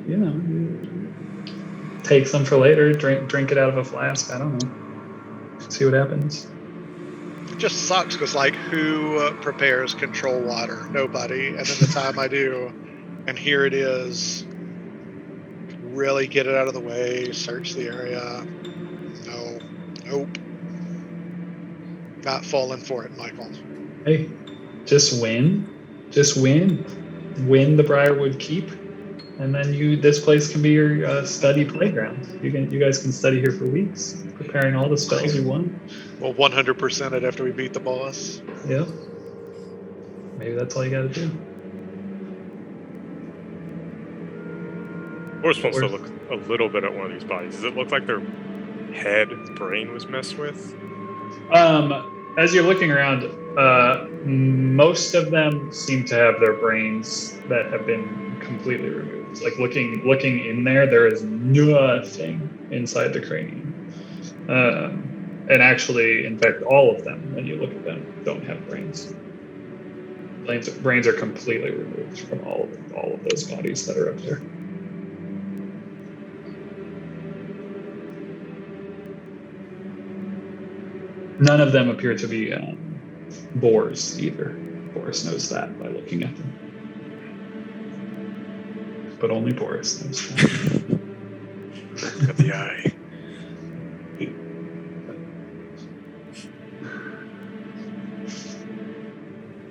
You know, take some for later. Drink it out of a flask. I don't know. See what happens. It just sucks because, like, who prepares control water? Nobody. And then the time I do, and here it is. Really get it out of the way. Search the area. No. Nope. Not falling for it, Michael. Hey, just win. Win the Briarwood Keep, and then this place can be your study playground. You guys can study here for weeks, preparing all the spells you want. We'll 100% it after we beat the boss. Yeah. Maybe that's all you got to do. We're supposed to look a little bit at one of these bodies. Does it look like their brain was messed with? As you're looking around, most of them seem to have their brains that have been completely removed. Like looking in there is nothing inside the cranium. And actually, in fact, all of them, when you look at them, don't have brains. Brains are completely removed from all of those bodies that are up there. None of them appear to be boars either. Boris knows that by looking at them. But only Boris knows that. Got the eye.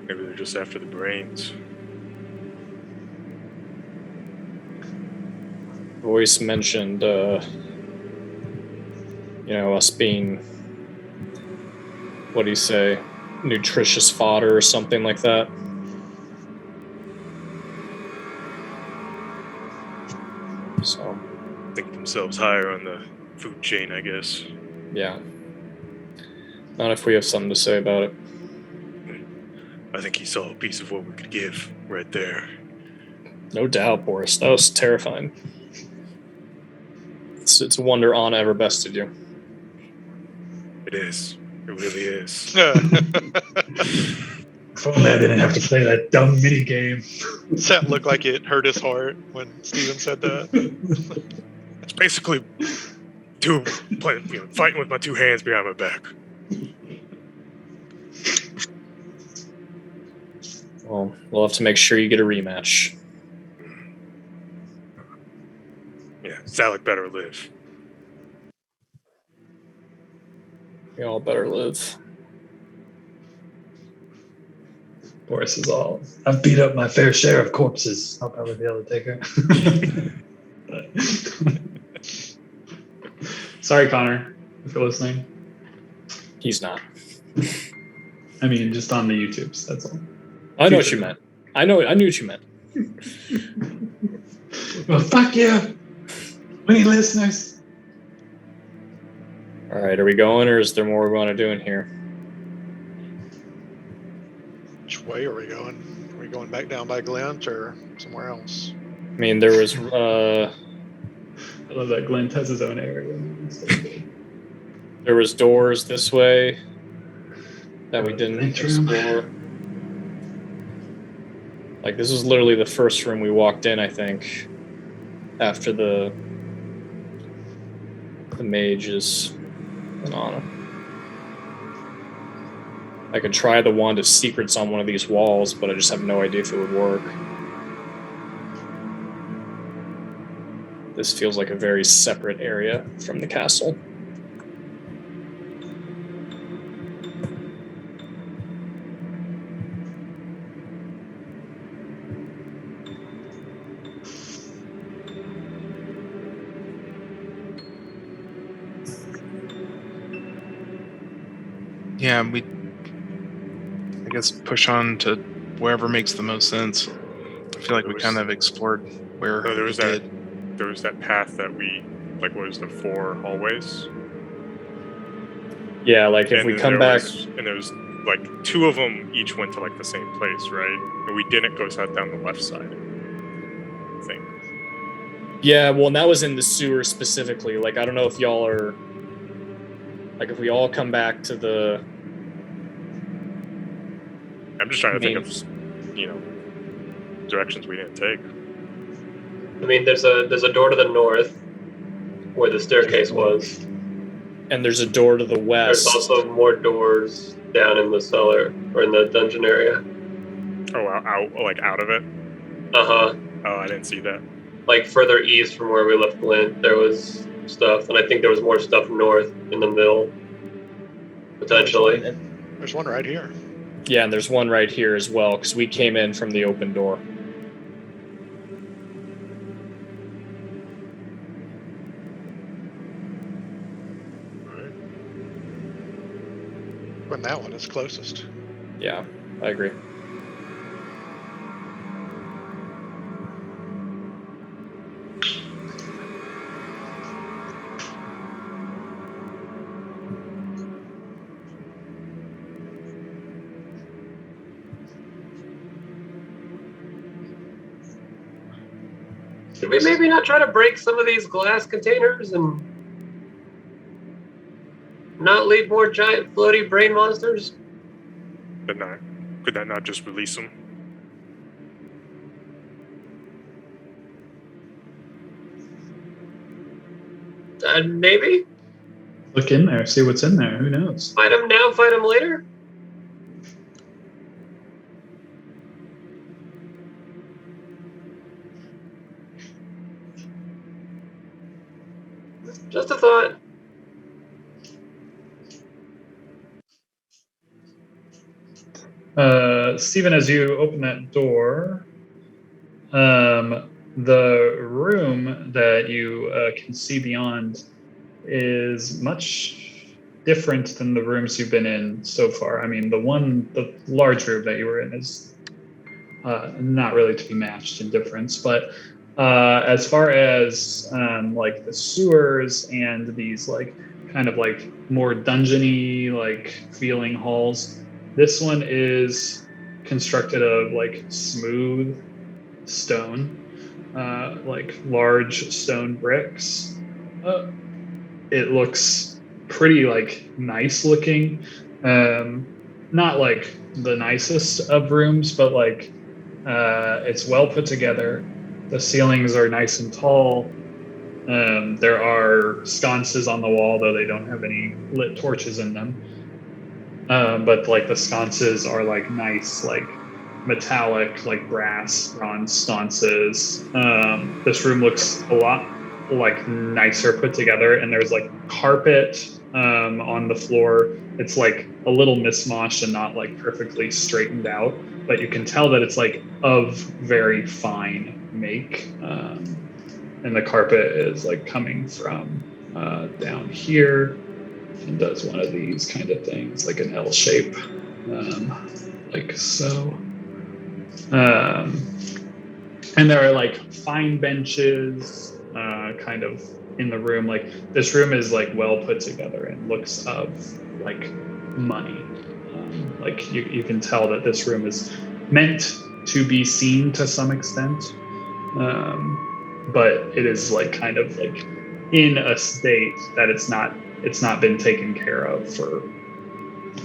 Maybe they're just after the brains. Voice mentioned, us being, what do you say, nutritious fodder or something like that. So, Think themselves higher on the food chain, I guess. yeah. Not if we have something to say about it. I think he saw a piece of what we could give right there. No doubt, Boris. That was terrifying. It's a wonder Anna ever bested you. It is. It really is. If only I didn't have to play that dumb mini game. Does that look like it hurt his heart when Steven said that? It's basically fighting with my two hands behind my back. Well, we'll have to make sure you get a rematch. Yeah, Zalek better live. We all better live. Boris is all, I've beat up my fair share of corpses. I'll probably be able to take her. Sorry, Connor, if you're listening. He's not. I mean, just on the YouTubes, that's all. I know what you meant. I knew what you meant. Well, fuck you. We need listeners. All right, are we going, or is there more we want to do in here? Which way are we going? Are we going back down by Glint or somewhere else? I mean, there was I love that Glint has his own area. there was doors this way that we didn't Vent room. explore. Like, this was literally the first room we walked in, I think, after the mages and Anna. I could try the wand of secrets on one of these walls, but I just have no idea if it would work. This feels like a very separate area from the castle. Yeah, I guess push on to wherever makes the most sense. I feel like we kind of explored where No, there we was did. there was that path that we like. What was the 4 hallways? Yeah, like if we come back. And there was like 2 of them each went to like the same place, right? And we didn't go south down the left side. I think. Yeah, well, and that was in the sewer specifically. Like, I don't know if y'all are. Like, if we all come back to the. I'm just trying to think of, directions we didn't take. I mean, there's a door to the north where the staircase was. And there's a door to the west. There's also more doors down in the cellar or in the dungeon area. Oh, out of it? Uh-huh. Oh, I didn't see that. Like further east from where we left Glint, there was stuff, and I think there was more stuff north in the mill, potentially. There's one right here. Yeah, and there's one right here as well, because we came in from the open door. When that one is closest. Yeah, I agree. Should we maybe not try to break some of these glass containers and not leave more giant floaty brain monsters? Could that not just release them? Maybe. Look in there, see what's in there. Who knows? Fight them now, fight them later? Just a thought. Stephen, as you open that door, the room that you can see beyond is much different than the rooms you've been in so far. I mean, the large room that you were in is not really to be matched in difference, but as far as like the sewers and these like kind of like more dungeony like feeling halls, this one is constructed of like smooth stone, like large stone bricks. It looks pretty like nice looking, not like the nicest of rooms, but like it's well put together. The ceilings are nice and tall. There are sconces on the wall, though they don't have any lit torches in them. But like the sconces are like nice, like metallic, like brass bronze sconces. This room looks a lot like nicer put together, and there's like carpet on the floor. It's like a little mismatched and not like perfectly straightened out, but you can tell that it's like of very fine make. And the carpet is like coming from down here and does one of these kind of things, like an L shape, like so. And there are like fine benches, kind of in the room. Like this room is like well put together and looks of like money. Like you can tell that this room is meant to be seen to some extent, but it is like kind of like in a state that it's not been taken care of for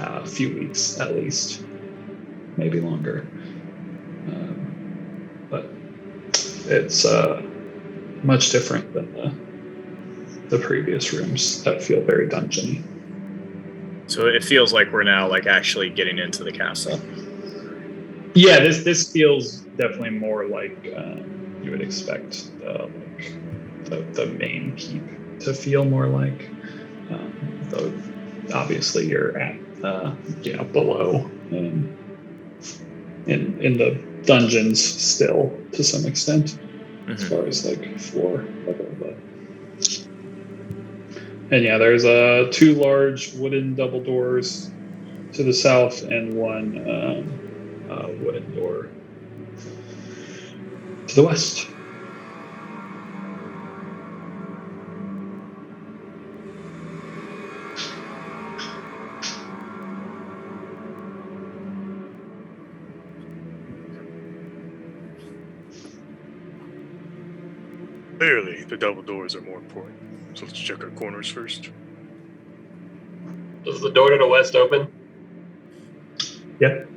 a few weeks at least, maybe longer. But it's much different than the previous rooms that feel very dungeony. So it feels like we're now like actually getting into the castle. Yeah, this feels definitely more like you would expect the main keep to feel more like. Though obviously you're at below in the dungeons still to some extent, as far as like floor level. But and yeah, there's two large wooden double doors to the south and one wooden door to the west. Clearly, the double doors are more important. So let's check our corners first. Does the door to the west open? Yep.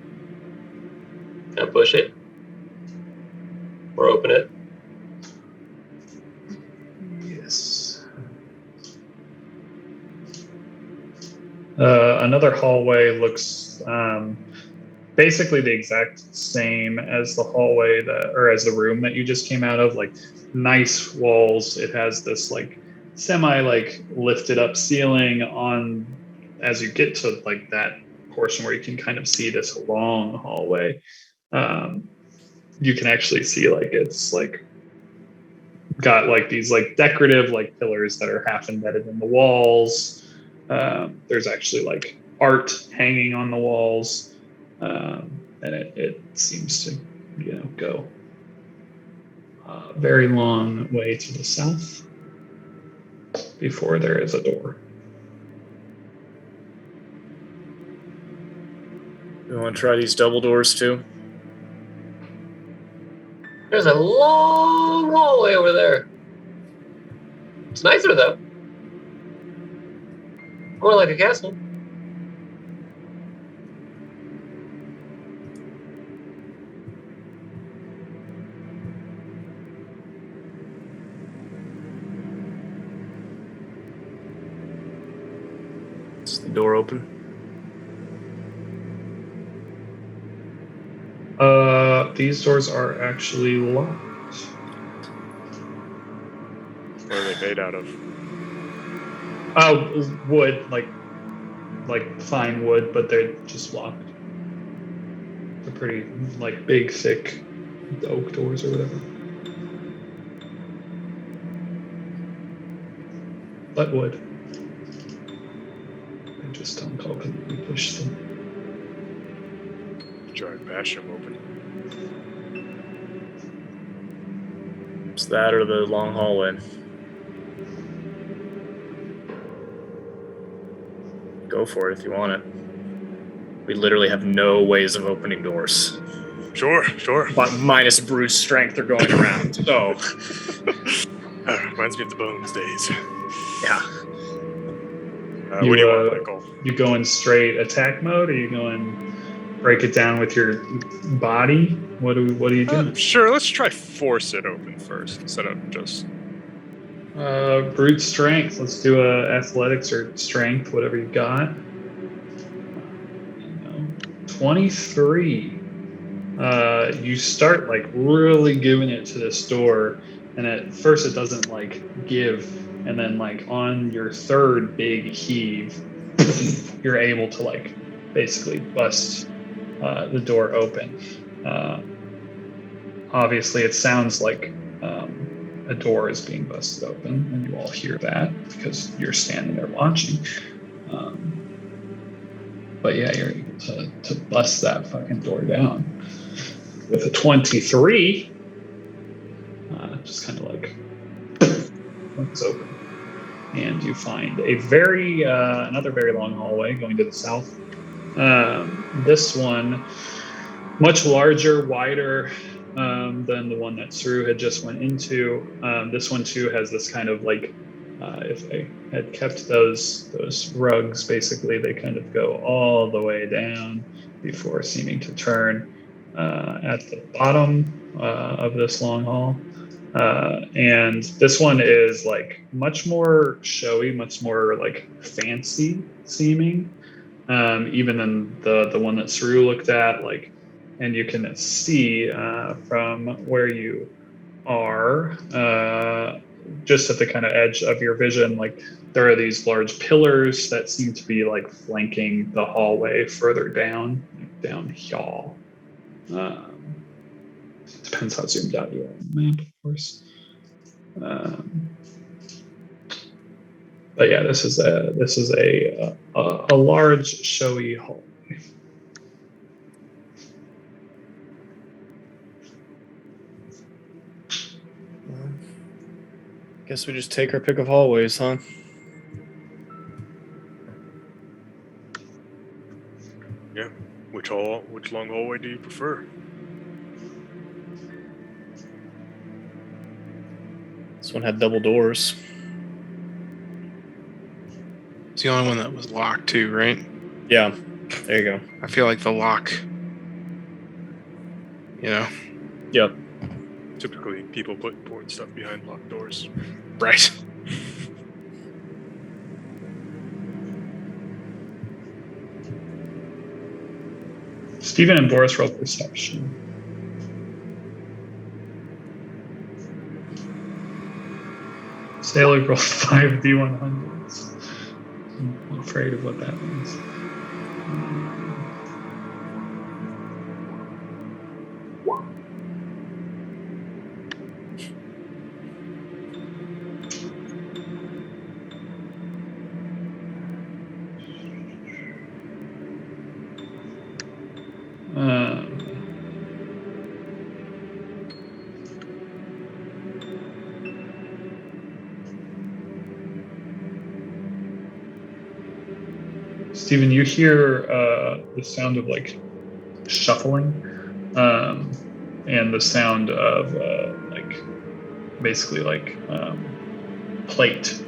Can I push it? Or open it? Yes. Another hallway looks basically the exact same as the hallway as the room that you just came out of. Like nice walls. It has this like semi like lifted up ceiling on as you get to like that portion where you can kind of see this long hallway. You can actually see like it's like got like these like decorative like pillars that are half embedded in the walls. There's actually like art hanging on the walls, and it seems to go a very long way to the south before there is a door. You want to try these double doors too? There's a long hallway over there. It's nicer though. More like a castle. Is the door open? These doors are actually locked. What are they made out of? Wood, like fine wood, but they're just locked. They're pretty like big, thick oak doors or whatever. But wood. They just don't open when you push them. Try and bash them open. It's that or the long hallway. Go for it if you want it. We literally have no ways of opening doors. Sure. But minus brute strength are going around. So Reminds me of the Bones days. yeah. What do you want, Michael? You going straight attack mode, or you going break it down with your body? What do you do? Sure, let's try force it open first instead of just... Brute strength. Let's do a athletics or strength, whatever you got. 23. You start like really giving it to this door, and at first it doesn't like give, and then like on your third big heave, you're able to like basically bust the door open. Obviously, it sounds like a door is being busted open, and you all hear that because you're standing there watching. But yeah, you're able to bust that fucking door down with a 23. Just kind of like it's open. and you find a another very long hallway going to the south. This one, much larger, wider than the one that Saru had just went into. This one too has this kind of like, if I had kept those rugs, basically they kind of go all the way down before seeming to turn at the bottom of this long hall. And this one is like much more showy, much more like fancy seeming, even than the one that Saru looked at. Like, and you can see from where you are, just at the kind of edge of your vision, like there are these large pillars that seem to be like flanking the hallway further down, like down here. Depends how zoomed out you are on the map, of course. But yeah, this is a large, showy hallway. Guess we just take our pick of hallways, huh? Yeah. Which long hallway do you prefer? This one had double doors. It's the only one that was locked too, right? Yeah, there you go. I feel like the lock, you know. Yep. Typically, people put important stuff behind locked doors. Right. Stephen and Boris roll perception. Sailor roll 5 D100s. I'm afraid of what that means. Stephen, you hear the sound of like shuffling, and the sound of like basically like plate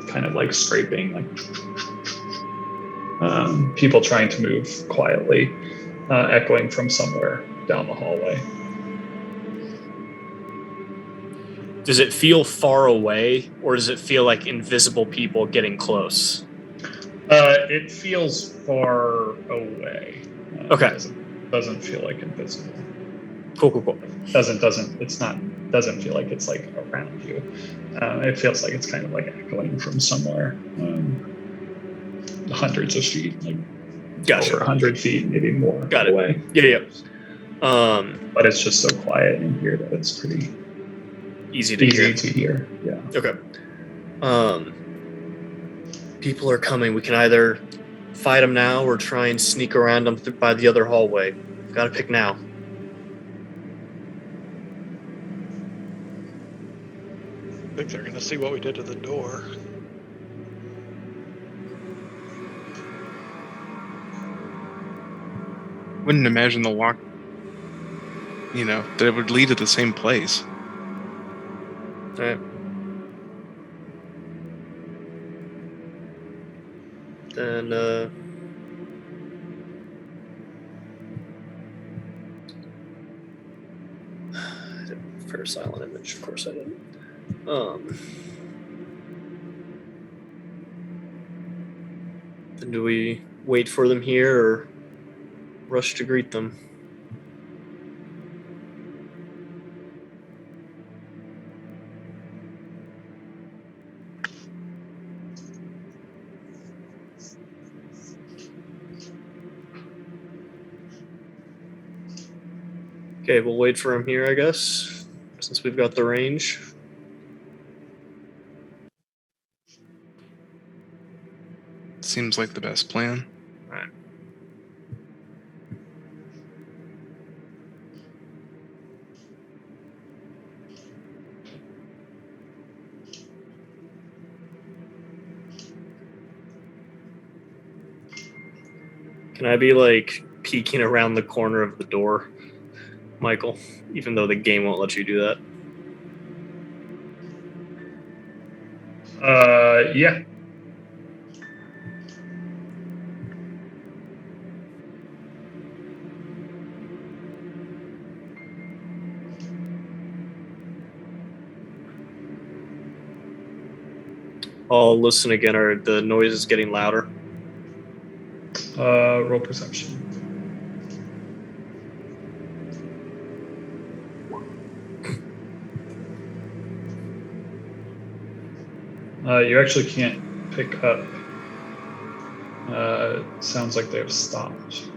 kind of like scraping, like people trying to move quietly, echoing from somewhere down the hallway. Does it feel far away, or does it feel like invisible people getting close? It feels far away. Okay. Doesn't feel like invisible. Cool. Doesn't feel like it's like around you. It feels like it's kind of like echoing from somewhere, hundreds of feet, like Gotcha. over 100 feet, maybe more. Got it. Away. Yeah. But it's just so quiet in here that it's pretty easy to hear. Yeah. Okay. People are coming. We can either fight them now or try and sneak around them by the other hallway. We've got to pick now. I think they're going to see what we did to the door. Wouldn't imagine the lock, that it would lead to the same place. All right. Then, I didn't prepare a silent image. Of course I didn't. Then do we wait for them here or rush to greet them? Okay, we'll wait for him here, I guess, since we've got the range. Seems like the best plan. All right. Can I be like peeking around the corner of the door, Michael? Even though the game won't let you do that. Yeah. I'll listen again. Are the noises getting louder? Roll perception. You actually can't pick up. Sounds like they have stopped.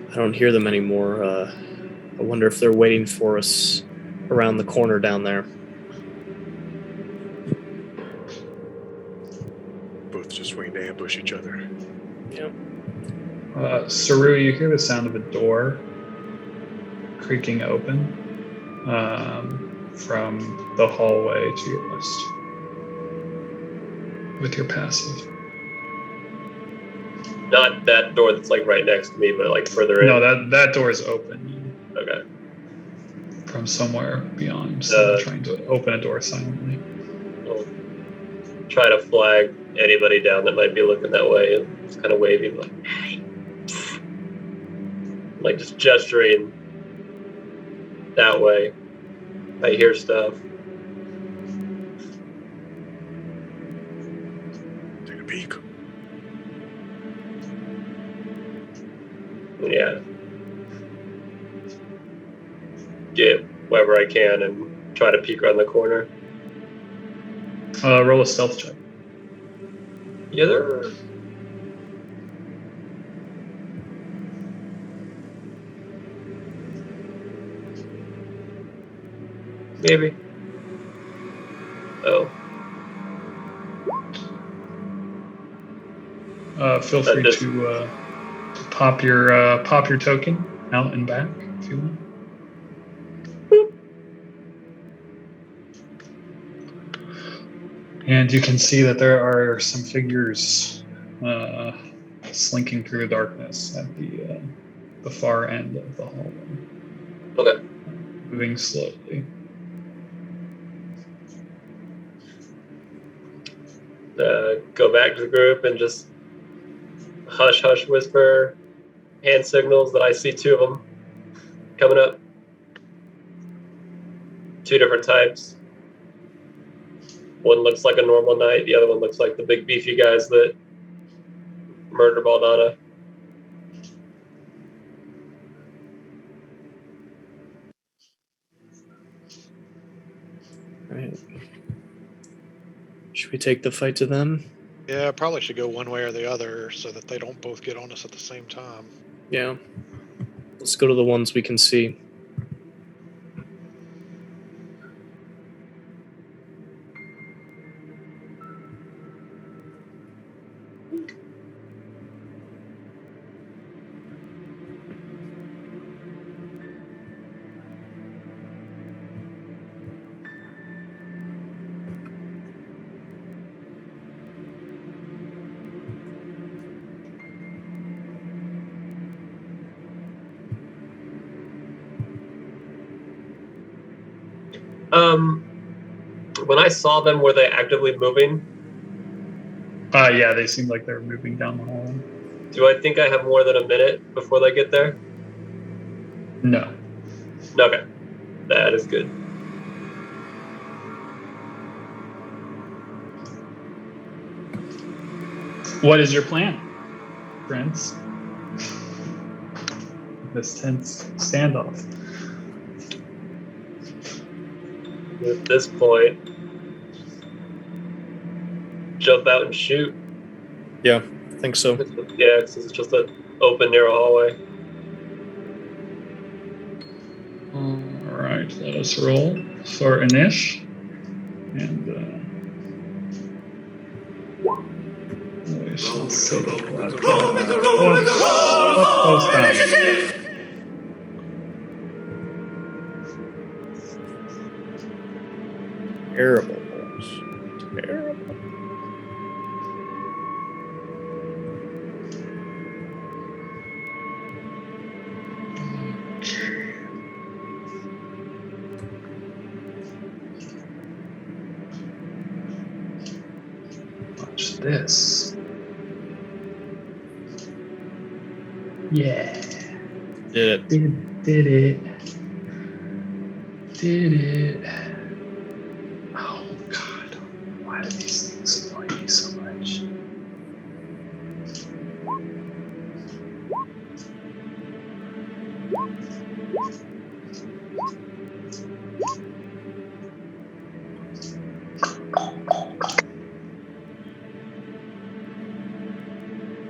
I don't hear them anymore. I wonder if they're waiting for us around the corner down there. Both just waiting to ambush each other. Yeah. Saru, you hear the sound of a door creaking open from the hallway to your west with your passive. Not that door that's like right next to me, but like further in. No, that door is open Okay. from somewhere beyond. So trying to open a door silently. I'll try to flag anybody down that might be looking that way and just kind of waving like, hey. Like just gesturing that way. I hear stuff. Take a peek. Yeah. Get wherever I can and try to peek around the corner. Roll a stealth check. Yeah, there. Maybe. Oh. Feel free to pop your token out and back if you want. And you can see that there are some figures slinking through the darkness at the far end of the hallway. Okay. Moving slowly. Go back to the group and just hush whisper hand signals that I see two of them coming up. Two different types. One looks like a normal knight, the other one looks like the big beefy guys that murdered Baldana. Right. Should we take the fight to them? Yeah, probably should go one way or the other so that they don't both get on us at the same time. Yeah. Let's go to the ones we can see. When I saw them, were they actively moving? Yeah, they seem like they're moving down the hall. Do I think I have more than a minute before they get there? No. Okay. That is good. What is your plan, friends? This tense standoff. At this point, jump out and shoot. Yeah, I think so. Yeah, because it's just an open, narrow hallway. All right, let us roll. for Anish. And we shall see what goes down. Terrible, boys. Terrible. Watch this. Yeah. Did it. Did it. Did it. Oh, God. Why do these things annoy me so much?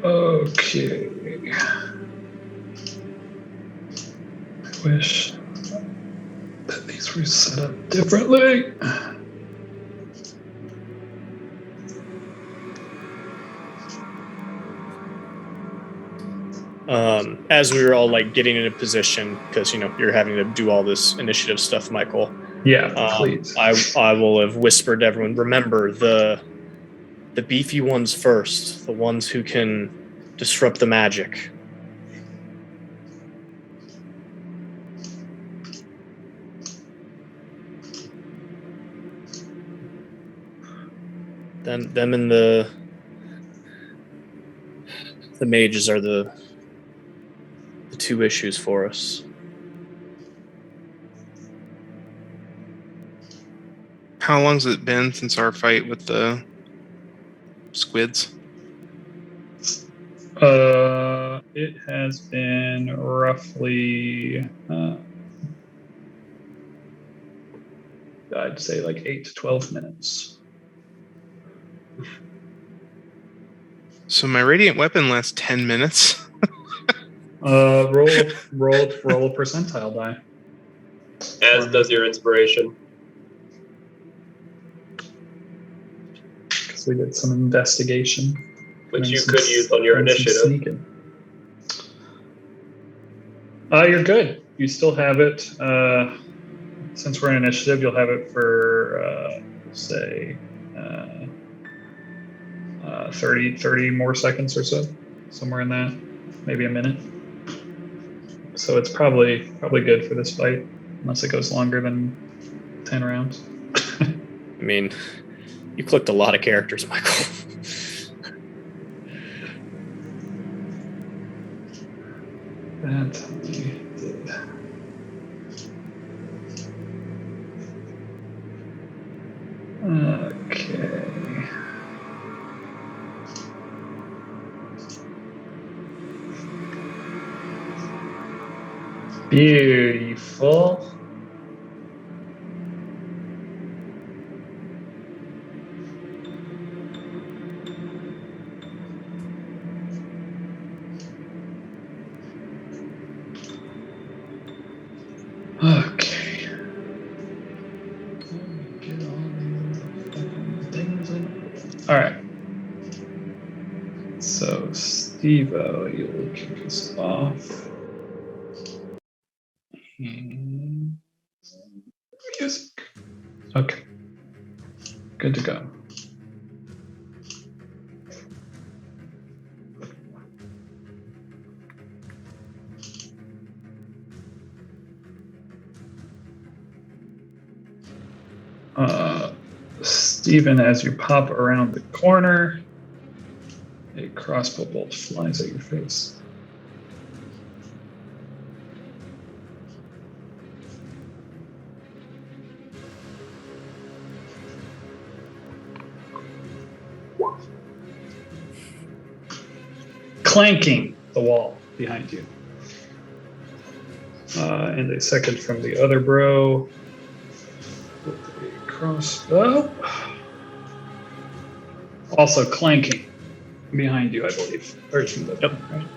Okay. I wish that these were set up differently. As we were all like getting in a position, because you're having to do all this initiative stuff, Michael. Yeah, please. I will have whispered to everyone. Remember the beefy ones first, the ones who can disrupt the magic. Them and the mages are the two issues for us. How long's it been since our fight with the squids? It has been roughly, I'd say like 8 to 12 minutes. So my radiant weapon lasts 10 minutes. Roll a percentile die. As does your inspiration. Because we did some investigation. Which you could use on your initiative. Sneaking. You're good. You still have it. Since we're in initiative, you'll have it for, say, 30 more seconds or so. Somewhere in that. Maybe a minute. So it's probably good for this fight, unless it goes longer than 10 rounds. I mean, you clicked a lot of characters, Michael. That I did. Okay. Beautiful. Okay. Get all these fucking things in. All right. So, Steve-O, you'll kick us off. And music. Okay. Good to go. Stephen, as you pop around the corner, a crossbow bolt flies at your face. Clanking the wall behind you. And a second from the other bro with a crossbow. Also clanking behind you, I believe. Or from the, Yep. Right?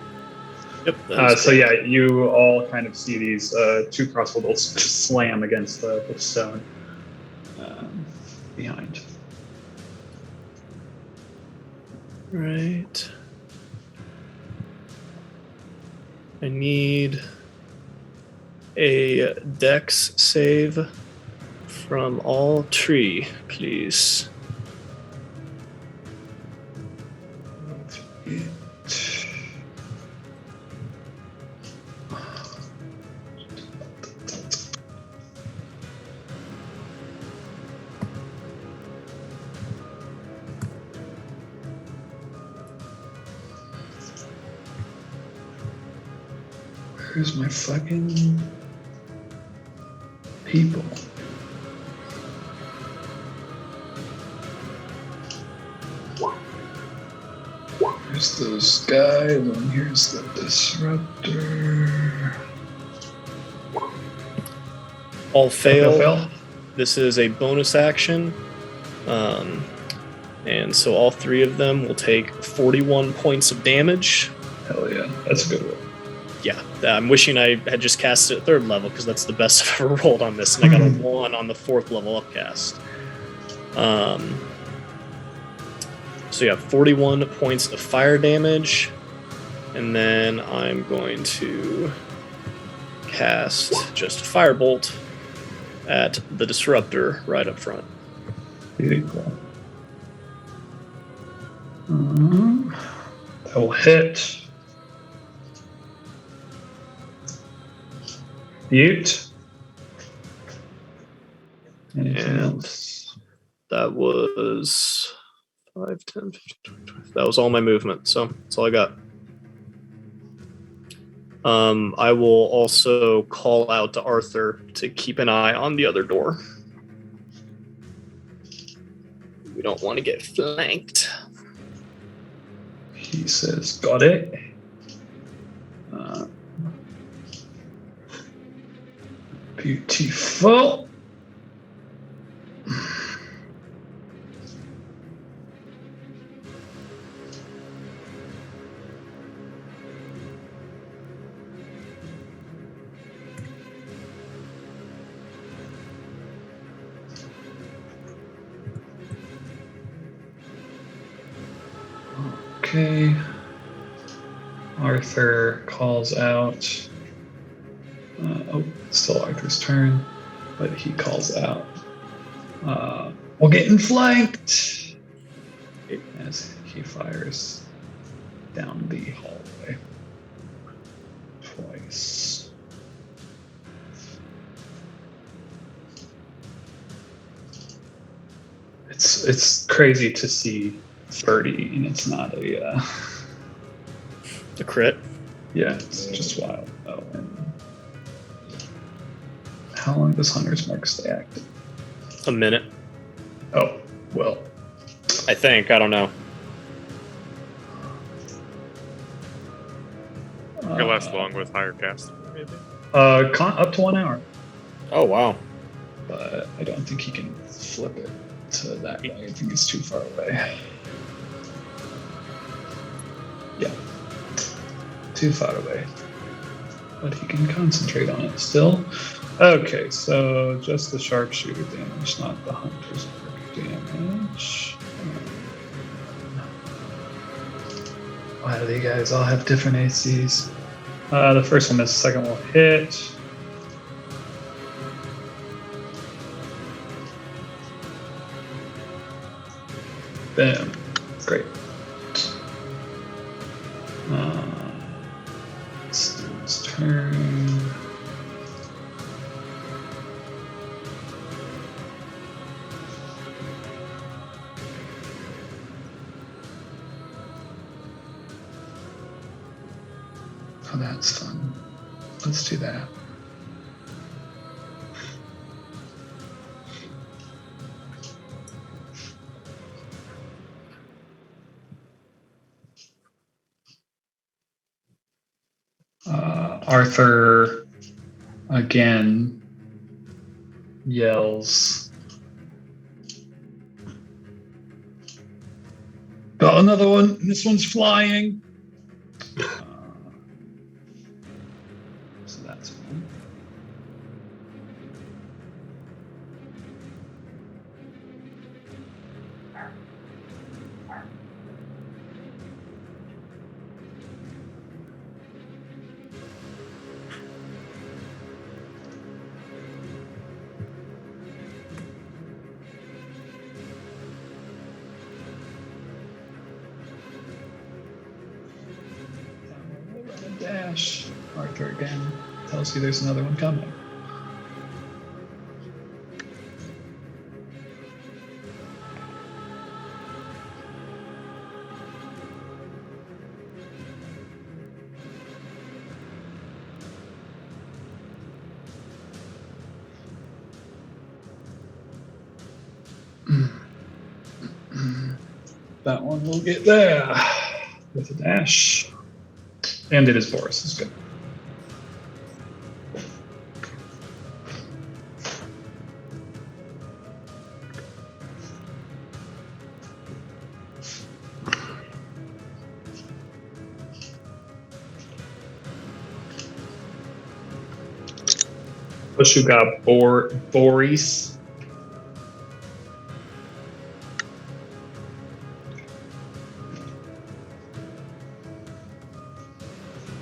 Yep. So yeah, you all kind of see these two crossbow bolts slam against the stone. behind. Right. I need a dex save from all tree, please. Where's my fucking people? Here's those guys, and here's the disruptor. All fail. Fail. This is a bonus action. And so all three of them will take 41 points of damage. Hell yeah, that's a good roll. Yeah, I'm wishing I had just cast it at 3rd level because that's the best I've ever rolled on this, and I got a 1 on the 4th level upcast. So you have 41 points of fire damage, and then I'm going to cast just Firebolt at the Disruptor right up front. Beautiful. That will hit. Butte. Anything And else? that was 5, 10, 15, 20, 20. That was all my movement, so that's all I got. I will also call out to Arthur to keep an eye on the other door. We don't want to get flanked. He says, got it. Beautiful. Okay. Arthur calls out. Still Arthur's turn, but he calls out. We're getting flanked! As he fires down the hallway twice. It's crazy to see 30 and it's not a crit. Yeah, it's just wild. Oh, and how long does Hunter's Mark stay active? A minute. Oh, well. I think. I don't know. It lasts long with higher cast, maybe. Up to 1 hour. Oh, wow. But I don't think he can flip it to that way. I think it's too far away. Yeah. Too far away. But he can concentrate on it still. Okay, so just the sharpshooter damage, not the hunter's mark damage. Why do they guys all have different ACs? The first one, the second will hit. Boom. Great. Steve's turn. Oh, that's fun. Let's do that. Arthur again yells, "Got another one! This one's flying!" So that's one. dash. Arthur again tells you there's another one coming. That one will get there with a dash. And it is Boris. It's good. Plus you got Boris.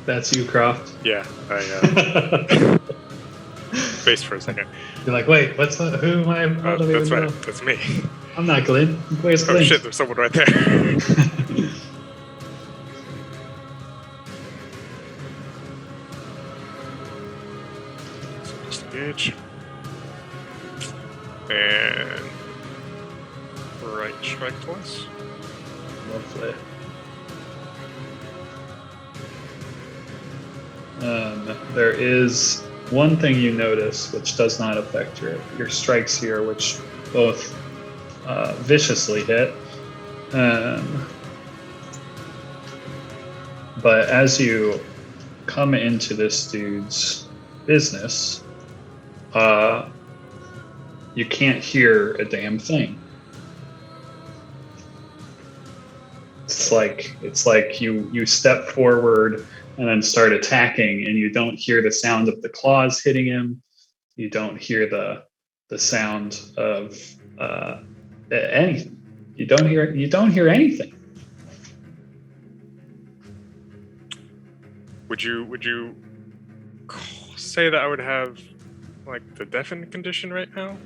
That's you, Croft. Yeah, I spaced for a second. You're like, wait, what's that? Who am I? I don't That's even know. right. That's me. I'm not Glenn. Where's Oh Glenn? shit! There's someone right there. So just engage. And right strike twice. Lovely. There is one thing you notice which does not affect your strikes here, which both viciously hit. But as you come into this dude's business, you can't hear a damn thing. It's like you step forward and then start attacking, and you don't hear the sound of the claws hitting him. You don't hear the sound of anything. You don't hear anything. Would you say that I would have like the deafened condition right now?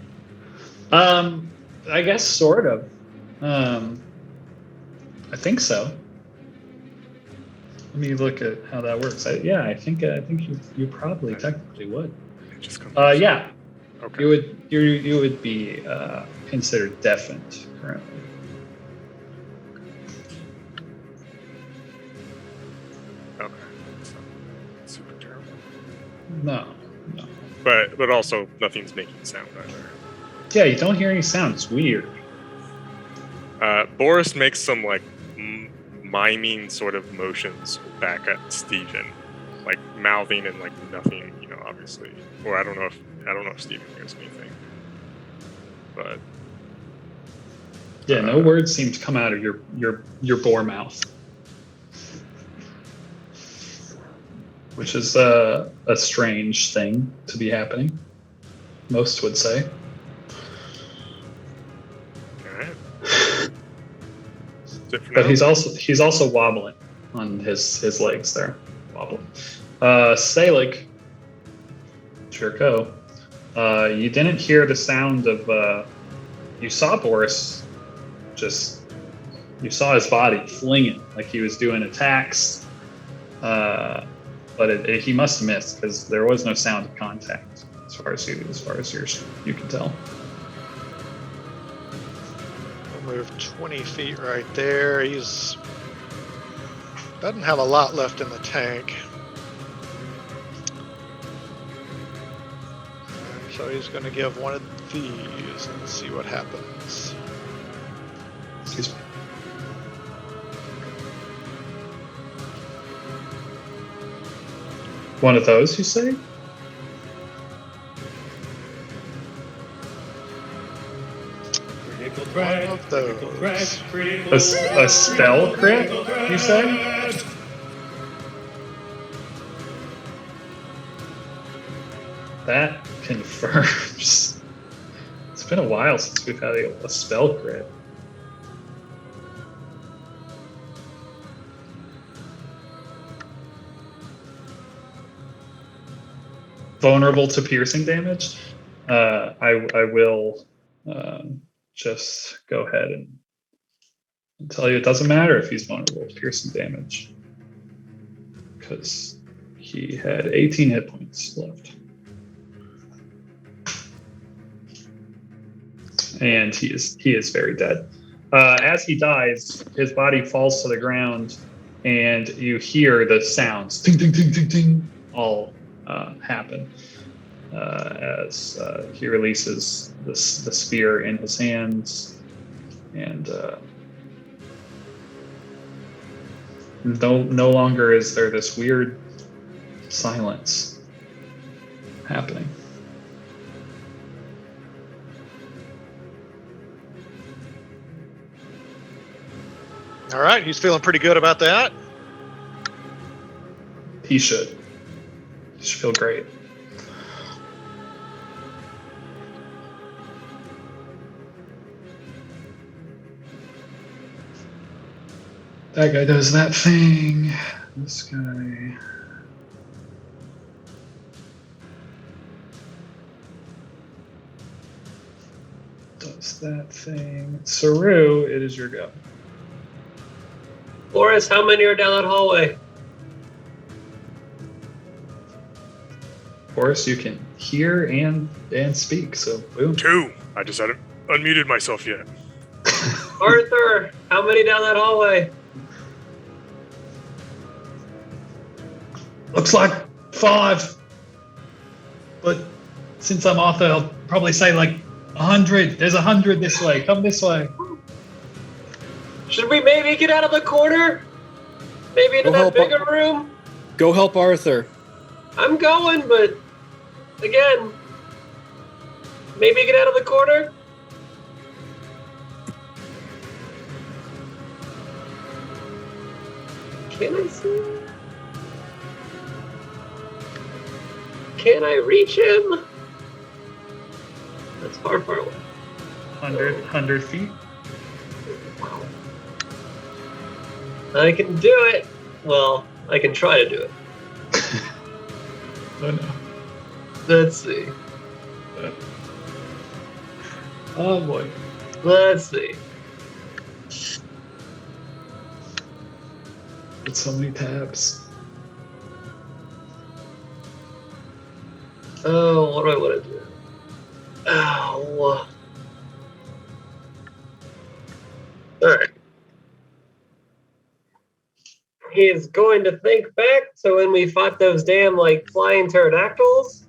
I guess sort of. I think so. Let me look at how that works. I think you probably technically would. It just comes. Yeah. Okay. You would be considered deafened currently. Okay. It's not super terrible. No. But also nothing's making sound either. Yeah, you don't hear any sound. It's weird. Boris makes some like miming sort of motions back at Steven, like mouthing and like nothing, obviously. Or I don't know if Steven hears anything. But yeah, no words seem to come out of your boar mouth, which is a strange thing to be happening. Most would say. But he's also wobbling on his legs there. Wobbling. Selig, Jerko, you didn't hear the sound of you saw Boris you saw his body flinging like he was doing attacks, but he must have missed because there was no sound of contact as far as you can tell. Move 20 feet right there. He's doesn't have a lot left in the tank. So he's going to give one of these and see what happens. Excuse me. One of those, you say? One of those. A spell crit, you say? That confirms. It's been a while since we've had a spell crit. Vulnerable to piercing damage? I will just go ahead and tell you it doesn't matter if he's vulnerable to piercing damage, because He had 18 hit points left. And he is very dead. As he dies, his body falls to the ground, and you hear the sounds, ding, ding, ding, ding, ding, all happen as he releases the spear in his hands, and no longer is there this weird silence happening. All right, he's feeling pretty good about that. He should feel great. That guy does that thing. This guy. Does that thing. Saru, it is your go. Boris, how many are down that hallway? Boris, you can hear and speak, so boom. 2. I just hadn't unmuted myself yet. Arthur, how many down that hallway? Looks like 5. But since I'm Arthur, I'll probably say like 100. There's 100 this way. Come this way. Should we maybe get out of the corner? Maybe into that bigger room? Go help Arthur. I'm going, but again, maybe get out of the corner? Can I see? Can I reach him? That's far away. 100 feet. Wow. I can do it. Well, I can try to do it. Oh no. Let's see. Oh boy. Let's see. It's so many tabs. Oh, what do I want to do? Oh. Alright. He's going to think back to when we fought those damn, flying pterodactyls.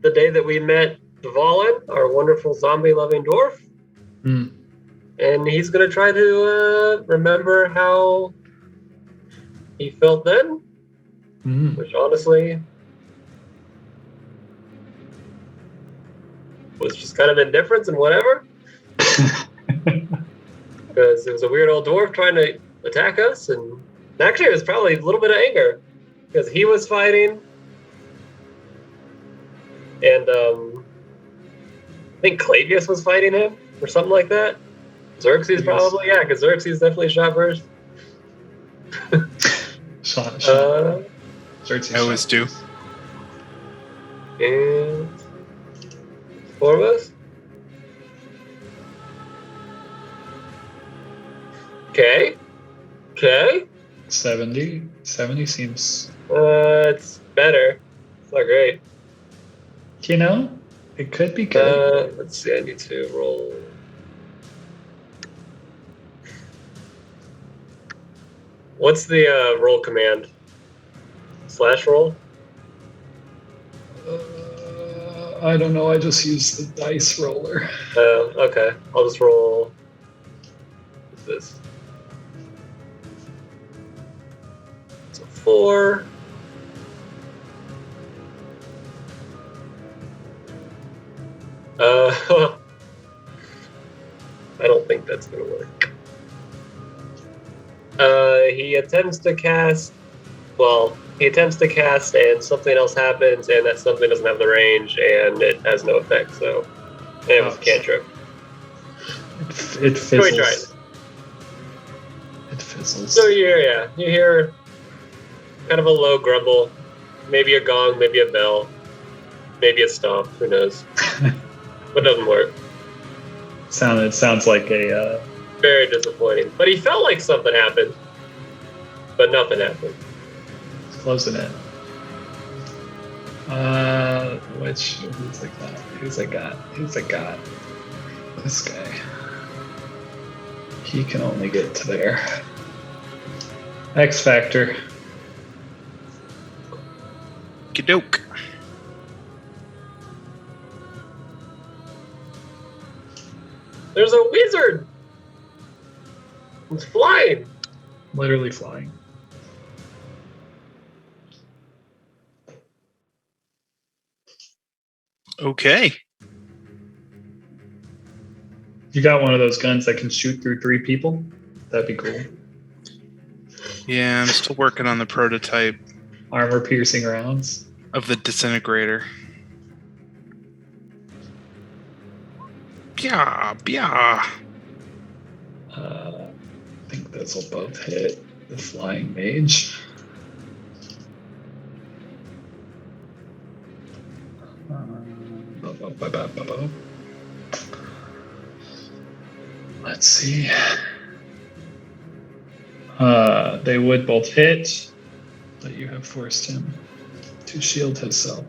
The day that we met Dvalin, our wonderful zombie-loving dwarf. Mm. And he's going to try to remember how he felt then. Mm. Which, honestly, was just kind of indifference and whatever. Because it was a weird old dwarf trying to attack us, and actually it was probably a little bit of anger because he was fighting, and I think Clavius was fighting him or something like that. Xerxes probably, yeah, because Xerxes definitely shot first. Shot. Xerxes I was due. And 4 of us. Okay. 70 seems, It's better. It's not great. it could be good. Let's see, I need to roll. What's the roll command? / roll? I don't know, I just use the dice roller. Okay. I'll just roll. What's this? It's a 4. I don't think that's gonna work. He attempts to cast. Well, he attempts to cast, and something else happens, and that something doesn't have the range, and it has no effect. So, and it was a cantrip. It So he fizzles. tries. It fizzles. So you hear kind of a low grumble, maybe a gong, maybe a bell, maybe a stomp. Who knows? But it doesn't work. It sounds like a. Very disappointing. But he felt like something happened, but nothing happened. It's closing it. Who's I got? This guy. He can only get to there. X Factor. Kadoke. There's a wizard! It's flying! Literally flying. Okay. You got one of those guns that can shoot through 3 people? That'd be cool. Yeah, I'm still working on the prototype Armor piercing rounds. of the disintegrator. Yeah. I think those will both hit the flying mage. Let's see. They would both hit, but you have forced him to shield himself.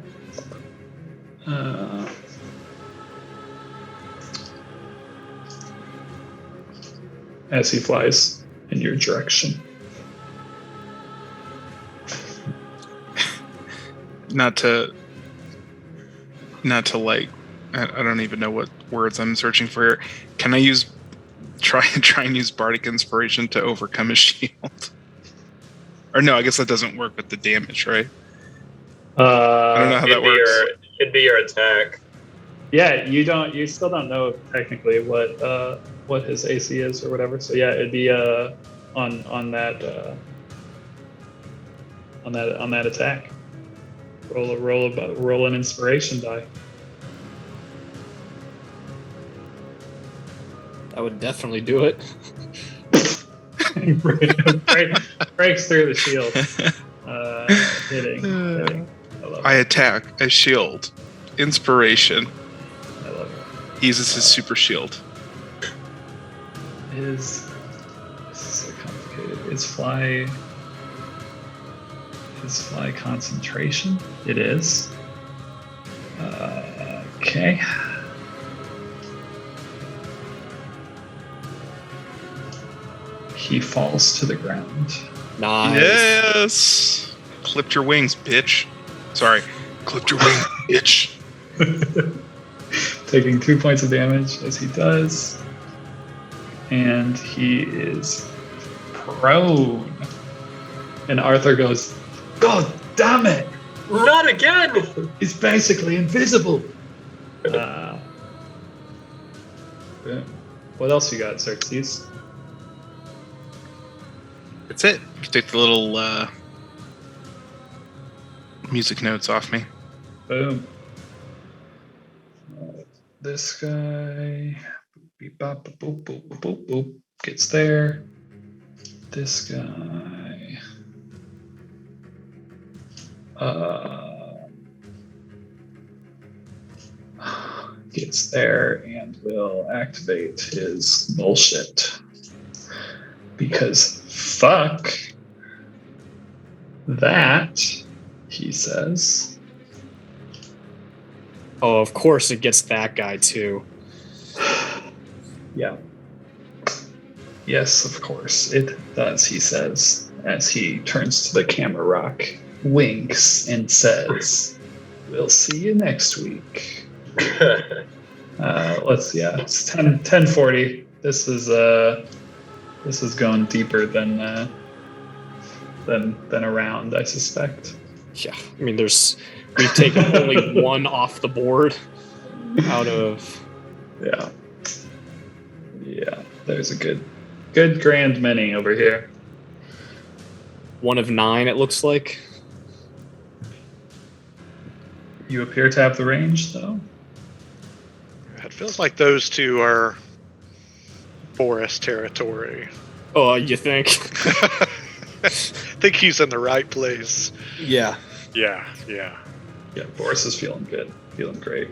As he flies in your direction. Not to like, I don't even know what words I'm searching for here. Can I try and use bardic inspiration to overcome his shield? Or no, I guess that doesn't work with the damage, right? I don't know how that works. It'd be your attack. Yeah, you still don't know technically what his AC is or whatever. So yeah, it'd be on that attack. Roll an inspiration die. I would definitely do it. Breaks through the shield. Hitting. I attack. I shield. Inspiration. I love it. He uses his super shield. This is so complicated. Is fly concentration? It is. Okay. He falls to the ground. Nice. Yes. Clipped your wings, bitch. Sorry. Clipped your wings, bitch. Taking 2 points of damage as he does. And he is prone. And Arthur goes, God damn it! Not again! He's basically invisible. What else you got, Xerxes? That's it. You take the little music notes off me. Boom. This guy beep, bop, boop, boop, boop, boop, boop, gets there. This guy gets there and will activate his bullshit. Because fuck that, he says. Oh, of course it gets that guy too. Yeah. Yes, of course it does, he says, as he turns to the camera rock, winks, and says, we'll see you next week. It's 10:40. This is going deeper than around, I suspect. Yeah, I mean, we've taken only one off the board out of. Yeah. There's a good grand many over here. One of 9, it looks like. You appear to have the range, though. It feels like those two are forest territory. Oh, you think? I think he's in the right place. Yeah. Yeah. Yeah, Boris is feeling good, feeling great,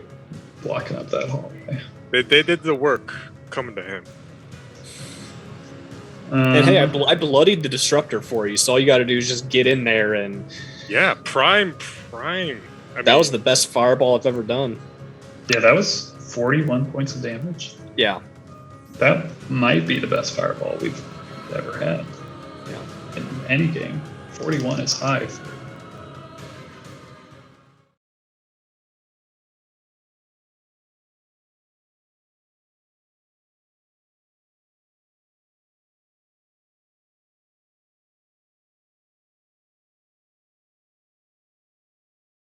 blocking up that hallway. They did the work coming to him. And hey, I bloodied the disruptor for you, so all you got to do is just get in there and. Yeah, prime. That was the best fireball I've ever done. Yeah, that was 41 points of damage. Yeah. That might be the best fireball we've ever had. Yeah. In any game. 41 is high for